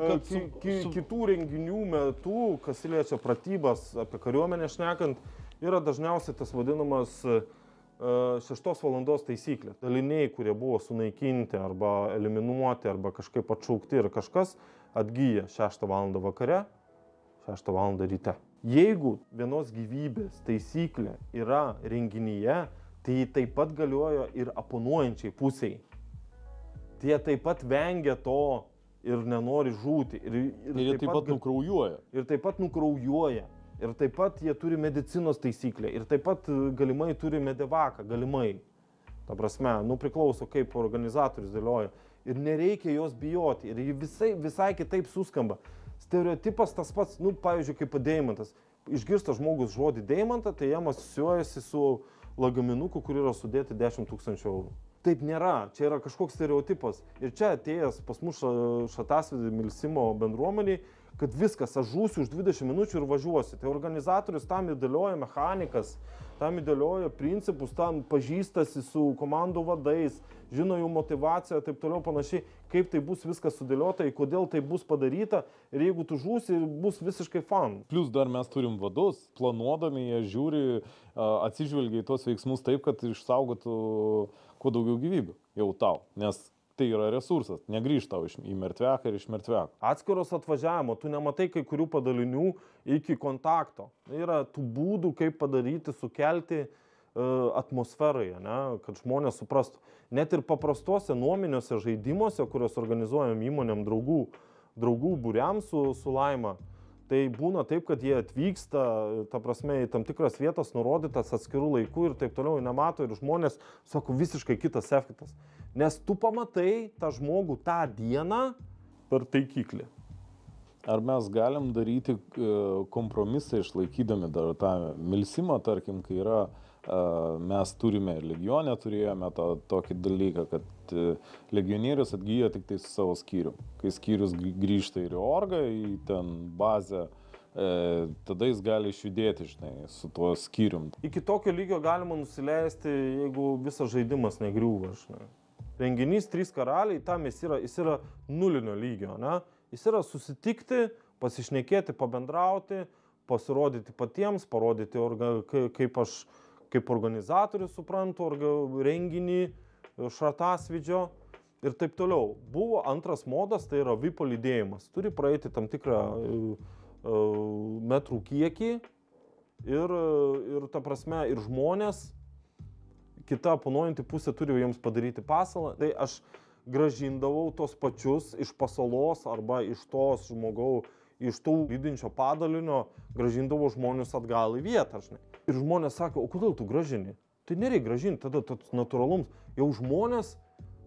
kitų renginių metu, kas liečia pratybas apie kariuomenę šnekant, yra dažniausiai tas vadinamas 6 valandos taisyklė. Daliniai, kurie buvo sunaikinti arba eliminuoti arba kažkaip atšaukti ir kažkas atgyja 6 valandą vakare, 6 valandą ryte. Jeigu vienos gyvybės taisyklė yra renginyje, tai taip pat galioja ir oponuojančiai pusiai. Tai jie taip pat vengia to ir nenori žūti. Ir jie taip pat nukraujuoja. Ir taip pat nukraujuoja. Ir taip pat jie turi medicinos taisyklę. Ir taip pat galimai turi medevaką. Galimai. Ta prasme, priklauso kaip organizatorius dėlioja. Ir nereikia jos bijoti. Ir visai kitaip suskamba. Stereotipas tas pats, pavyzdžiui, kaip deimantas. Išgirsta žmogus žodį deimantą, tai jam asocijuojasi su lagaminuku, kur yra sudėti 10 000 eurų. Taip nėra, čia yra kažkoks stereotipas. Ir čia atėjęs pas mus Šatasvydį milsimo bendruomeniai, kad viskas, aš žūsiu už 20 minučių ir važiuosiu. Tai organizatorius tam įdėlioja mechanikas, tam įdėlioja principus, tam pažįstasi su komandų vadais, žino jų motivaciją, taip toliau panašiai, kaip tai bus viskas sudėliota, kodėl tai bus padaryta ir jeigu tu žūsi, bus visiškai fan. Plius dar mes turim vadus, planuodami jie žiūri, atsižvelgia į tos veiksmus taip, kad išsaugotų kuo daugiau gyvybių jau tau, nes tai yra resursas, negrįžt tau į mертвяką ir iš mертвяko. Atskiros atvažiavimo, tu nematai kai kurių padalinių iki kontakto. Yra tų būdų, kaip padaryti, sukelti atmosferai, ne, kad žmonės suprastų. Net ir paprastose nuominiuose žaidimuose, kuriuos organizuojam įmonėm draugų būriam su Laima, tai būna taip, kad jie atvyksta, ta prasme, į tam tikras vietas nurodytas atskirų laikų ir taip toliau, nemato ir žmonės, sako, visiškai kitas efektas. Nes tu pamatai tą žmogų tą dieną per taikiklį. Ar mes galim daryti kompromisą išlaikydami dar tą milsimą, tarkim, kai yra, mes turime ir legione turėjome tokį dalyką, kad legionierius atgyja tik tai su savo skyriu. Kai skyrius grįžta ir į orgą, į ten bazę, tada jis gali išjudėti, žinai, su tuo skyrium. Iki tokio lygio galima nusileisti, jeigu visas žaidimas negriūva, žinai. Renginys 3 karaliai, tam jis yra nulinio lygio, ne? Jis yra susitikti, pasišnekėti, pabendrauti, pasirodyti patiems, parodyti, kaip aš kaip organizatorius suprantu renginį, šratasvydžio ir taip toliau. Buvo antras modas, tai yra VIP lydėjimas. Turi praeiti tam tikrą metrų kiekį ir ta prasme, ir žmonės, kita oponuojanti pusė turi jiems padaryti pasalą. Tai aš grąžindavau tos pačius iš pasalos arba iš tos žmogaus, iš tų lydinčio padalinio, grąžindavau žmonės atgal į vietą, žinai. Ir žmonės sako, o kodėl tu grąžini? Tai nereikia grąžinti, tada tas natūralums. Jau žmonės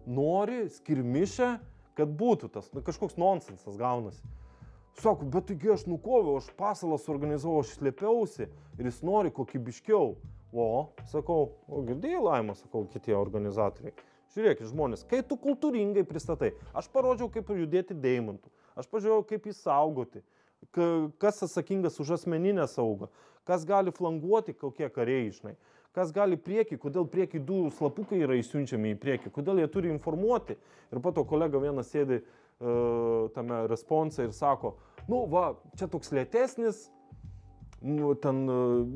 nori skirmišę, kad būtų tas, kažkoks nonsensas gaunasi. Sako, bet taigi aš nukoviau, aš pasalą suorganizavau, aš slėpiausi ir jis nori kokybiškiau. O, sakau, girdėjai Laima, sakau, kitie organizatoriai. Žiūrėkit, žmonės, kai tu kultūringai pristatai, aš parodžiau, kaip judėti deimantų, aš pažiūrėjau, kaip jį saugoti, kas atsakingas už asmeninę saugą, kas gali flanguoti, kokie kariai, žinai, kas gali priekį, kodėl priekį 2 slapukai yra įsiunčiami į priekį, kodėl jie turi informuoti. Ir po to kolega vienas sėdi tame response ir sako, nu va, čia toks lėtesnis, ten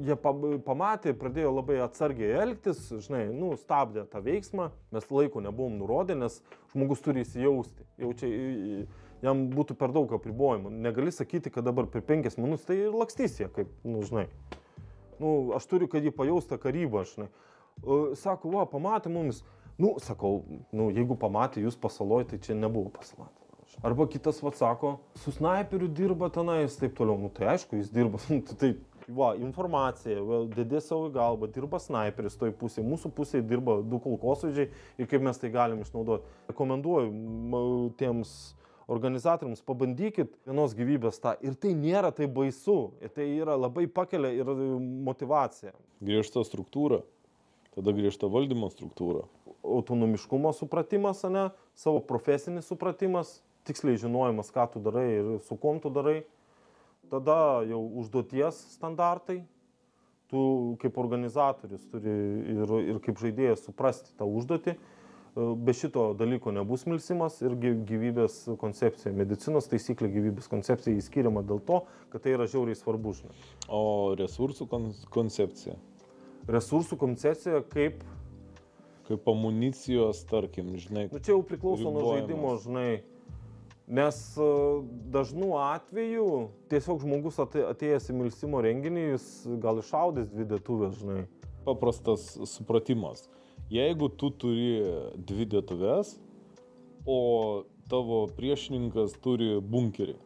jie pamatė, pradėjo labai atsargiai elgtis, žinai, stabdė tą veiksmą, mes laiko nebuvom nurodę, nes žmogus turi įsijausti, jau čia jam būtų per daug apribojimų. Negali sakyti, kad dabar per 5 minutės tai ir lakstys jie, kaip, žinai, aš turiu, kad jį pajaustą karybą, žinai. Sako, va, pamatė mumis, sakau, jeigu pamatė jūs pasaloj, tai čia nebuvo pasalatė. Arba kitas, va, sako, su snaiperiu dirba tenais, taip toliau. Tai aišku, jis dirba, tai va, informacija, dėdė savo į galvą, dirba snaiperis toj pusėje, mūsų pusėje dirba 2 kulkosvaidžiai ir kaip mes tai galim išnaudoti. Rekomenduoju tiems organizatoriams, pabandykit vienos gyvybės tą ir tai nėra taip baisu, ir tai yra labai pakelia ir motivacija. Griežta struktūra, tada griežta valdymo struktūra. Autonomiškumo supratimas, ne, savo profesinis supratimas, tiksliai žinojimas, ką tu darai ir su kom tu darai. Tada jau užduoties standartai. Tu kaip organizatorius turi ir kaip žaidėjas suprasti tą užduotį. Be šito dalyko nebus milsimas ir gyvybės koncepcija. Medicinos taisyklė gyvybės koncepcija įskiriama dėl to, kad tai yra žiauriai svarbu. Žinai. O resursų koncepcija? Resursų koncepcija kaip amunicijos, tarkim, žinai. Čia jau priklauso nuo žaidimo, žinai. Nes dažnu atveju tiesiog žmogus atėjęs į milsimo renginį, jis gal iššaudys 2 dėtuvės, žinai. Paprastas supratimas. Jeigu tu turi 2 dėtuves, o tavo priešininkas turi bunkerį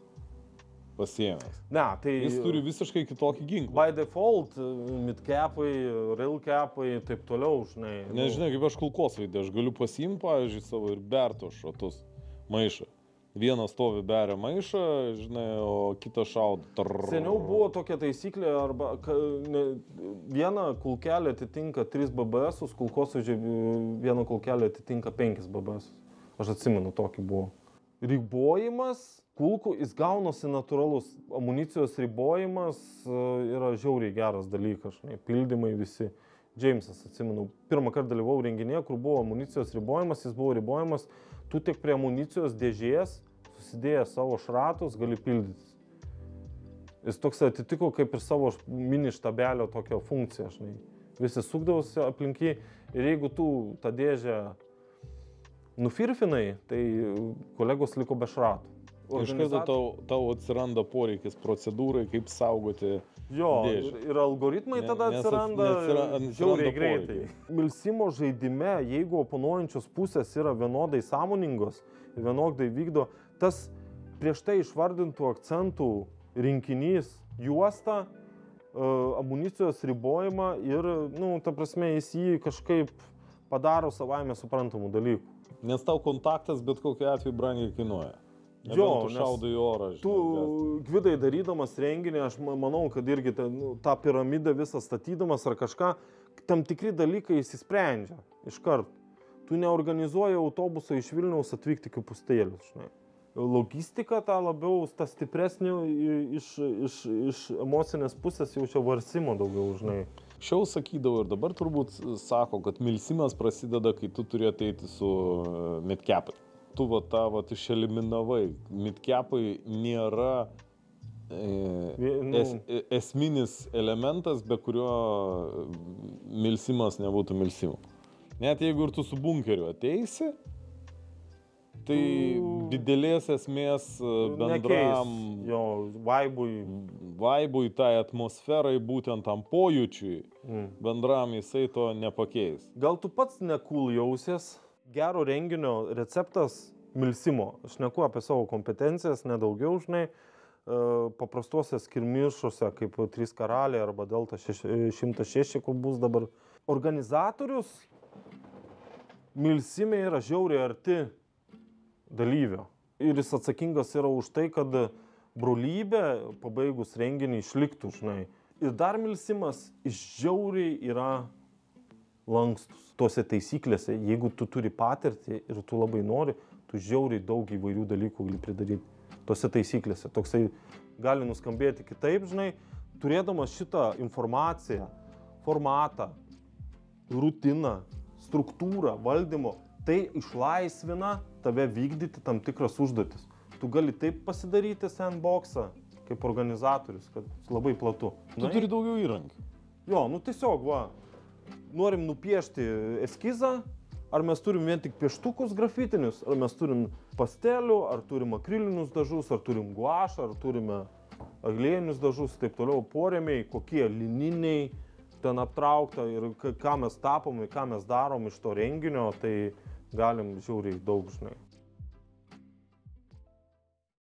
pasiėmęs. Ne, tai jis turi visiškai kitokį ginklą. By default, midcapai, railcapai, taip toliau, žinai. Nežinai, kaip aš kulkosvaidį, aš galiu pasiimti, pavyzdžiui, savo ir berto šratus maišą. Vienas stovi beria maišą, žinai, o kitas šaudo. Seniau buvo tokia taisyklė, arba viena kulkelė atitinka 3 BBS, kulkosvaidžiai viena kulkelė atitinka 5 BBS. Aš atsimenu, tokį buvo. Ribojimas kulkų, jis gaunasi natūralus. Amunicijos ribojimas yra žiauriai geras dalykas, žinai, pildymai visi. Džeimsas, atsimenu, pirmą kartą dalyvau renginėje, kur buvo amunicijos ribojimas, jis buvo ribojimas, tu tik prie amunicijos dėžės, susidėjęs savo šratus, gali pildytis. Jis toks atitiko kaip ir savo mini štabelio tokią funkciją, žinai. Visi sukdavosi aplinki ir jeigu tu tą dėžę nufirfinai, tai kolegos liko be šratų. Iš karto tau atsiranda poreikis procedūrai, kaip saugoti. Jo, ir algoritmai tada atsiranda žiauriai greitai. Milsimo žaidime, jeigu oponuojančios pusės yra vienodai sąmoningos ir vienodai vykdo, tas prieš tai išvardintų akcentų rinkinys, juosta, amunicijos ribojimą ir, ta prasme, jis jį kažkaip padaro savaime suprantamų dalykų. Nes tau kontaktas bet kokiu atveju brangiai kainuoja. Jo, tu šaudai į orą. Tu, Gvidai, darydamas renginį, aš manau, kad irgi tą piramidę visą statydamas ar kažką, tam tikri dalykai įsisprendžia iš karto. Tu neorganizuoji autobusą iš Vilniaus atvykti iki Pustėlius, žinai. Logistika tą labiau, tą stipresnį iš emocinės pusės jau čia varsimo daugiau, žinai. Šiau sakydavo ir dabar turbūt sako, kad milsimas prasideda, kai tu turi ateiti su midcapai. Tu išeliminavai. Midcapai nėra esminis elementas, be kurio milsimas nebūtų milsimu. Net jeigu ir tu su bunkeriu ateisi, tai didelės esmės bendram vaibui, tai atmosferai, būtent tam pojūčiui, bendram jisai to nepakeis. Gal tu pats nekūl jausies? Gero renginio receptas milsimo. Aš neku apie savo kompetencijas, nedaugiau, žinai, paprastuose skirmišuose, kaip 3 karaliai arba Delta 106, kur bus dabar. Organizatorius milsime yra žiauriai arti dalyvio. Ir jis atsakingas yra už tai, kad brolybė pabaigus renginį išliktų, žinai. Ir dar milsimas žiauriai yra lankstus tose taisyklėse. Jeigu tu turi patirtį ir tu labai nori, tu žiauriai daug įvairių dalykų gali pridaryti tose taisyklėse. Toksai gali nuskambėti kitaip, žinai, turėdamas šitą informaciją, formatą, rutiną, struktūrą, valdymo, tai išlaisvina tave vykdyti tam tikras užduotis. Tu gali taip pasidaryti sandboxą kaip organizatorius, kad labai platu. Tu turi daugiau įrankių. Jo, tiesiog, norim nupiešti eskizą, ar mes turim vien tik pieštukus grafitinius, ar mes turim pastelių, ar turim akrilinius dažus, ar turim guašą, ar turime agliejinius dažus, taip toliau, porėmiai, kokie lininiai ten aptraukta ir ką mes tapom, ką mes darom iš to renginio, tai galim žiauriai daug, žinai.